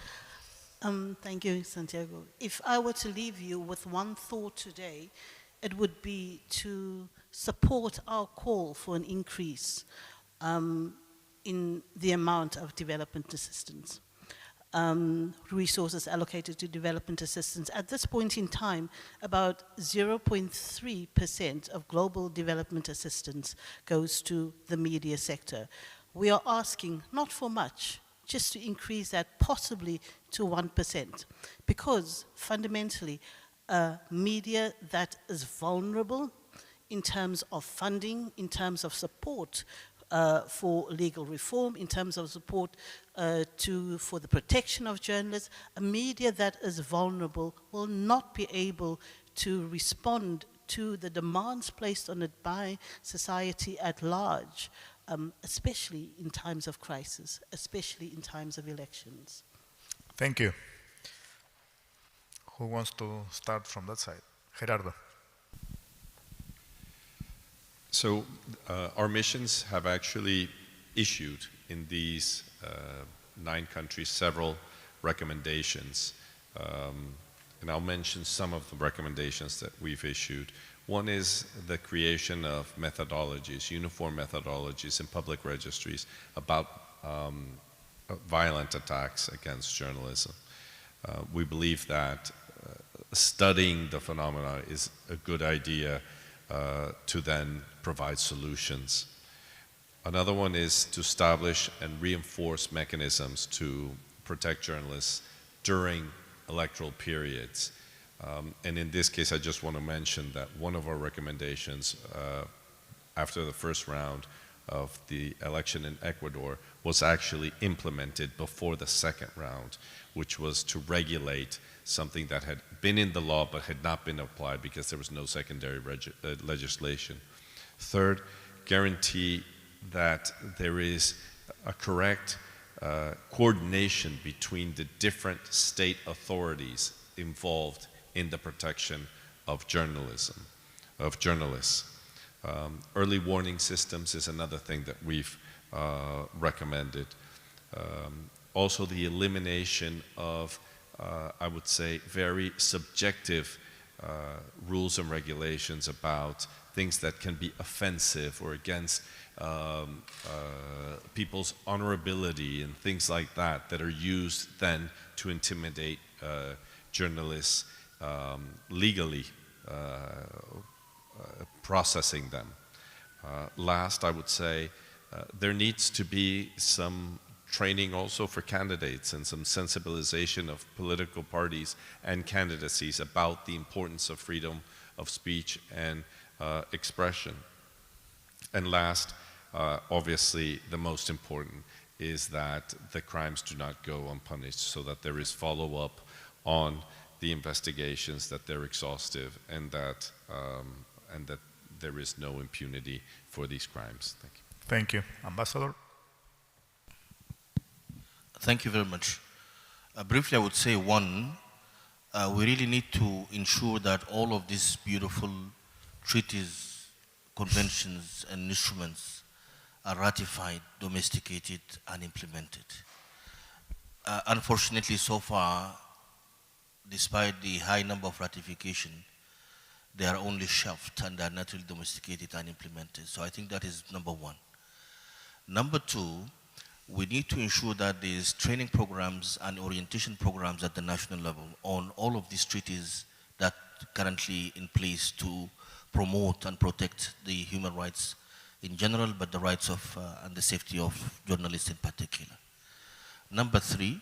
S14: Thank you, Santiago. If I were to leave you with one thought today, it would be to support our call for an increase in the amount of development assistance. Resources allocated to development assistance. At this point in time, about 0.3% of global development assistance goes to the media sector. We are asking not for much, just to increase that possibly to 1%, because fundamentally, media that is vulnerable in terms of funding, in terms of support for legal reform, in terms of support for the protection of journalists, a media that is vulnerable will not be able to respond to the demands placed on it by society at large, especially in times of crisis, especially in times of elections.
S11: Thank you. Who wants to start from that side? Gerardo.
S16: So our missions have actually issued in these 9 countries several recommendations. And I'll mention some of the recommendations that we've issued. One is the creation of methodologies, uniform methodologies in public registries about violent attacks against journalism. We believe that studying the phenomena is a good idea to then provide solutions. Another one is to establish and reinforce mechanisms to protect journalists during electoral periods. And in this case, I just want to mention that one of our recommendations after the first round of the election in Ecuador was actually implemented before the second round, which was to regulate something that had been in the law but had not been applied because there was no secondary legislation. Third, guarantee that there is a correct coordination between the different state authorities involved in the protection of journalism, of journalists. Early warning systems is another thing that we've recommended. Also the elimination of, I would say, very subjective rules and regulations about things that can be offensive or against people's honorability and things like that that are used then to intimidate journalists legally, processing them. Last, I would say there needs to be some training also for candidates and some sensibilization of political parties and candidacies about the importance of freedom of speech and expression. And last, obviously the most important is that the crimes do not go unpunished, so that there is follow-up on the investigations, that they're exhaustive, and that there is no impunity for these crimes. Thank you.
S11: Thank you. Ambassador?
S15: Thank you very much. Briefly, I would say one, we really need to ensure that all of these beautiful treaties, conventions, and instruments are ratified, domesticated, and implemented. Unfortunately, so far, despite the high number of ratification, they are only shelved and are not really domesticated and implemented. So I think that is number one. Number two, we need to ensure that there's training programs and orientation programs at the national level on all of these treaties that are currently in place to promote and protect the human rights in general, but the rights of and the safety of journalists in particular. Number three,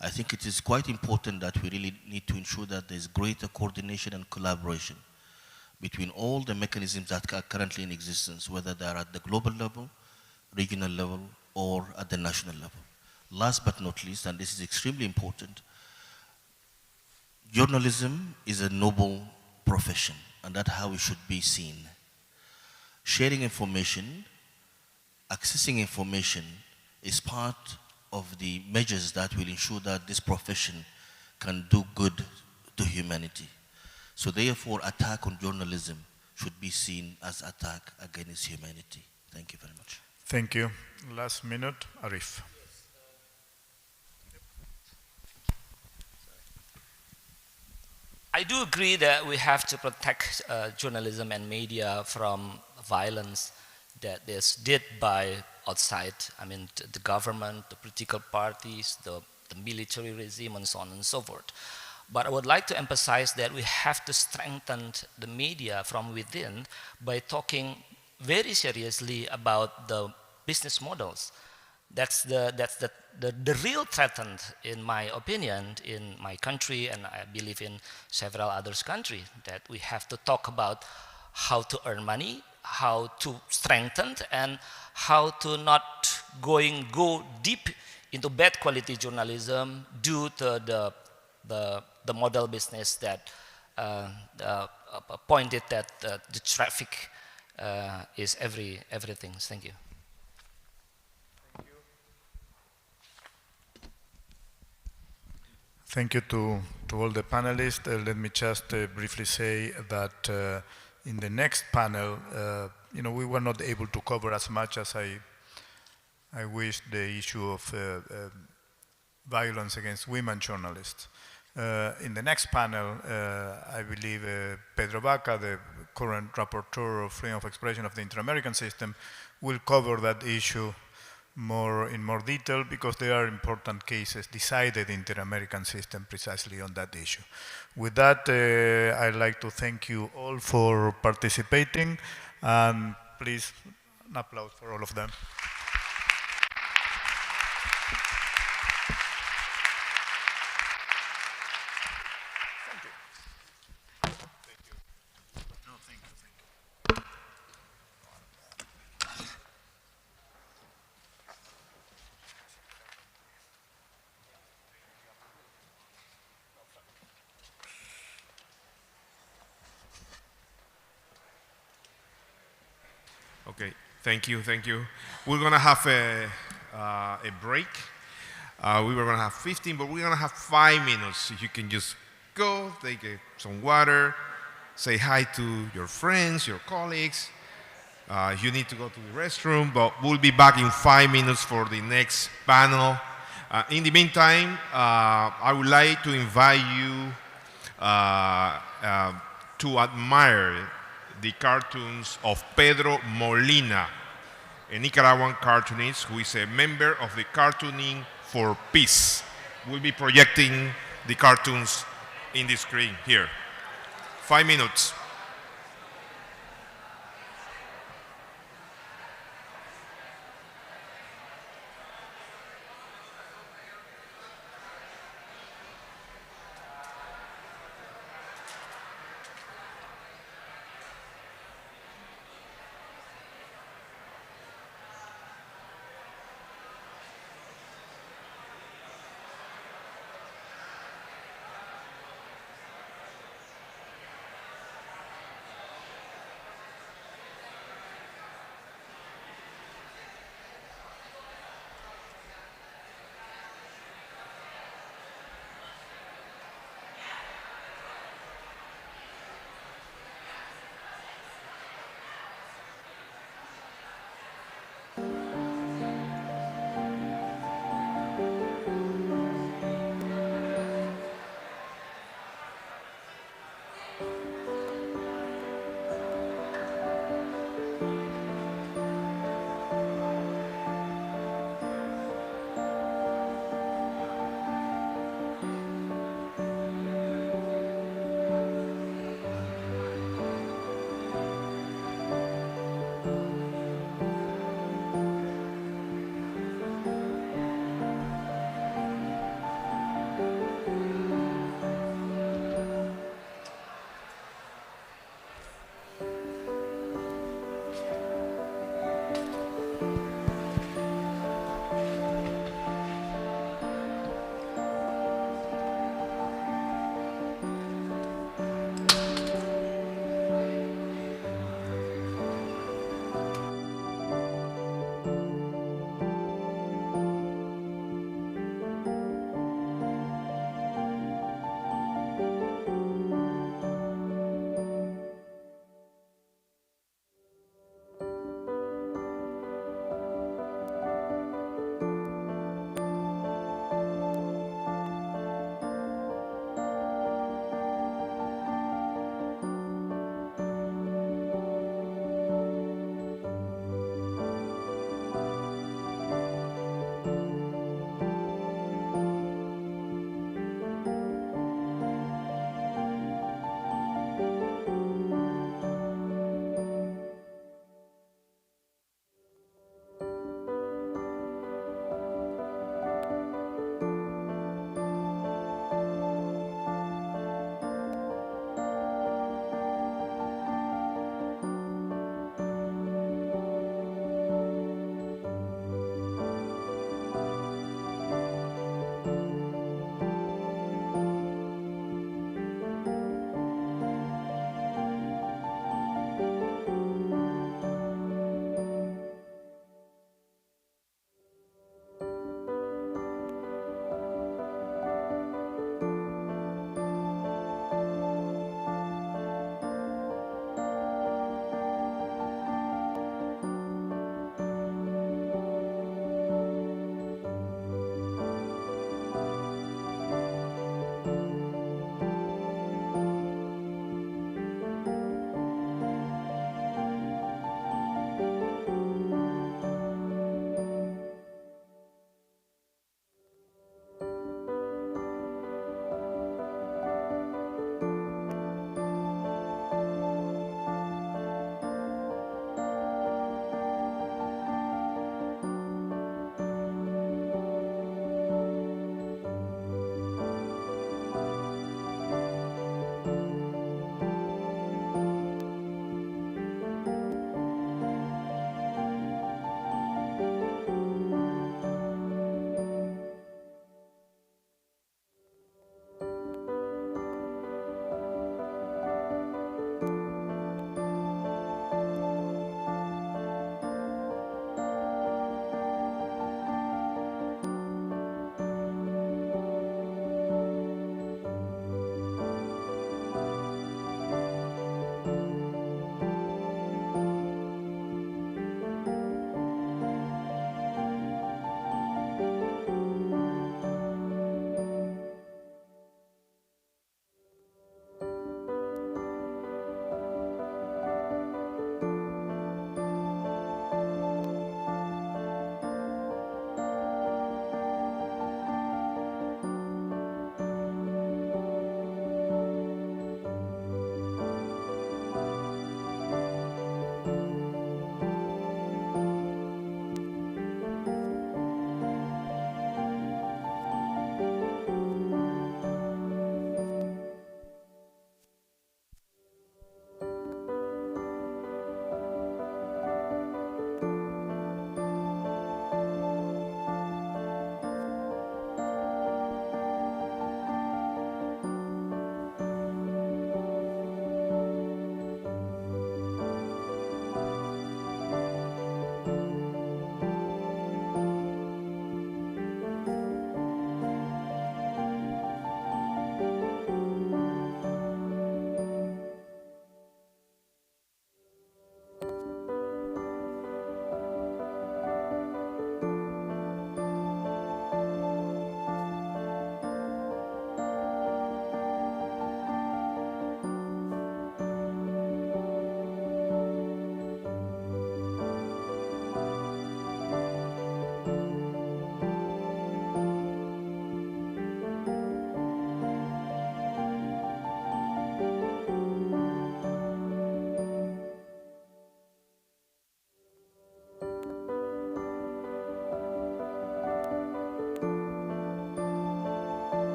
S15: I think it is quite important that we really need to ensure that there's greater coordination and collaboration between all the mechanisms that are currently in existence, whether they are at the global level, regional level, or at the national level. Last but not least, and this is extremely important, journalism is a noble profession, and that's how it should be seen. Sharing information, accessing information is part of the measures that will ensure that this profession can do good to humanity. So therefore, attack on journalism should be seen as attack against humanity. Thank you very much.
S11: Thank you. Last minute, Arif.
S17: I do agree that we have to protect journalism and media from violence that is did by outside. I mean, the government, the political parties, the military regime, and so on and so forth. But I would like to emphasize that we have to strengthen the media from within by talking very seriously about the business models. That's the real threat, in my opinion, in my country, and I believe in several other countries, that we have to talk about how to earn money, how to strengthen, and how to not go deep into bad quality journalism due to the model business that pointed that the traffic is everything. Thank you.
S11: Thank you to all the panelists. Let me just briefly say that in the next panel, we were not able to cover as much as I wish the issue of violence against women journalists. In the next panel, I believe Pedro Vaca, the current rapporteur of freedom of expression of the Inter-American system, will cover that issue in more detail, because there are important cases decided in the Inter-American system precisely on that issue. With that, I'd like to thank you all for participating, and please, an applause for all of them.
S1: Okay, thank you. We're gonna have a break. We were gonna have 15, but we're gonna have 5 minutes. If you can just go, take some water, say hi to your friends, your colleagues. If you need to go to the restroom, but we'll be back in 5 minutes for the next panel. In the meantime, I would like to invite you to admire the cartoons of Pedro Molina, a Nicaraguan cartoonist who is a member of the Cartooning for Peace. We'll be projecting the cartoons in the screen here. 5 minutes.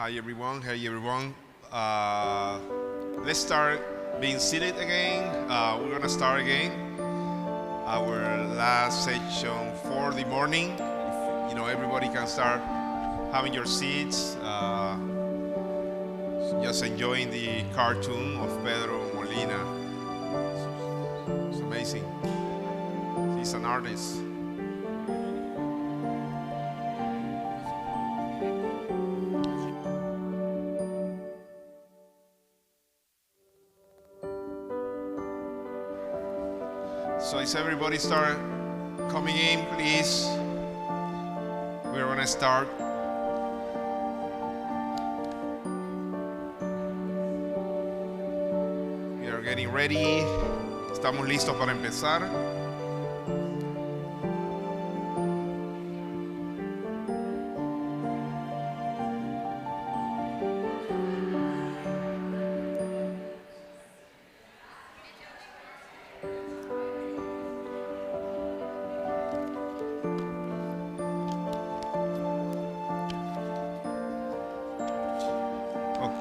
S1: Hi everyone. Hey everyone. Let's start being seated again. We're gonna start again our last section for the morning. If, you know, everybody can start having your seats. Just enjoying the cartoon of Pedro Molina. It's amazing. He's an artist. So as everybody start coming in, please. We're gonna start. We are getting ready. Estamos listos para empezar.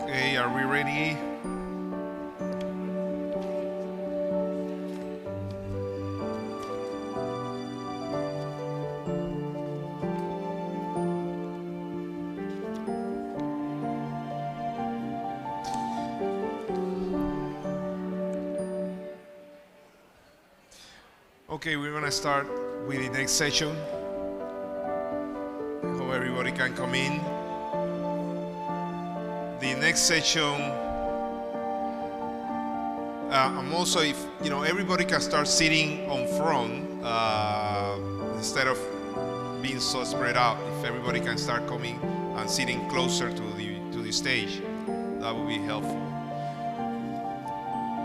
S1: Okay, are we ready? Okay, we're gonna start with the next session. I hope everybody can come in. The next session, I'm also, if you know, everybody can start sitting on front instead of being so spread out. If everybody can start coming and sitting closer to the stage, that would be helpful.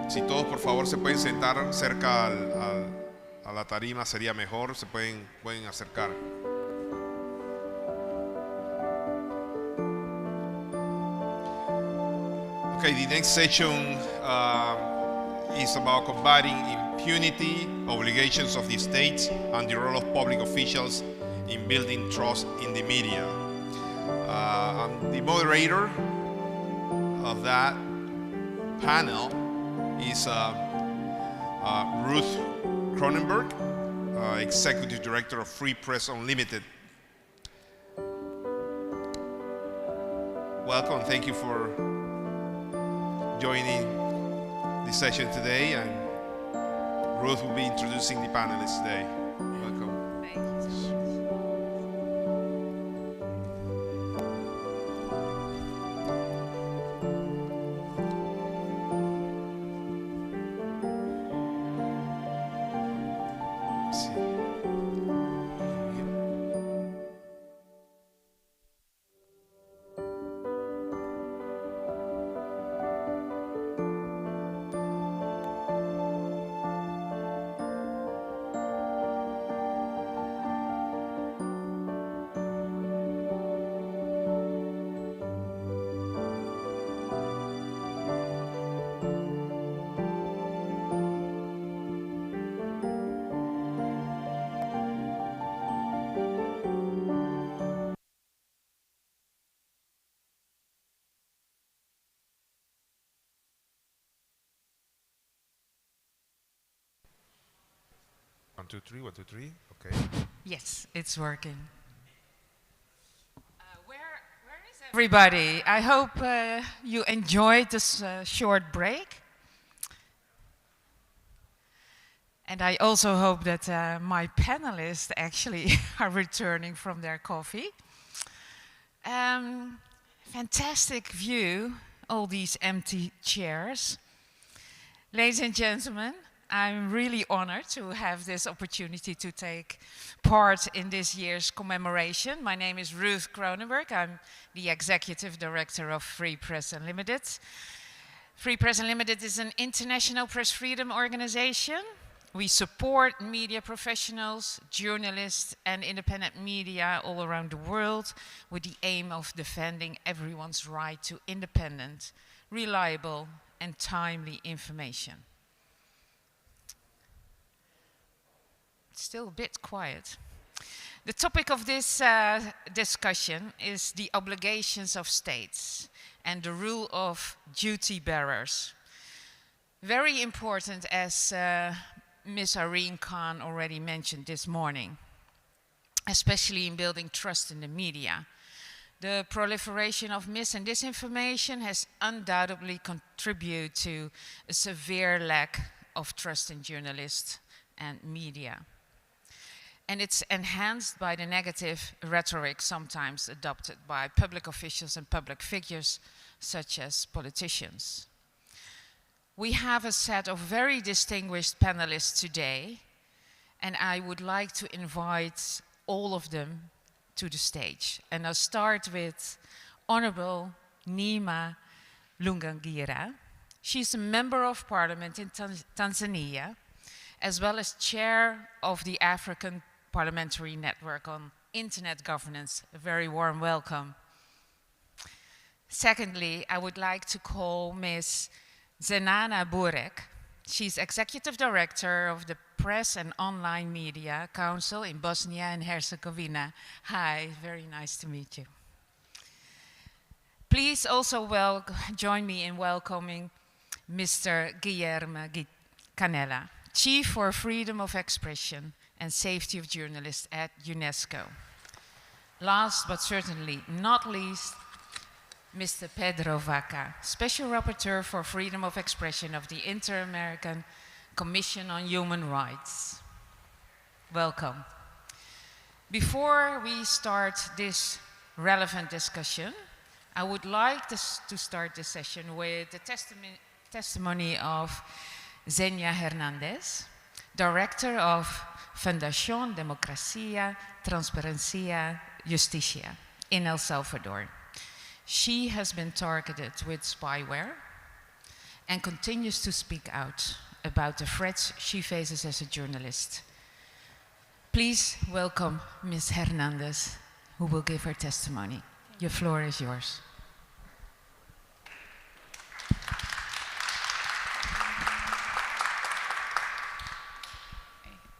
S1: Si todos por favor se pueden sentar cerca a la tarima sería mejor. Se pueden acercar. Okay, the next session is about combating impunity, obligations of the states, and the role of public officials in building trust in the media. And the moderator of that panel is Ruth Cronenberg, Executive Director of Free Press Unlimited. Welcome, thank you for joining the session today, and Ruth will be introducing the panelists today. Welcome.
S18: Thank you so much.
S1: One, two, three. 1, 2, 3. Okay.
S18: Yes, it's working. Where is everybody? I hope you enjoyed this short break. And I also hope that my panelists actually are returning from their coffee. Fantastic view, all these empty chairs. Ladies and gentlemen, I'm really honored to have this opportunity to take part in this year's commemoration. My name is Ruth Cronenberg. I'm the Executive Director of Free Press Unlimited. Free Press Unlimited is an international press freedom organization. We support media professionals, journalists, and independent media all around the world with the aim of defending everyone's right to independent, reliable, and timely information. Still a bit quiet. The topic of this discussion is the obligations of states and the rule of duty bearers. Very important, as Ms. Irene Khan already mentioned this morning, especially in building trust in the media. The proliferation of mis- and disinformation has undoubtedly contributed to a severe lack of trust in journalists and media. And it's enhanced by the negative rhetoric sometimes adopted by public officials and public figures, such as politicians. We have a set of very distinguished panelists today, and I would like to invite all of them to the stage. And I'll start with Honorable Neema Lungangira. She's a member of parliament in Tanzania, as well as chair of the African Parliamentary Network on Internet Governance. A very warm welcome. Secondly, I would like to call Ms. Zenana Burek. She's Executive Director of the Press and Online Media Council in Bosnia and Herzegovina. Hi, very nice to meet you. Please also join me in welcoming Mr. Guillermo Canella, Chief for Freedom of Expression and Safety of Journalists at UNESCO. Last but certainly not least, Mr. Pedro Vaca, Special Rapporteur for Freedom of Expression of the Inter-American Commission on Human Rights. Welcome. Before we start this relevant discussion, I would like to start this session with the testimony of Zenia Hernandez, Director of Fundación Democracia, Transparencia, Justicia in El Salvador. She has been targeted with spyware and continues to speak out about the threats she faces as a journalist. Please welcome Ms. Hernandez, who will give her testimony. Your floor is yours.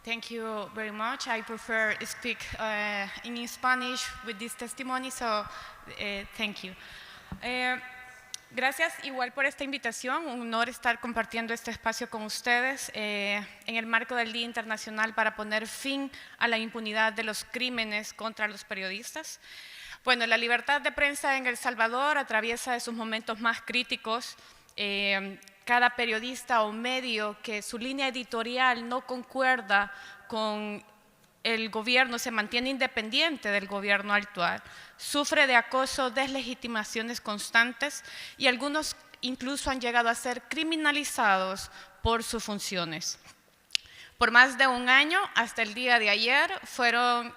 S19: Thank you very much. I prefer to speak in Spanish with this testimony, so thank you. Gracias igual por esta invitación, un honor estar compartiendo este espacio con ustedes en el marco del Día Internacional para poner fin a la impunidad de los crímenes contra los periodistas. Bueno, la libertad de prensa en El Salvador atraviesa de sus momentos más críticos. Cada periodista o medio que su línea editorial no concuerda con el gobierno, se mantiene independiente del gobierno actual, sufre de acoso, deslegitimaciones constantes y algunos incluso han llegado a ser criminalizados por sus funciones. Por más de un año, hasta el día de ayer, fueron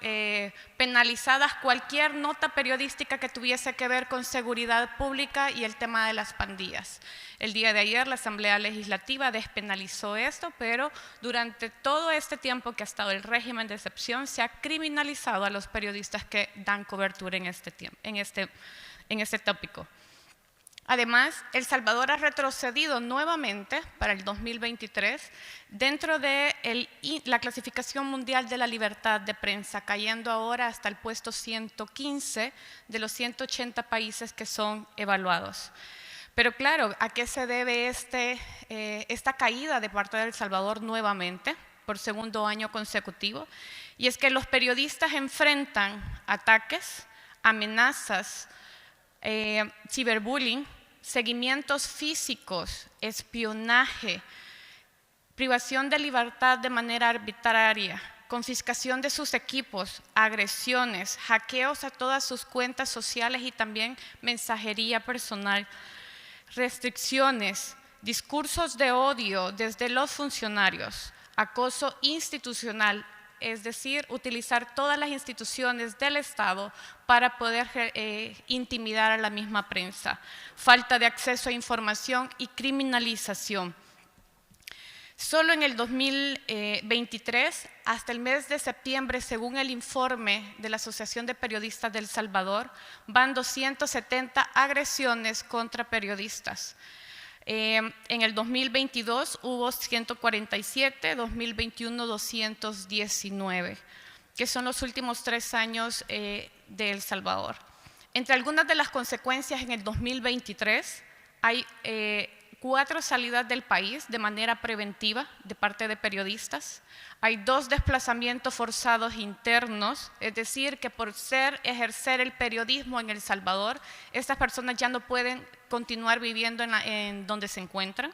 S19: penalizadas cualquier nota periodística que tuviese que ver con seguridad pública y el tema de las pandillas. El día de ayer la Asamblea Legislativa despenalizó esto, pero durante todo este tiempo que ha estado el régimen de excepción, se ha criminalizado a los periodistas que dan cobertura en este tópico. Además, El Salvador ha retrocedido nuevamente para el 2023 dentro de la clasificación mundial de la libertad de prensa, cayendo ahora hasta el puesto 115 de los 180 países que son evaluados. Pero claro, ¿a qué se debe esta caída de parte de El Salvador nuevamente, por segundo año consecutivo? Y es que los periodistas enfrentan ataques, amenazas, ciberbullying, seguimientos físicos, espionaje, privación de libertad de manera arbitraria, confiscación de sus equipos, agresiones, hackeos a todas sus cuentas sociales y también mensajería personal, restricciones, discursos de odio desde los funcionarios, acoso institucional, es decir, utilizar todas las instituciones del Estado para poder intimidar a la misma prensa, falta de acceso a información y criminalización. Solo en el 2023, hasta el mes de septiembre, según el informe de la Asociación de Periodistas de El Salvador, van 270 agresiones contra periodistas. En el 2022 hubo 147, 2021 219. que son los últimos 3 años de El Salvador. Entre algunas de las consecuencias en el 2023 hay 4 salidas del país de manera preventiva de parte de periodistas. Hay 2 desplazamientos forzados internos, es decir, que por ejercer el periodismo en El Salvador, estas personas ya no pueden continuar viviendo en donde se encuentran.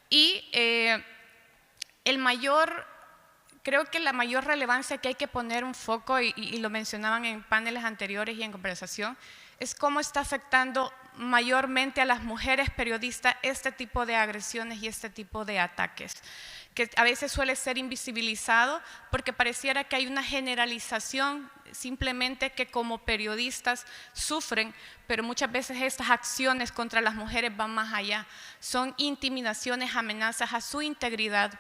S19: Y creo que la mayor relevancia que hay que poner un foco, y lo mencionaban en paneles anteriores y en conversación, es cómo está afectando mayormente a las mujeres periodistas este tipo de agresiones y este tipo de ataques, que a veces suele ser invisibilizado porque pareciera que hay una generalización simplemente que como periodistas sufren, pero muchas veces estas acciones contra las mujeres van más allá, son intimidaciones, amenazas a su integridad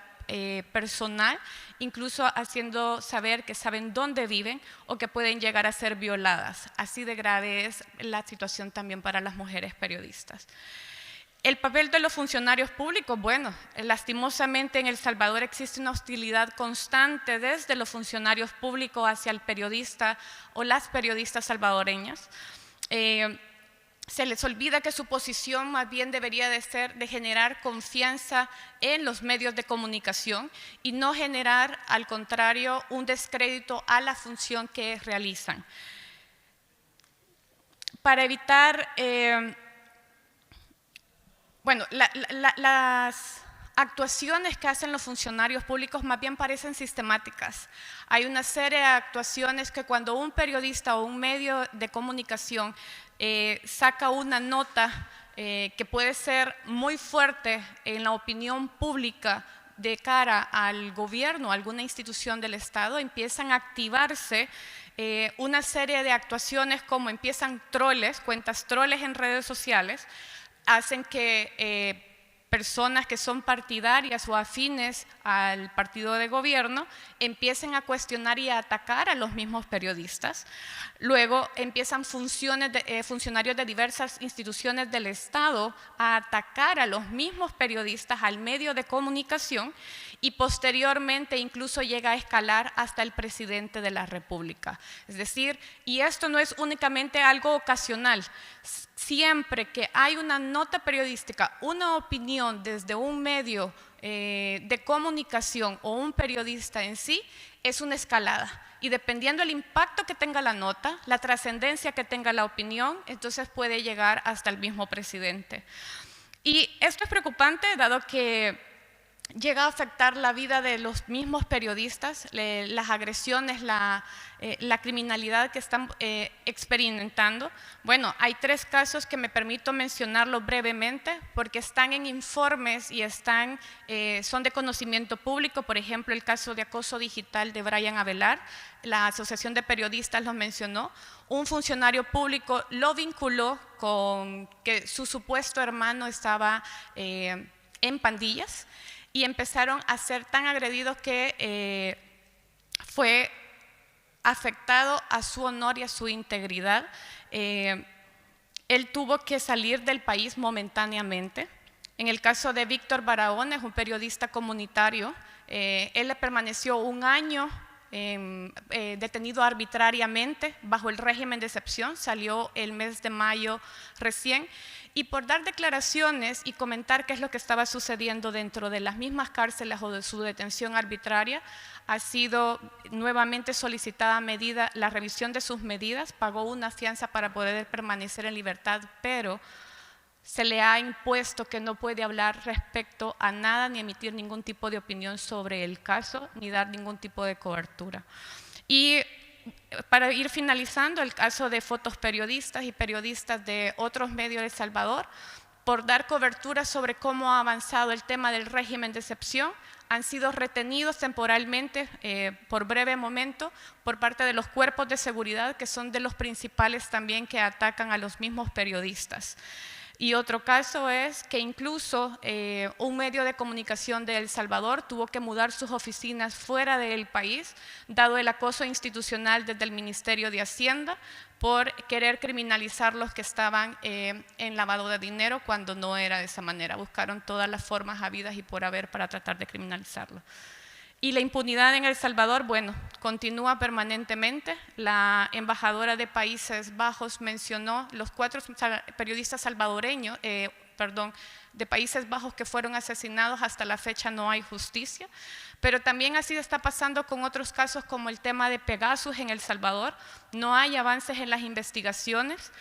S19: personal, incluso haciendo saber que saben dónde viven o que pueden llegar a ser violadas. Así de grave es la situación también para las mujeres periodistas. El papel de los funcionarios públicos, bueno, lastimosamente en El Salvador existe una hostilidad constante desde los funcionarios públicos hacia el periodista o las periodistas salvadoreñas. Se les olvida que su posición más bien debería de ser de generar confianza en los medios de comunicación y no generar, al contrario, un descrédito a la función que realizan. Para evitar, las actuaciones que hacen los funcionarios públicos más bien parecen sistemáticas. Hay una serie de actuaciones que cuando un periodista o un medio de comunicación saca una nota que puede ser muy fuerte en la opinión pública de cara al gobierno, a alguna institución del Estado, empiezan a activarse una serie de actuaciones como empiezan troles, cuentas troles en redes sociales, hacen que personas que son partidarias o afines al partido de gobierno empiecen a cuestionar y a atacar a los mismos periodistas. Luego empiezan funcionarios de diversas instituciones del Estado a atacar a los mismos periodistas, al medio de comunicación, y posteriormente incluso llega a escalar hasta el presidente de la República. Es decir, y esto no es únicamente algo ocasional. Siempre que hay una nota periodística, una opinión desde un medio de comunicación o un periodista en sí, es una escalada. Y dependiendo del impacto que tenga la nota, la trascendencia que tenga la opinión, entonces puede llegar hasta el mismo presidente. Y esto es preocupante dado que llega a afectar la vida de los mismos periodistas, las agresiones, la criminalidad que están experimentando. Bueno, hay 3 casos que me permito mencionarlos brevemente porque están en informes y son de conocimiento público. Por ejemplo, el caso de acoso digital de Brian Avelar, la Asociación de Periodistas lo mencionó. Un funcionario público lo vinculó con que su supuesto hermano estaba en pandillas, y empezaron a ser tan agredidos que fue afectado a su honor y a su integridad. Él tuvo que salir del país momentáneamente. En el caso de Víctor Barahona, es un periodista comunitario, él permaneció 1 año detenido arbitrariamente bajo el régimen de excepción, salió el mes de mayo recién, y por dar declaraciones y comentar qué es lo que estaba sucediendo dentro de las mismas cárceles o de su detención arbitraria, ha sido nuevamente solicitada la revisión de sus medidas, pagó una fianza para poder permanecer en libertad, pero se le ha impuesto que no puede hablar respecto a nada ni emitir ningún tipo de opinión sobre el caso ni dar ningún tipo de cobertura. Y para ir finalizando, el caso de fotoperiodistas y periodistas de otros medios de El Salvador, por dar cobertura sobre cómo ha avanzado el tema del régimen de excepción, han sido retenidos temporalmente por breve momento por parte de los cuerpos de seguridad, que son de los principales también que atacan a los mismos periodistas. Y otro caso es que incluso un medio de comunicación de El Salvador tuvo que mudar sus oficinas fuera del país, dado el acoso institucional desde el Ministerio de Hacienda por querer criminalizar los que estaban en lavado de dinero cuando no era de esa manera. Buscaron todas las formas habidas y por haber para tratar de criminalizarlo. Y la impunidad en El Salvador, bueno, continúa permanentemente. La embajadora de Países Bajos mencionó los 4 periodistas salvadoreños, de Países Bajos que fueron asesinados. Hasta la fecha no hay justicia. Pero también así está pasando con otros casos como el tema de Pegasus en El Salvador. No hay avances en las investigaciones.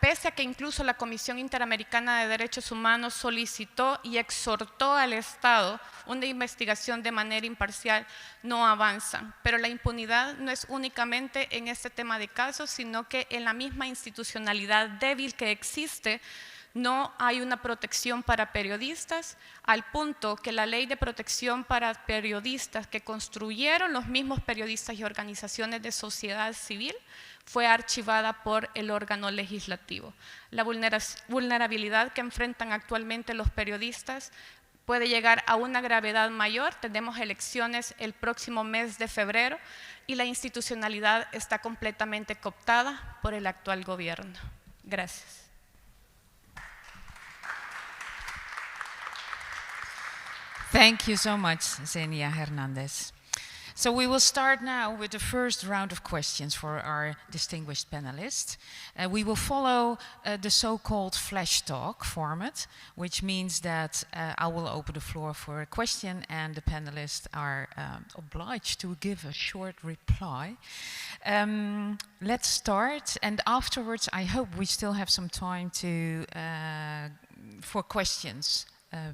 S19: Pese a que incluso la Comisión Interamericana de Derechos Humanos solicitó y exhortó al Estado una investigación de manera imparcial, no avanzan. Pero la impunidad no es únicamente en este tema de casos, sino que en la misma institucionalidad débil que existe, no hay una protección para periodistas, al punto que la ley de protección para periodistas que construyeron los mismos periodistas y organizaciones de sociedad civil fue archivada por el órgano legislativo. La vulnerabilidad que enfrentan actualmente los periodistas puede llegar a una gravedad mayor. Tenemos elecciones el próximo mes de febrero y la institucionalidad está completamente cooptada por el actual gobierno. Gracias.
S18: Thank you so much, Zenia Hernandez. So we will start now with the first round of questions for our distinguished panelists. We will follow the so-called flash talk format, which means that I will open the floor for a question and the panelists are obliged to give a short reply. Let's start, and afterwards I hope we still have some time for questions,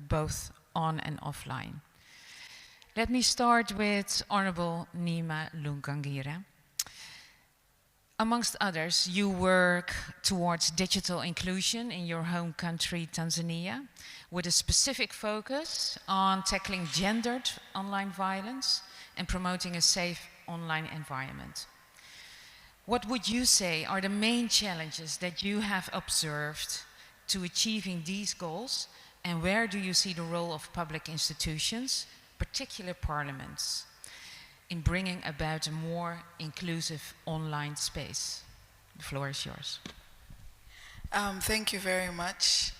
S18: both on and offline. Let me start with Honorable Nima Lungangira. Amongst others, you work towards digital inclusion in your home country, Tanzania, with a specific focus on tackling gendered online violence and promoting a safe online environment. What would you say are the main challenges that you have observed to achieving these goals, and where do you see the role of public institutions, particular parliaments, in bringing about a more inclusive online space? The floor is yours.
S20: Thank you very much.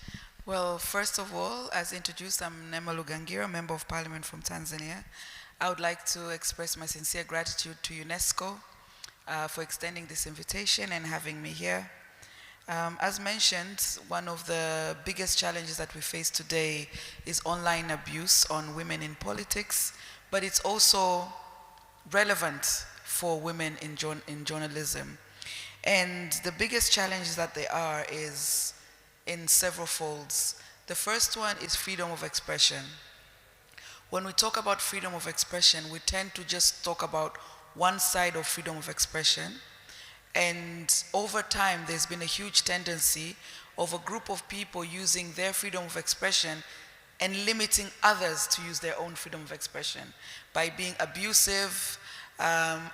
S20: Well, first of all, as introduced, I'm Nema Lugangira, Member of Parliament from Tanzania. I would like to express my sincere gratitude to UNESCO for extending this invitation and having me here. As mentioned, one of the biggest challenges that we face today is online abuse on women in politics, but it's also relevant for women in journalism. And the biggest challenges that there are is in several folds. The first one is freedom of expression. When we talk about freedom of expression, we tend to just talk about one side of freedom of expression. And over time, there's been a huge tendency of a group of people using their freedom of expression and limiting others to use their own freedom of expression by being abusive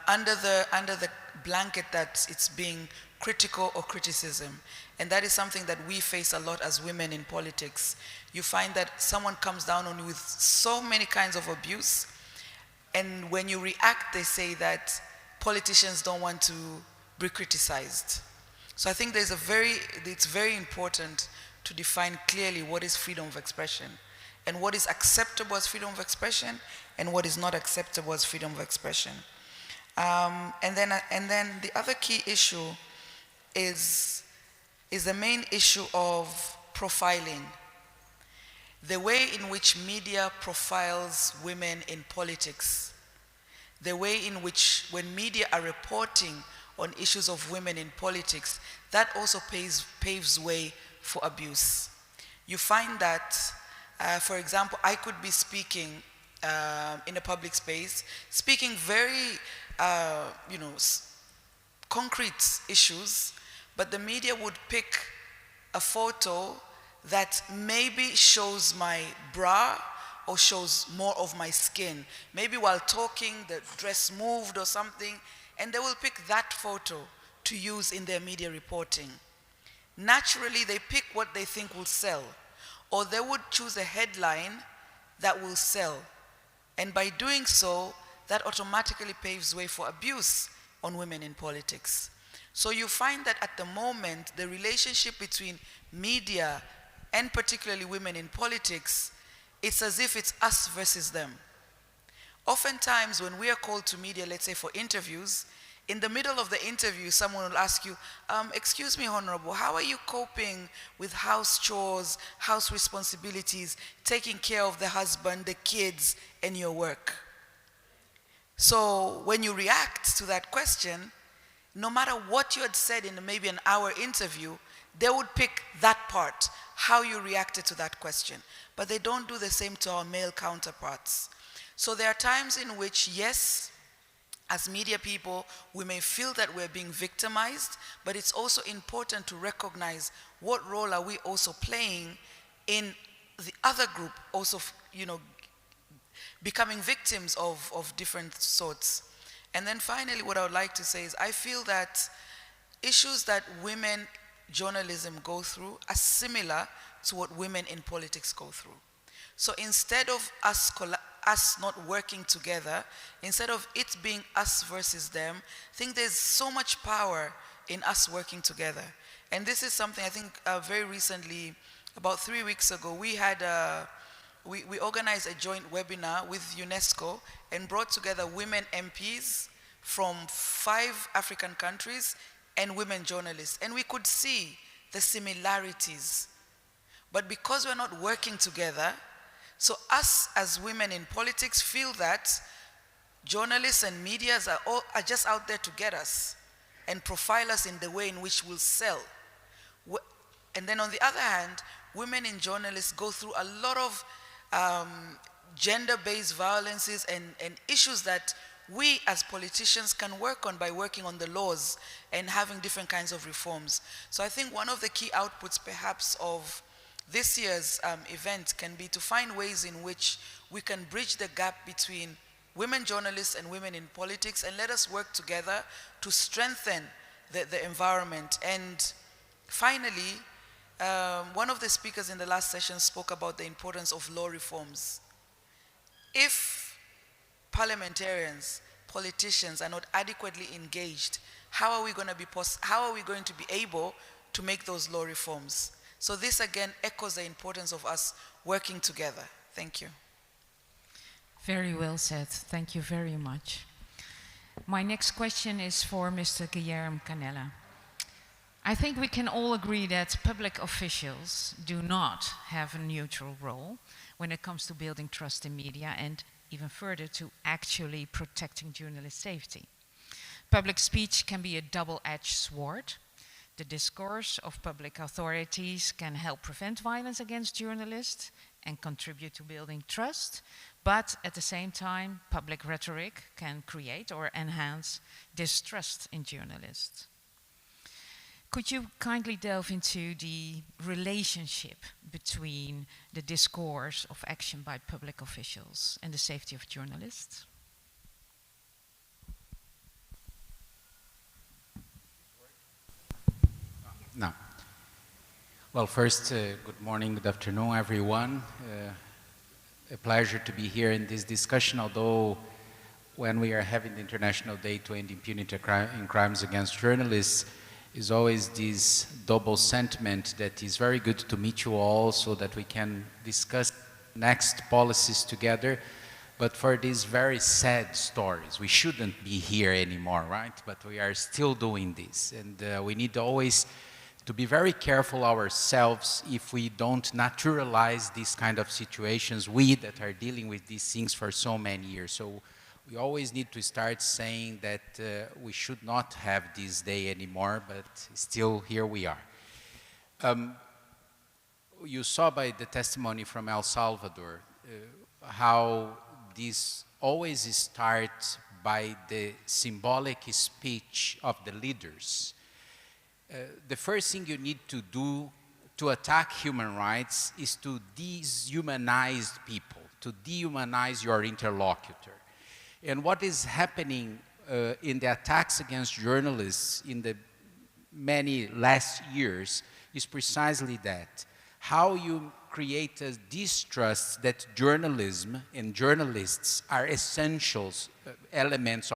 S20: under the blanket that it's being critical or criticism. And that is something that we face a lot as women in politics. You find that someone comes down on you with so many kinds of abuse, and when you react, they say that politicians don't want to be criticized. So I think it's very important to define clearly what is freedom of expression and what is acceptable as freedom of expression and what is not acceptable as freedom of expression. And then the other key issue is the main issue of profiling. The way in which media profiles women in politics, the way in which when media are reporting on issues of women in politics, that also paves way for abuse. You find that, for example, I could be speaking in a public space, speaking very, concrete issues, but the media would pick a photo that maybe shows my bra or shows more of my skin. Maybe while talking, the dress moved or something, and they will pick that photo to use in their media reporting. Naturally, they pick what they think will sell, or they would choose a headline that will sell. And by doing so, that automatically paves way for abuse on women in politics. So you find that at the moment, the relationship between media and particularly women in politics it's as if it's us versus them. Oftentimes when we are called to media, let's say for interviews, in the middle of the interview, someone will ask you, excuse me, Honorable, how are you coping with house chores, house responsibilities, taking care of the husband, the kids, and your work? So when you react to that question, no matter what you had said in maybe an hour interview, they would pick that part, how you reacted to that question. But they don't do the same to our male counterparts. So there are times in which, yes, as media people, we may feel that we're being victimized, but it's also important to recognize what role are we also playing in the other group also, becoming victims of different sorts. And then finally, what I would like to say is I feel that issues that women journalism go through are similar to what women in politics go through. So instead of us not working together, instead of it being us versus them, I think there's so much power in us working together. And this is something I think very recently, about 3 weeks ago, we organized a joint webinar with UNESCO and brought together women MPs from 5 African countries and women journalists. And we could see the similarities. But because we're not working together, so us as women in politics feel that journalists and medias are just out there to get us and profile us in the way in which we'll sell. And then on the other hand, women in journalists go through a lot of gender-based violences and issues that we as politicians can work on by working on the laws and having different kinds of reforms. So I think one of the key outputs perhaps of this year's event can be to find ways in which we can bridge the gap between women journalists and women in politics, and let us work together to strengthen the environment. And finally, one of the speakers in the last session spoke about the importance of law reforms. If parliamentarians, politicians are not adequately engaged, how are we going to be able to make those law reforms? So this again echoes the importance of us working together. Thank you.
S18: Very well said. Thank you very much. My next question is for Mr. Guillermo Canella. I think we can all agree that public officials do not have a neutral role when it comes to building trust in media and even further to actually protecting journalist safety. Public speech can be a double-edged sword. The discourse of public authorities can help prevent violence against journalists and contribute to building trust, but at the same time, public rhetoric can create or enhance distrust in journalists. Could you kindly delve into the relationship between the discourse of action by public officials and the safety of journalists?
S21: No. Well, first, good morning, good afternoon, everyone. A pleasure to be here in this discussion, although when we are having the International Day to End Impunity in Crimes Against Journalists, is always this double sentiment that is very good to meet you all so that we can discuss next policies together. But for these very sad stories, we shouldn't be here anymore, right? But we are still doing this. And we need always to be very careful ourselves if we don't naturalize these kind of situations, we that are dealing with these things for so many years. So we always need to start saying that we should not have this day anymore, but still here we are. You saw by the testimony from El Salvador how this always starts by the symbolic speech of the leaders. The first thing you need to do to attack human rights is to dehumanize people, to dehumanize your interlocutor. And what is happening in the attacks against journalists in the many last years is precisely that. How you create a distrust that journalism and journalists are essential elements.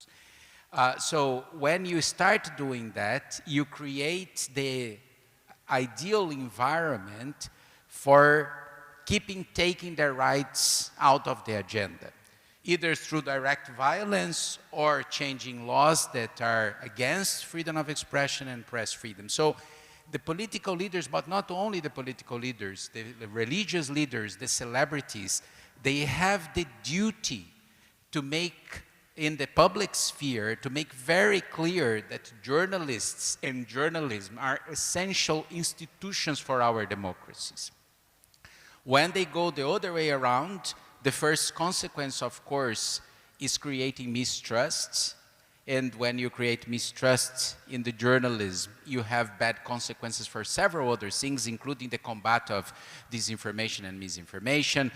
S21: So when you start doing that, you create the ideal environment for keeping taking their rights out of the agenda, either through direct violence or changing laws that are against freedom of expression and press freedom. So the political leaders, but not only the political leaders, the religious leaders, the celebrities, they have the duty to make, in the public sphere, to make very clear that journalists and journalism are essential institutions for our democracies. When they go the other way around, the first consequence, of course, is creating mistrust. And when you create mistrust in the journalism, you have bad consequences for several other things, including the combat of disinformation and misinformation,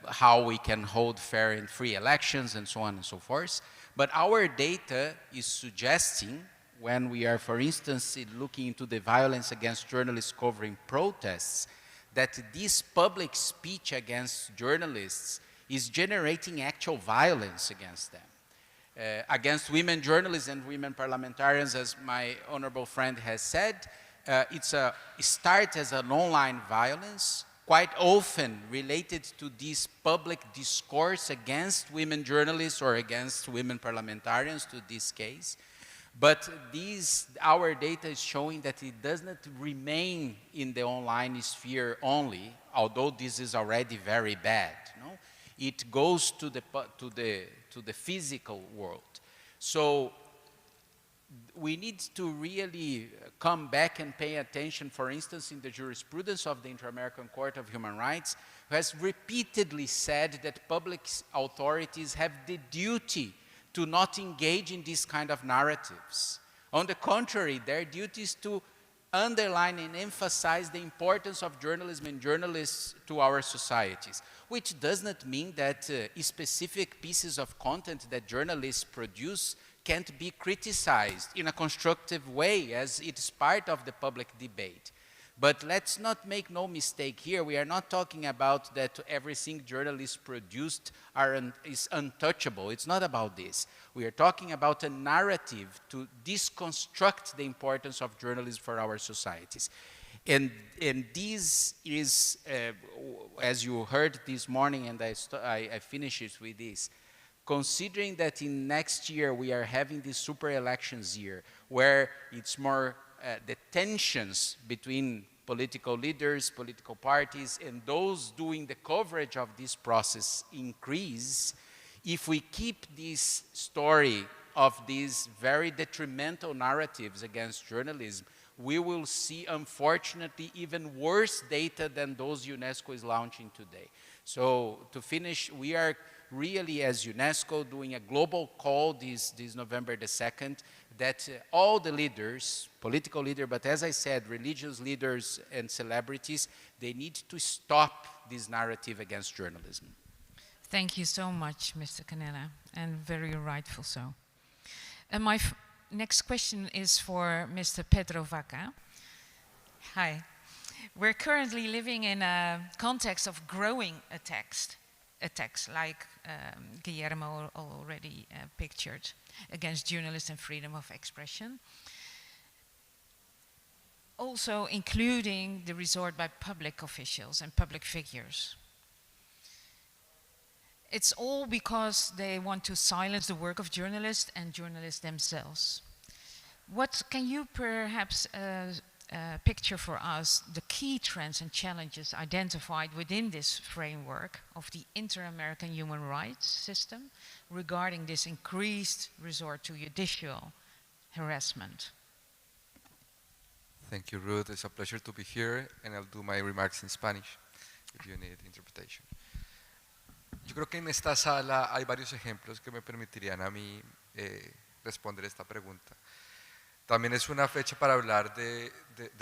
S21: how we can hold fair and free elections, and so on and so forth. But our data is suggesting, when we are, for instance, looking into the violence against journalists covering protests, that this public speech against journalists is generating actual violence against them. Against women journalists and women parliamentarians, as my honorable friend has said, it starts as an online violence, quite often related to this public discourse against women journalists or against women parliamentarians, to this case. But our data is showing that it does not remain in the online sphere only, although this is already very bad. No? It goes to the physical world. So we need to really come back and pay attention, for instance, in the jurisprudence of the Inter-American Court of Human Rights, who has repeatedly said that public authorities have the duty to not engage in these kind of narratives. On the contrary, their duty is to underline and emphasize the importance of journalism and journalists to our societies, which does not mean that specific pieces of content that journalists produce can't be criticized in a constructive way, as it is part of the public debate. But let's not make no mistake here. We are not talking about that everything journalists produced is untouchable. It's not about this. We are talking about a narrative to deconstruct the importance of journalism for our societies. And this is, as you heard this morning, and I finish it with this, considering that in next year we are having this super elections year, where it's more the tensions between political leaders, political parties, and those doing the coverage of this process increase, if we keep this story of these very detrimental narratives against journalism, we will see, unfortunately, even worse data than those UNESCO is launching today. So to finish, we are really, as UNESCO, doing a global call this November the 2nd, that all the leaders, political leaders, but as I said, religious leaders and celebrities, they need to stop this narrative against journalism.
S18: Thank you so much, Mr. Canella, and very rightful so. And my next question is for Mr. Pedro Vaca. Hi. We're currently living in a context of growing attacks like Guillermo already pictured, against journalists and freedom of expression. Also including the resort by public officials and public figures. It's all because they want to silence the work of journalists and journalists themselves. What can you perhaps picture for us the key trends and challenges identified within this framework of the inter-American human rights system regarding this increased resort to judicial harassment?
S2: Thank you, Ruth. It's a pleasure to be here, and I'll do my remarks in Spanish if you need interpretation. Yo creo que en esta sala hay varios ejemplos que me permitirían a mí responder esta pregunta. También es una fecha para hablar de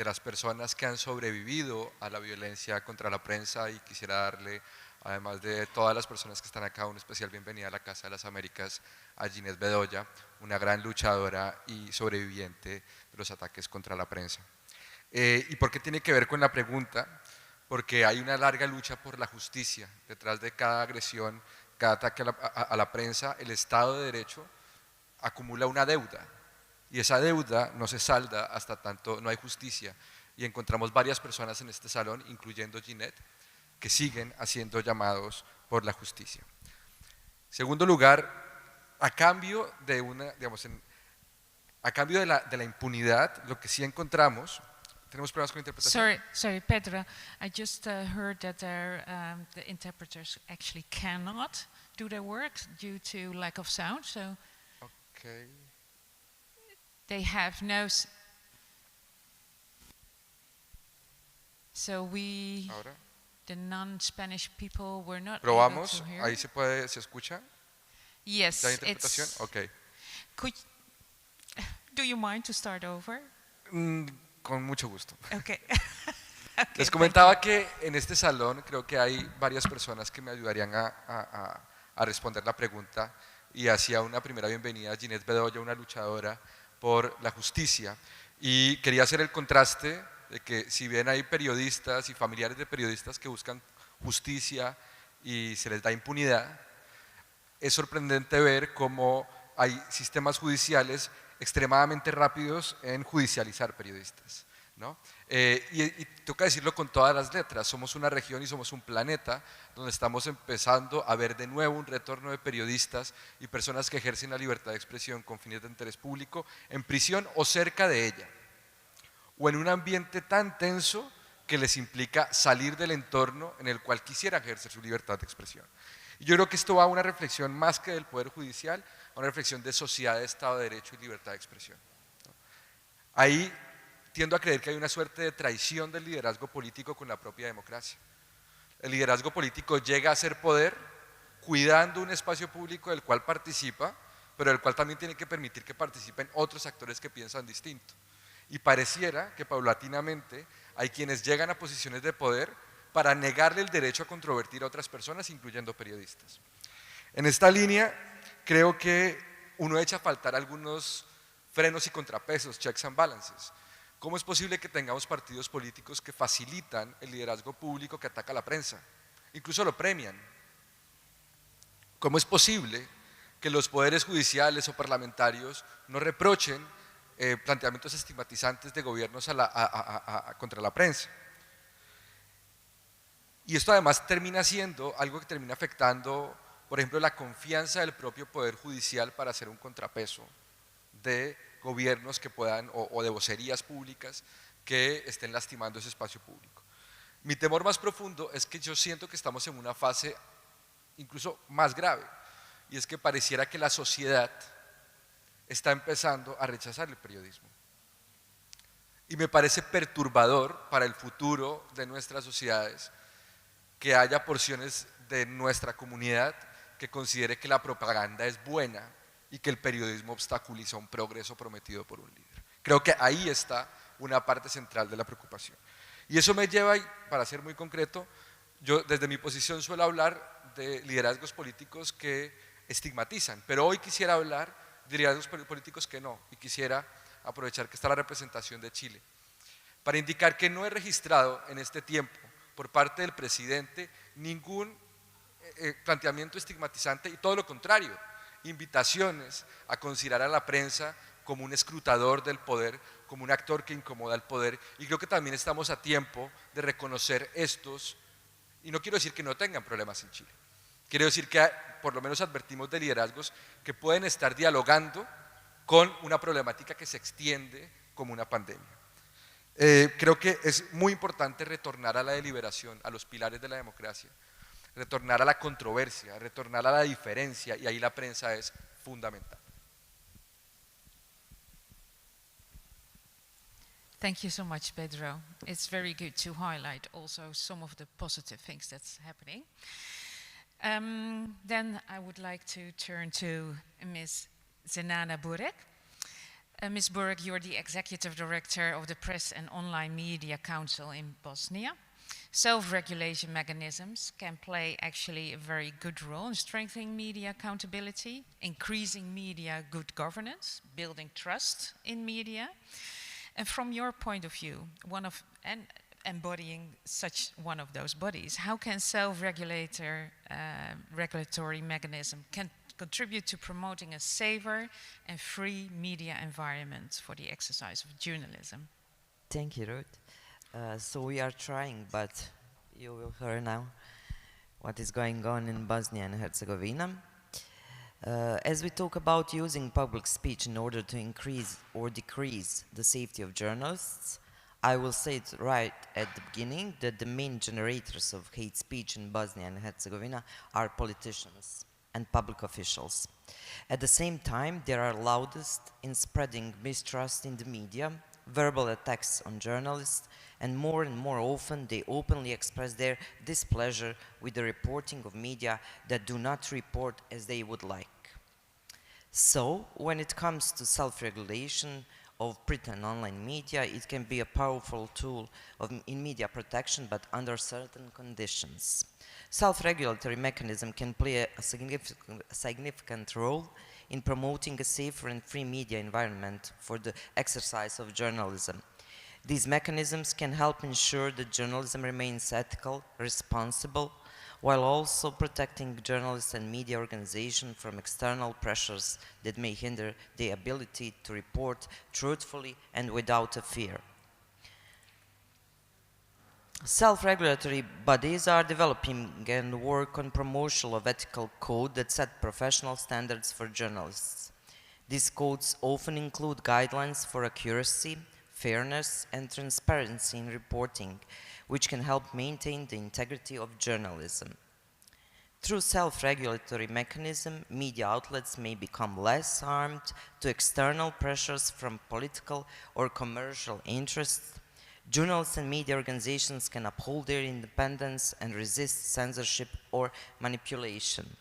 S2: las personas que han sobrevivido a la violencia contra la prensa, y quisiera darle, además de todas las personas que están acá, una especial bienvenida a la Casa de las Américas a Ginette Bedoya, una gran luchadora y sobreviviente de los ataques contra la prensa. ¿Y por qué tiene que ver con la pregunta? Porque hay una larga lucha por la justicia. Detrás de cada agresión, cada ataque a la prensa, el Estado de Derecho acumula una deuda. Y esa deuda no se salda hasta tanto no hay justicia. Y encontramos varias personas en este salón, incluyendo Ginette, que siguen haciendo llamados por la justicia. Segundo lugar, a cambio de a cambio de la impunidad, lo que sí encontramos, tenemos problemas con la interpretación.
S18: Sorry, Pedro. I just heard that the interpreters actually cannot do their work due to lack of sound. So
S2: okay.
S18: They have no. So we,
S2: Ahora.
S18: the non-Spanish people, were not
S2: Probamos,
S18: able to hear.
S2: ahí se escucha.
S18: Yes,
S2: ¿La interpretación? Okay.
S18: Do you mind to start over?
S2: Con mucho gusto.
S18: Okay.
S2: Les comentaba que en este salón creo que hay varias personas que me ayudarían a responder la pregunta, y hacía una primera bienvenida a Ginette Bedoya, una luchadora por la justicia, y quería hacer el contraste de que si bien hay periodistas y familiares de periodistas que buscan justicia y se les da impunidad, es sorprendente ver cómo hay sistemas judiciales extremadamente rápidos en judicializar periodistas, ¿no? Y toca decirlo con todas las letras, somos una región y somos un planeta donde estamos empezando a ver de nuevo un retorno de periodistas y personas que ejercen la libertad de expresión con fines de interés público en prisión o cerca de ella, o en un ambiente tan tenso que les implica salir del entorno en el cual quisieran ejercer su libertad de expresión. Y yo creo que esto va a una reflexión más que del Poder Judicial, a una reflexión de sociedad, de Estado de Derecho y libertad de expresión. Ahí tiendo a creer que hay una suerte de traición del liderazgo político con la propia democracia. El liderazgo político llega a ser poder cuidando un espacio público del cual participa, pero del cual también tiene que permitir que participen otros actores que piensan distinto. Y pareciera que paulatinamente hay quienes llegan a posiciones de poder para negarle el derecho a controvertir a otras personas, incluyendo periodistas. En esta línea, creo que uno echa a faltar algunos frenos y contrapesos, checks and balances. ¿Cómo es posible que tengamos partidos políticos que facilitan el liderazgo público que ataca a la prensa? Incluso lo premian. ¿Cómo es posible que los poderes judiciales o parlamentarios no reprochen planteamientos estigmatizantes de gobiernos contra la prensa? Y esto además termina siendo algo que termina afectando, por ejemplo, la confianza del propio Poder Judicial para hacer un contrapeso de gobiernos que puedan, o de vocerías públicas que estén lastimando ese espacio público. Mi temor más profundo es que yo siento que estamos en una fase incluso más grave, y es que pareciera que la sociedad está empezando a rechazar el periodismo. Y me parece perturbador para el futuro de nuestras sociedades que haya porciones de nuestra comunidad que considere que la propaganda es buena y que el periodismo obstaculiza un progreso prometido por un líder. Creo que ahí está una parte central de la preocupación. Y eso me lleva, para ser muy concreto, yo desde mi posición suelo hablar de liderazgos políticos que estigmatizan, pero hoy quisiera hablar de liderazgos políticos que no, y quisiera aprovechar que está la representación de Chile, para indicar que no he registrado en este tiempo por parte del presidente ningún planteamiento estigmatizante, y todo lo contrario, invitaciones a considerar a la prensa como un escrutador del poder, como un actor que incomoda al poder, y creo que también estamos a tiempo de reconocer estos, y no quiero decir que no tengan problemas en Chile, quiero decir que por lo menos advertimos de liderazgos que pueden estar dialogando con una problemática que se extiende como una pandemia. Creo que es muy importante retornar a la deliberación, a los pilares de la democracia, retornar a la controversia, retornar a la diferencia, y ahí la prensa es fundamental.
S18: Thank you so much, Pedro. It's very good to highlight also some of the positive things that's happening. Then I would like to turn to Ms. Zenana Burek. Ms. Burek, you're the Executive Director of the Press and Online Media Council in Bosnia. Self-regulation mechanisms can play actually a very good role in strengthening media accountability, increasing media good governance, building trust in media. And from your point of view, embodying such one of those bodies, how can self-regulatory mechanism can contribute to promoting a safer and free media environment for the exercise of journalism?
S3: Thank you, Ruth. So we are trying, but you will hear now what is going on in Bosnia and Herzegovina. As we talk about using public speech in order to increase or decrease the safety of journalists, I will say it right at the beginning that the main generators of hate speech in Bosnia and Herzegovina are politicians and public officials. At the same time, they are loudest in spreading mistrust in the media, verbal attacks on journalists, and more often they openly express their displeasure with the reporting of media that do not report as they would like. So, when it comes to self-regulation of print and online media, it can be a powerful tool in media protection, but under certain conditions. Self-regulatory mechanism can play a significant role in promoting a safer and free media environment for the exercise of journalism. These mechanisms can help ensure that journalism remains ethical, responsible, while also protecting journalists and media organizations from external pressures that may hinder their ability to report truthfully and without a fear. Self-regulatory bodies are developing and work on promotion of ethical code that set professional standards for journalists. These codes often include guidelines for accuracy, fairness, and transparency in reporting, which can help maintain the integrity of journalism. Through self-regulatory mechanism, media outlets may become less armed to external pressures from political or commercial interests. Journalists and media organizations can uphold their independence and resist censorship or manipulation.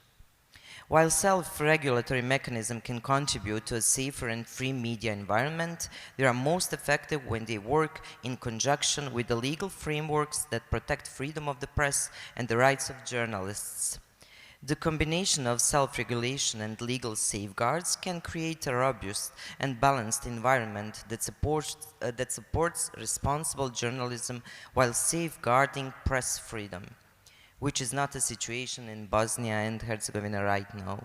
S3: While self-regulatory mechanisms can contribute to a safer and free media environment, they are most effective when they work in conjunction with the legal frameworks that protect freedom of the press and the rights of journalists. The combination of self-regulation and legal safeguards can create a robust and balanced environment that supports responsible journalism while safeguarding press freedom, which is not a situation in Bosnia and Herzegovina right now.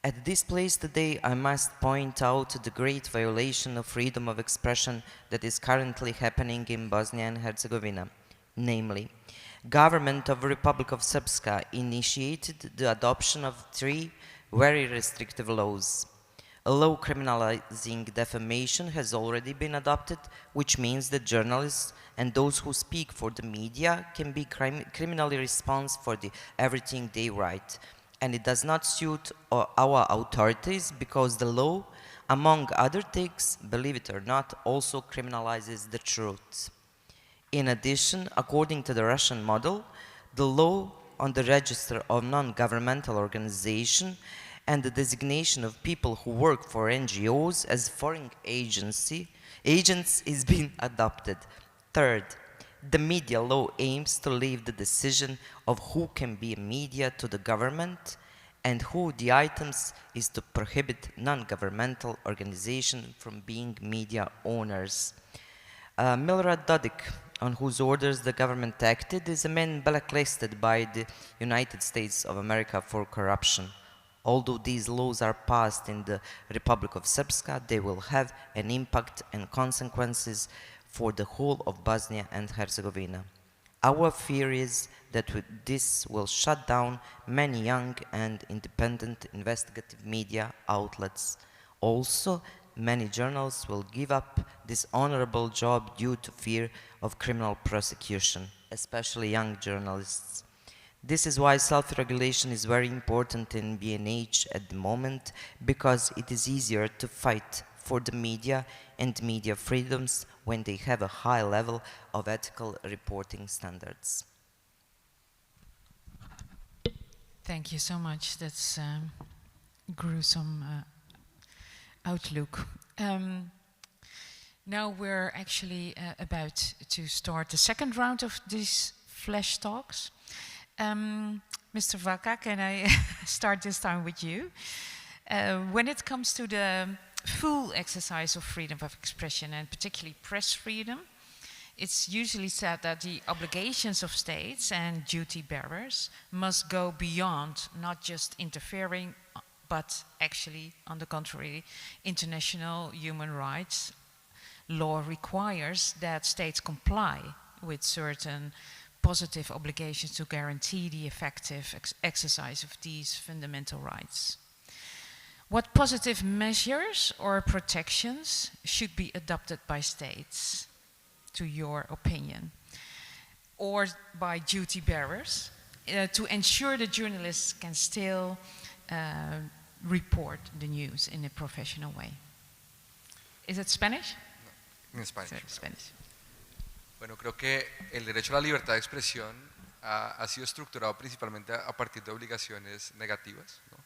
S3: At this place today, I must point out the great violation of freedom of expression that is currently happening in Bosnia and Herzegovina. Namely, government of the Republic of Srpska initiated the adoption of 3 very restrictive laws. A law criminalizing defamation has already been adopted, which means that journalists and those who speak for the media can be criminally responsible for everything they write. And it does not suit our authorities because the law, among other things, believe it or not, also criminalizes the truth. In addition, according to the Russian model, the law on the register of non-governmental organization and the designation of people who work for NGOs as foreign agents is being adopted. Third, the media law aims to leave the decision of who can be a media to the government, and who the items is to prohibit non-governmental organizations from being media owners. Milorad Dodik, on whose orders the government acted, is a man blacklisted by the United States of America for corruption. Although these laws are passed in the Republic of Srpska, they will have an impact and consequences for the whole of Bosnia and Herzegovina. Our fear is that this will shut down many young and independent investigative media outlets. Also, many journalists will give up this honorable job due to fear of criminal prosecution, especially young journalists. This is why self-regulation is very important in B&H at the moment, because it is easier to fight for the media and media freedoms when they have a high level of ethical reporting standards.
S18: Thank you so much. That's gruesome outlook. Now we're actually about to start the second round of these flash talks. Mr. Vaka, can I start this time with you? When it comes to the full exercise of freedom of expression, and particularly press freedom, it's usually said that the obligations of states and duty bearers must go beyond not just interfering, but actually, on the contrary, international human rights law requires that states comply with certain positive obligations to guarantee the effective exercise of these fundamental rights. What positive measures or protections should be adopted by states, to your opinion, or by duty bearers, to ensure that journalists can still report the news in a professional way? Is it Spanish?
S2: No, en Spanish.
S18: Sorry, Spanish.
S2: Bueno, creo que el derecho a la libertad de expresión ha sido estructurado principalmente a partir de obligaciones negativas, ¿no?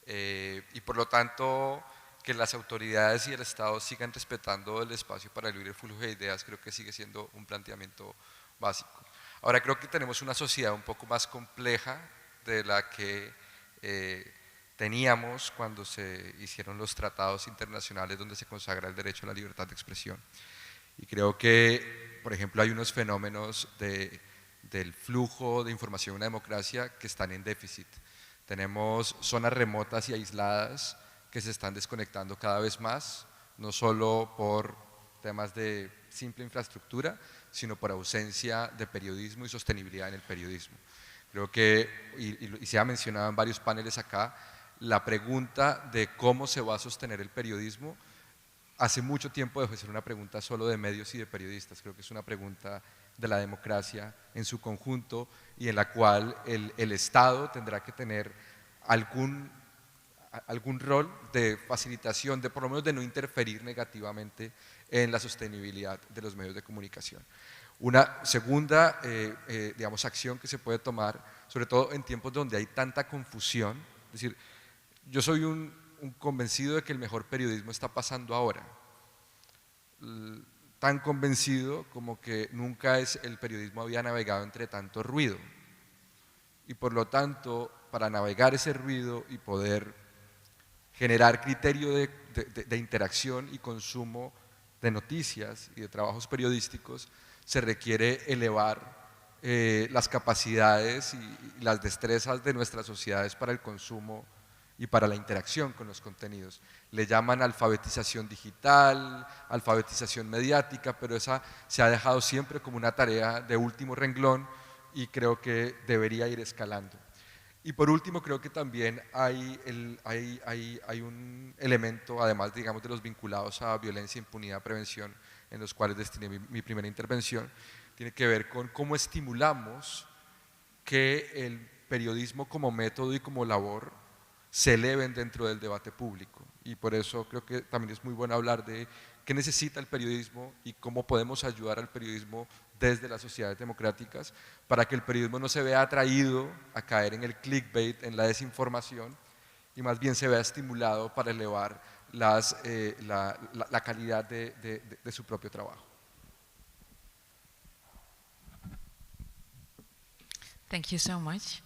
S2: Y por lo tanto que las autoridades y el Estado sigan respetando el espacio para el libre flujo de ideas creo que sigue siendo un planteamiento básico. Ahora creo que tenemos una sociedad un poco más compleja de la que teníamos cuando se hicieron los tratados internacionales donde se consagra el derecho a la libertad de expresión. Y creo que, por ejemplo, hay unos fenómenos del flujo de información en una democracia que están en déficit. Tenemos zonas remotas y aisladas que se están desconectando cada vez más, no solo por temas de simple infraestructura, sino por ausencia de periodismo y sostenibilidad en el periodismo. Creo que, y se ha mencionado en varios paneles acá, la pregunta de cómo se va a sostener el periodismo hace mucho tiempo dejó de ser una pregunta solo de medios y de periodistas. Creo que es una pregunta de la democracia en su conjunto y en la cual el Estado tendrá que tener algún rol de facilitación, de por lo menos de no interferir negativamente en la sostenibilidad de los medios de comunicación. Una segunda digamos, acción que se puede tomar, sobre todo en tiempos donde hay tanta confusión, es decir, yo soy un convencido de que el mejor periodismo está pasando ahora, tan convencido como que nunca el periodismo había navegado entre tanto ruido y por lo tanto para navegar ese ruido y poder generar criterio de interacción y consumo de noticias y de trabajos periodísticos se requiere elevar las capacidades y las destrezas de nuestras sociedades para el consumo y para la interacción con los contenidos. Le llaman alfabetización digital, alfabetización mediática, pero esa se ha dejado siempre como una tarea de último renglón y creo que debería ir escalando. Y por último, creo que también hay un elemento, además digamos de los vinculados a violencia, impunidad, prevención, en los cuales destiné mi primera intervención, tiene que ver con cómo estimulamos que el periodismo como método y como labor se eleven dentro del debate público. Y por eso creo que también es muy bueno hablar de qué necesita el periodismo y cómo podemos ayudar al periodismo desde las sociedades democráticas para que el periodismo no se vea atraído a caer en el clickbait, en la desinformación, y más bien se vea estimulado para elevar la calidad de su propio trabajo.
S18: Thank you so much.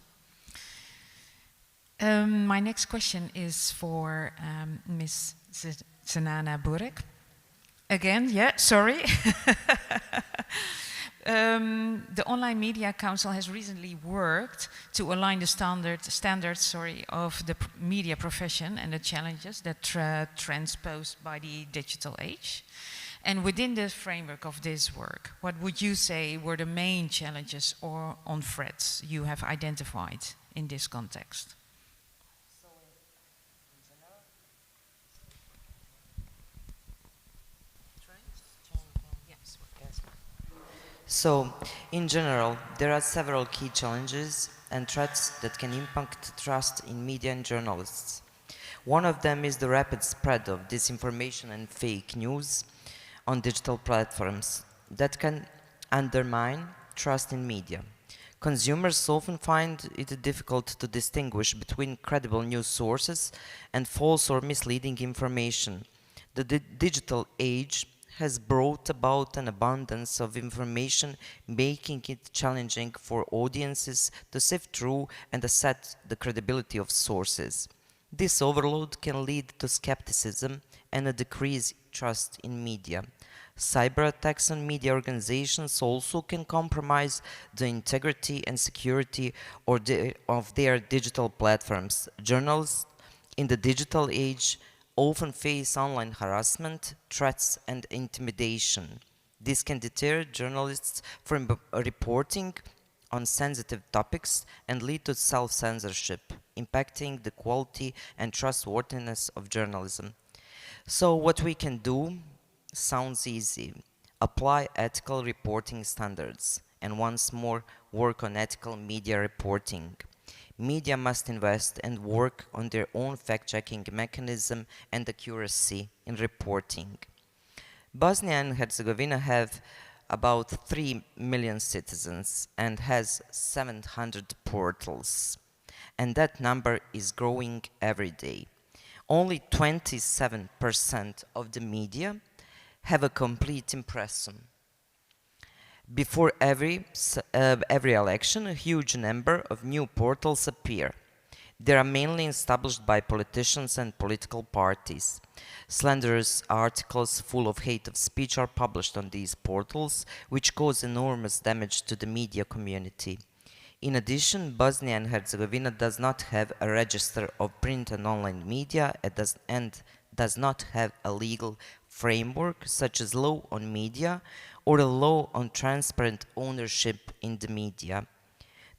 S18: My next question is for Ms. Zanana Burek. Again, yeah, sorry. The Online Media Council has recently worked to align the standards of the media profession and the challenges that transposed by the digital age. And within the framework of this work, what would you say were the main challenges or on threats you have identified in this context?
S3: So, in general, there are several key challenges and threats that can impact trust in media and journalists. One of them is the rapid spread of disinformation and fake news on digital platforms that can undermine trust in media. Consumers often find it difficult to distinguish between credible news sources and false or misleading information. The digital age has brought about an abundance of information, making it challenging for audiences to sift through and assess the credibility of sources. This overload can lead to skepticism and a decreased trust in media. Cyber attacks on media organizations also can compromise the integrity and security of their digital platforms. Journalists in the digital age often face online harassment, threats, and intimidation. This can deter journalists from reporting on sensitive topics and lead to self-censorship, impacting the quality and trustworthiness of journalism. So what we can do sounds easy. Apply ethical reporting standards and once more work on ethical media reporting. Media must invest and work on their own fact-checking mechanism and accuracy in reporting. Bosnia and Herzegovina have about 3 million citizens and has 700 portals. And that number is growing every day. Only 27% of the media have a complete impression. Before every election, a huge number of new portals appear. They are mainly established by politicians and political parties. Slanderous articles full of hate of speech are published on these portals, which cause enormous damage to the media community. In addition, Bosnia and Herzegovina does not have a register of print and online media and does not have a legal framework such as law on media or a law on transparent ownership in the media.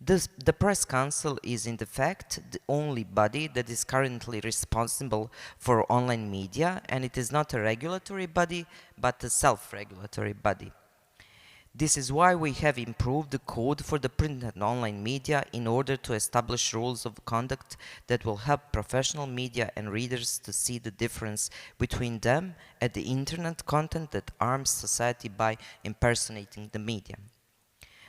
S3: The Press Council is in fact the only body that is currently responsible for online media, and it is not a regulatory body but a self-regulatory body. This is why we have improved the code for the print and online media in order to establish rules of conduct that will help professional media and readers to see the difference between them and the internet content that harms society by impersonating the media.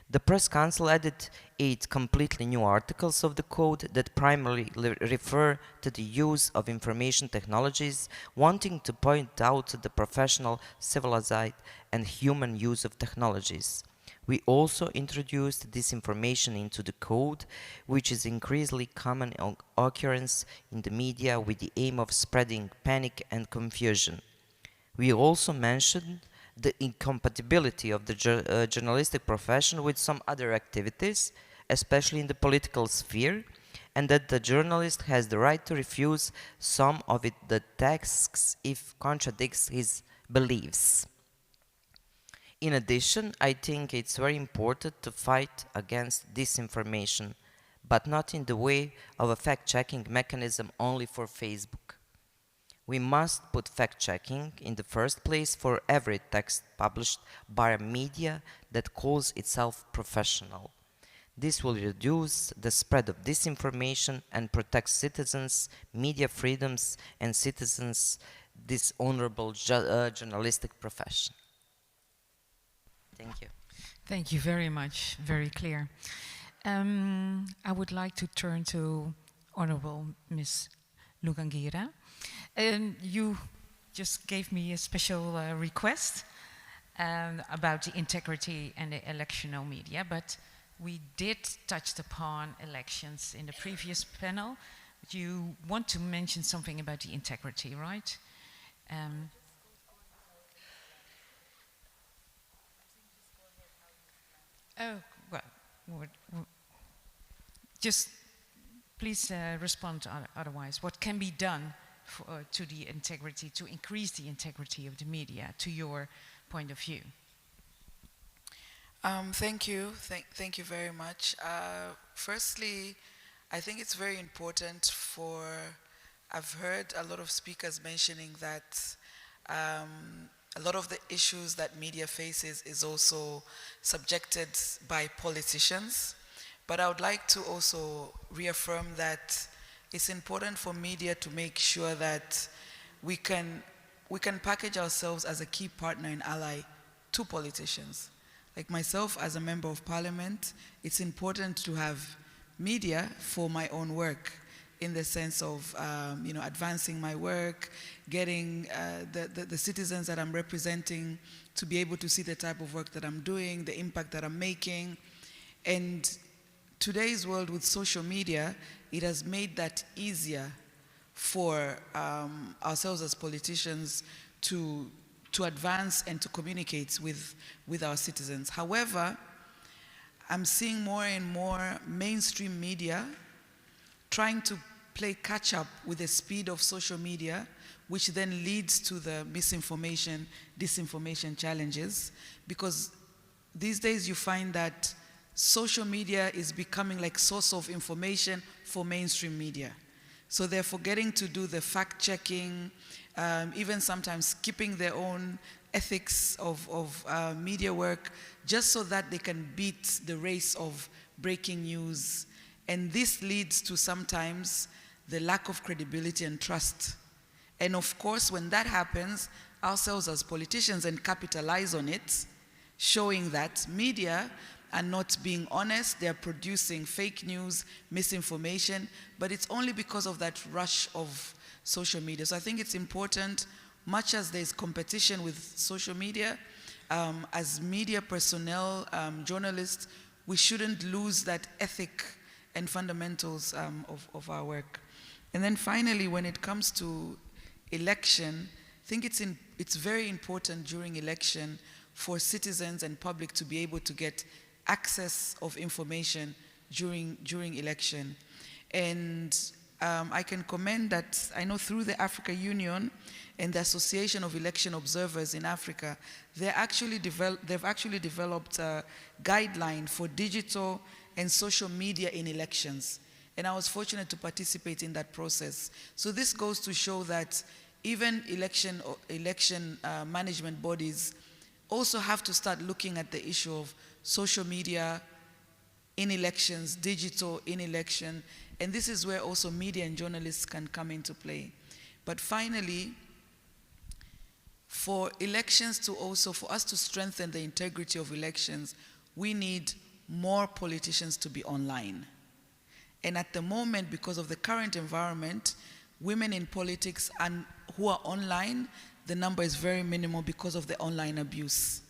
S3: The Press Council added 8 completely new articles of the code that primarily refer to the use of information technologies, wanting to point out the professional, civilized, and human use of technologies. We also introduced disinformation into the code, which is increasingly common occurrence in the media with the aim of spreading panic and confusion. We also mentioned the incompatibility of the journalistic profession with some other activities, especially in the political sphere, and that the journalist has the right to refuse some of the tasks if contradicts his beliefs. In addition, I think it's very important to fight against disinformation, but not in the way of a fact-checking mechanism only for Facebook. We must put fact-checking in the first place for every text published by a media that calls itself professional. This will reduce the spread of disinformation and protect citizens, media freedoms, and citizens' this honorable journalistic profession. Thank you.
S18: Thank you very much. Very clear. I would like to turn to Honorable Ms. Lugangira. You just gave me a special request about the integrity and the electional media, but we did touch upon elections in the previous panel. You want to mention something about the integrity, right? Oh, well, just please respond otherwise. What can be done to the integrity, to increase the integrity of the media, to your point of view?
S20: Thank you. Thank you very much. Firstly, I think it's very important I've heard a lot of speakers mentioning that a lot of the issues that media faces is also subjected by politicians. But I would like to also reaffirm that it's important for media to make sure that we can package ourselves as a key partner and ally to politicians. Like myself as a member of parliament, it's important to have media for my own work in the sense of advancing my work, getting the citizens that I'm representing to be able to see the type of work that I'm doing, the impact that I'm making. And today's world with social media, it has made that easier for ourselves as politicians to advance and to communicate with our citizens. However, I'm seeing more and more mainstream media trying to play catch up with the speed of social media, which then leads to the misinformation, disinformation challenges. Because these days you find that social media is becoming like source of information for mainstream media. So they're forgetting to do the fact-checking, even sometimes skipping their own ethics of media work, just so that they can beat the race of breaking news. And this leads to sometimes the lack of credibility and trust. And of course, when that happens, ourselves as politicians and capitalize on it, showing that media are not being honest, they're producing fake news, misinformation, but it's only because of that rush of social media. So I think it's important, much as there's competition with social media, as media personnel, journalists, we shouldn't lose that ethic and fundamentals of our work. And then finally, when it comes to election, I think it's very important during election for citizens and public to be able to get access of information during election. And I can commend that I know through the Africa Union and the Association of Election Observers in Africa, they've actually developed a guideline for digital and social media in elections. And I was fortunate to participate in that process. So this goes to show that even election management bodies also have to start looking at the issue of social media in elections, digital in election, and this is where also media and journalists can come into play. But finally, for elections to also, for us to strengthen the integrity of elections, we need more politicians to be online. And at the moment, because of the current environment, women in politics and who are online, the number is very minimal because of the online abuse.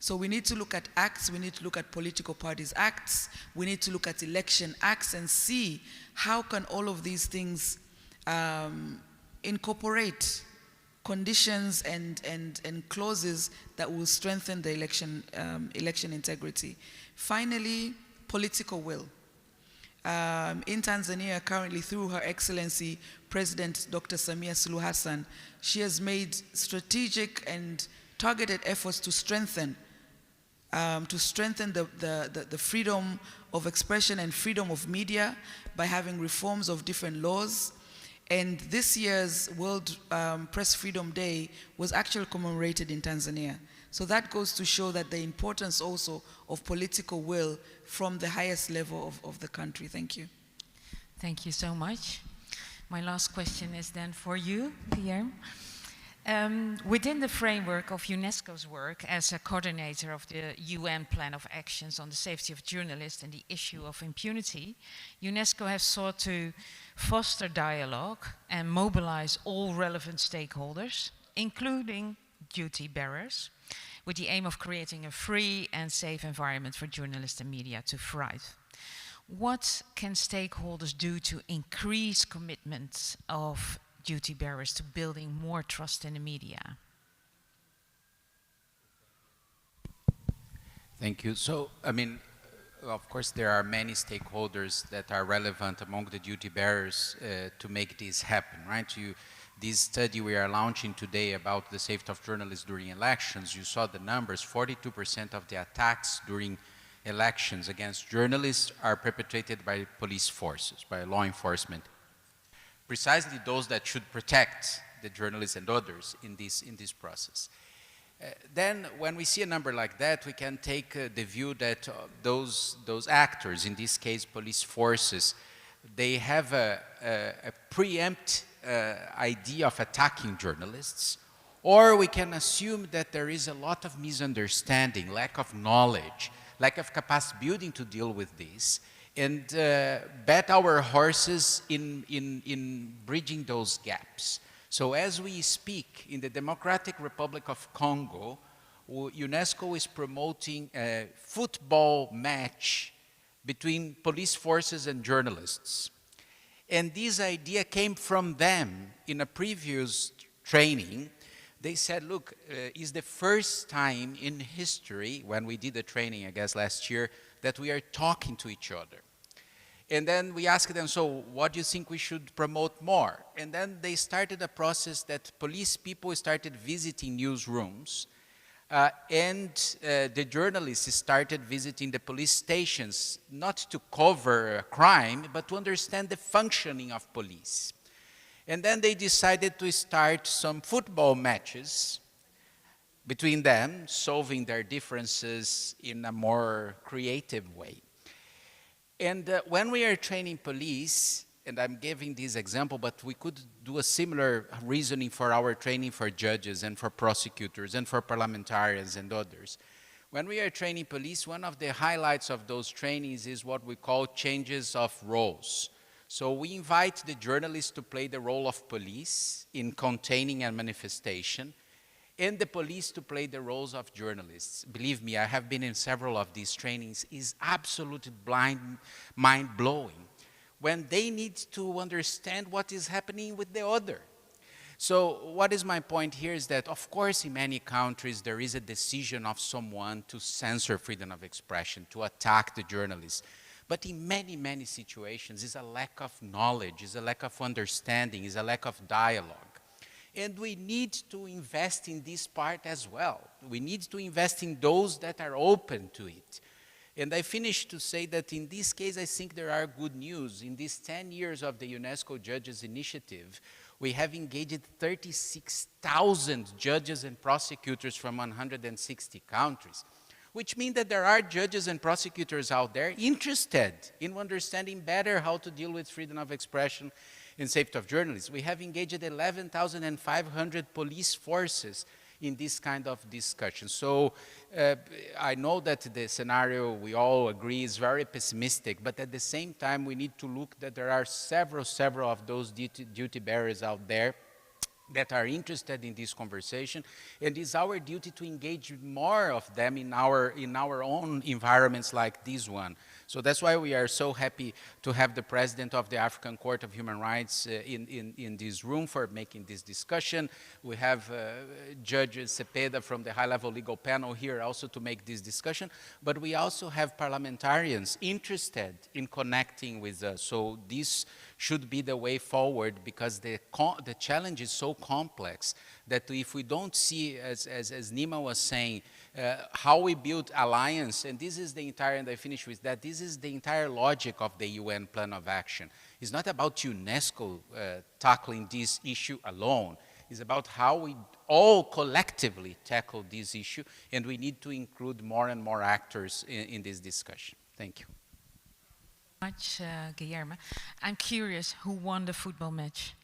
S20: So we need to look at acts, we need to look at political parties' acts, we need to look at election acts and see how can all of these things incorporate conditions and clauses that will strengthen the election integrity. Finally, political will. In Tanzania, currently through Her Excellency President Dr. Samia Suluhu Hassan, she has made strategic and targeted efforts to strengthen the freedom of expression and freedom of media by having reforms of different laws. And this year's World Press Freedom Day was actually commemorated in Tanzania. So that goes to show that the importance also of political will from the highest level of the country. Thank you.
S18: Thank you so much. My last question is then for you, Pierre. Within the framework of UNESCO's work as a coordinator of the UN Plan of Actions on the Safety of Journalists and the issue of impunity, UNESCO has sought to foster dialogue and mobilize all relevant stakeholders, including duty bearers, with the aim of creating a free and safe environment for journalists and media to thrive. What can stakeholders do to increase commitment of duty bearers to building more trust in the media?
S21: Thank you. So, I mean, of course, there are many stakeholders that are relevant among the duty bearers to make this happen, right? This study we are launching today about the safety of journalists during elections, you saw the numbers, 42% of the attacks during elections against journalists are perpetrated by police forces, by law enforcement. Precisely those that should protect the journalists and others in this process. Then when we see a number like that, we can take the view that those actors, in this case police forces, they have a preempt idea of attacking journalists, or we can assume that there is a lot of misunderstanding, lack of knowledge, lack of capacity building to deal with this, and bet our horses in bridging those gaps. So as we speak, in the Democratic Republic of Congo, UNESCO is promoting a football match between police forces and journalists. And this idea came from them in a previous training. They said, look, it's the first time in history, when we did the training, I guess last year, that we are talking to each other. And then we asked them, so what do you think we should promote more? And then they started a process that police people started visiting newsrooms, The journalists started visiting the police stations, not to cover crime, but to understand the functioning of police. And then they decided to start some football matches between them, solving their differences in a more creative way. And when we are training police, and I'm giving this example, but we could do a similar reasoning for our training for judges and for prosecutors and for parliamentarians and others. When we are training police, one of the highlights of those trainings is what we call changes of roles. So we invite the journalists to play the role of police in containing a manifestation, and the police to play the roles of journalists. Believe me, I have been in several of these trainings. It's absolutely mind-blowing when they need to understand what is happening with the other. So what is my point here is that, of course, in many countries, there is a decision of someone to censor freedom of expression, to attack the journalists. But in many, many situations, it's a lack of knowledge, it's a lack of understanding, it's a lack of dialogue. And we need to invest in this part as well. We need to invest in those that are open to it. And I finish to say that in this case, I think there are good news. In these 10 years of the UNESCO Judges Initiative, we have engaged 36,000 judges and prosecutors from 160 countries, which means that there are judges and prosecutors out there interested in understanding better how to deal with freedom of expression and safety of journalists. We have engaged 11,500 police forces in this kind of discussion. So I know that the scenario we all agree is very pessimistic, but at the same time we need to look that there are several of those duty bearers out there that are interested in this conversation, and it's our duty to engage more of them in our own environments like this one. So that's why we are so happy to have the President of the African Court of Human Rights in this room for making this discussion. We have Judge Cepeda from the high-level legal panel here also to make this discussion, but we also have parliamentarians interested in connecting with us. So this should be the way forward, because the challenge is so complex that if we don't see, as Nima was saying, how we build alliance, and this is the entire, and I finish with that, this is the entire logic of the UN Plan of Action. It's not about UNESCO tackling this issue alone. It's about how we all collectively tackle this issue, and we need to include more and more actors in this discussion. Thank you.
S18: Much, Guillermo. I'm curious, who won the football match?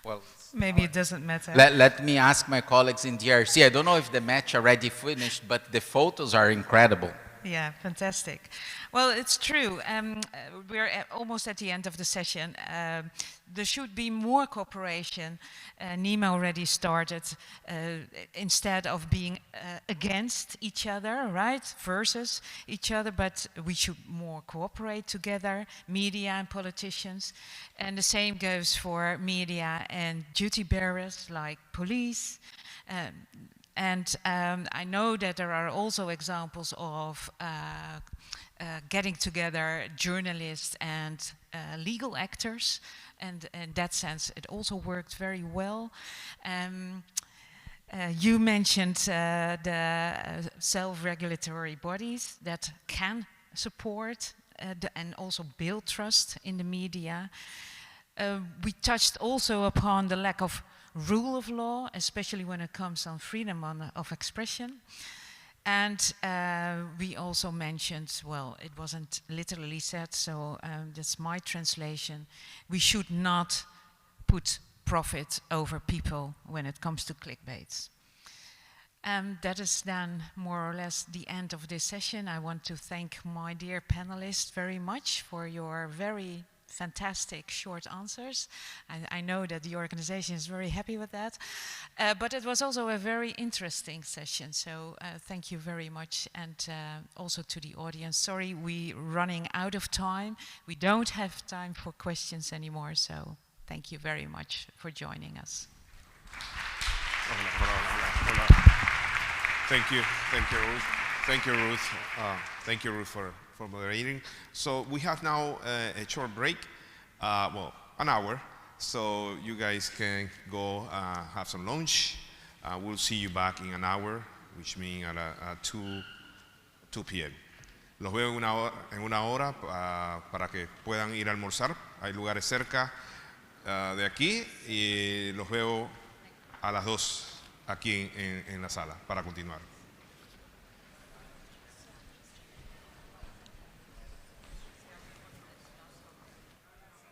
S21: Well,
S18: maybe it doesn't matter.
S21: Let me ask my colleagues in DRC. I don't know if the match already finished, but the photos are incredible.
S18: Yeah, fantastic. Well, it's true. We're almost at the end of the session. There should be more cooperation. Nima already started. Instead of being against each other, right, versus each other, but we should more cooperate together, media and politicians. And the same goes for media and duty bearers like police. And I know that there are also examples of getting together journalists and legal actors, and in that sense it also worked very well. You mentioned the self-regulatory bodies that can support and also build trust in the media. We touched also upon the lack of rule of law, especially when it comes on freedom of expression. And we also mentioned, well, it wasn't literally said, so that's my translation, we should not put profit over people when it comes to clickbaits. That is then more or less the end of this session. I want to thank my dear panelists very much for your very fantastic short answers. I know that the organization is very happy with that. But it was also a very interesting session. So thank you very much. And also to the audience. Sorry, we're running out of time. We don't have time for questions anymore. So thank you very much for joining us.
S1: Thank you, Ruth. Thank you, Ruth. Thank you, Ruth, for moderating. So we have now a short break, well, an hour, So you guys can go have some lunch. We'll see you back in an hour, which means at 2 p.m. Los veo en una hora para que puedan ir a almorzar. Hay lugares cerca de aquí y los veo a las 2 aquí en la sala para continuar.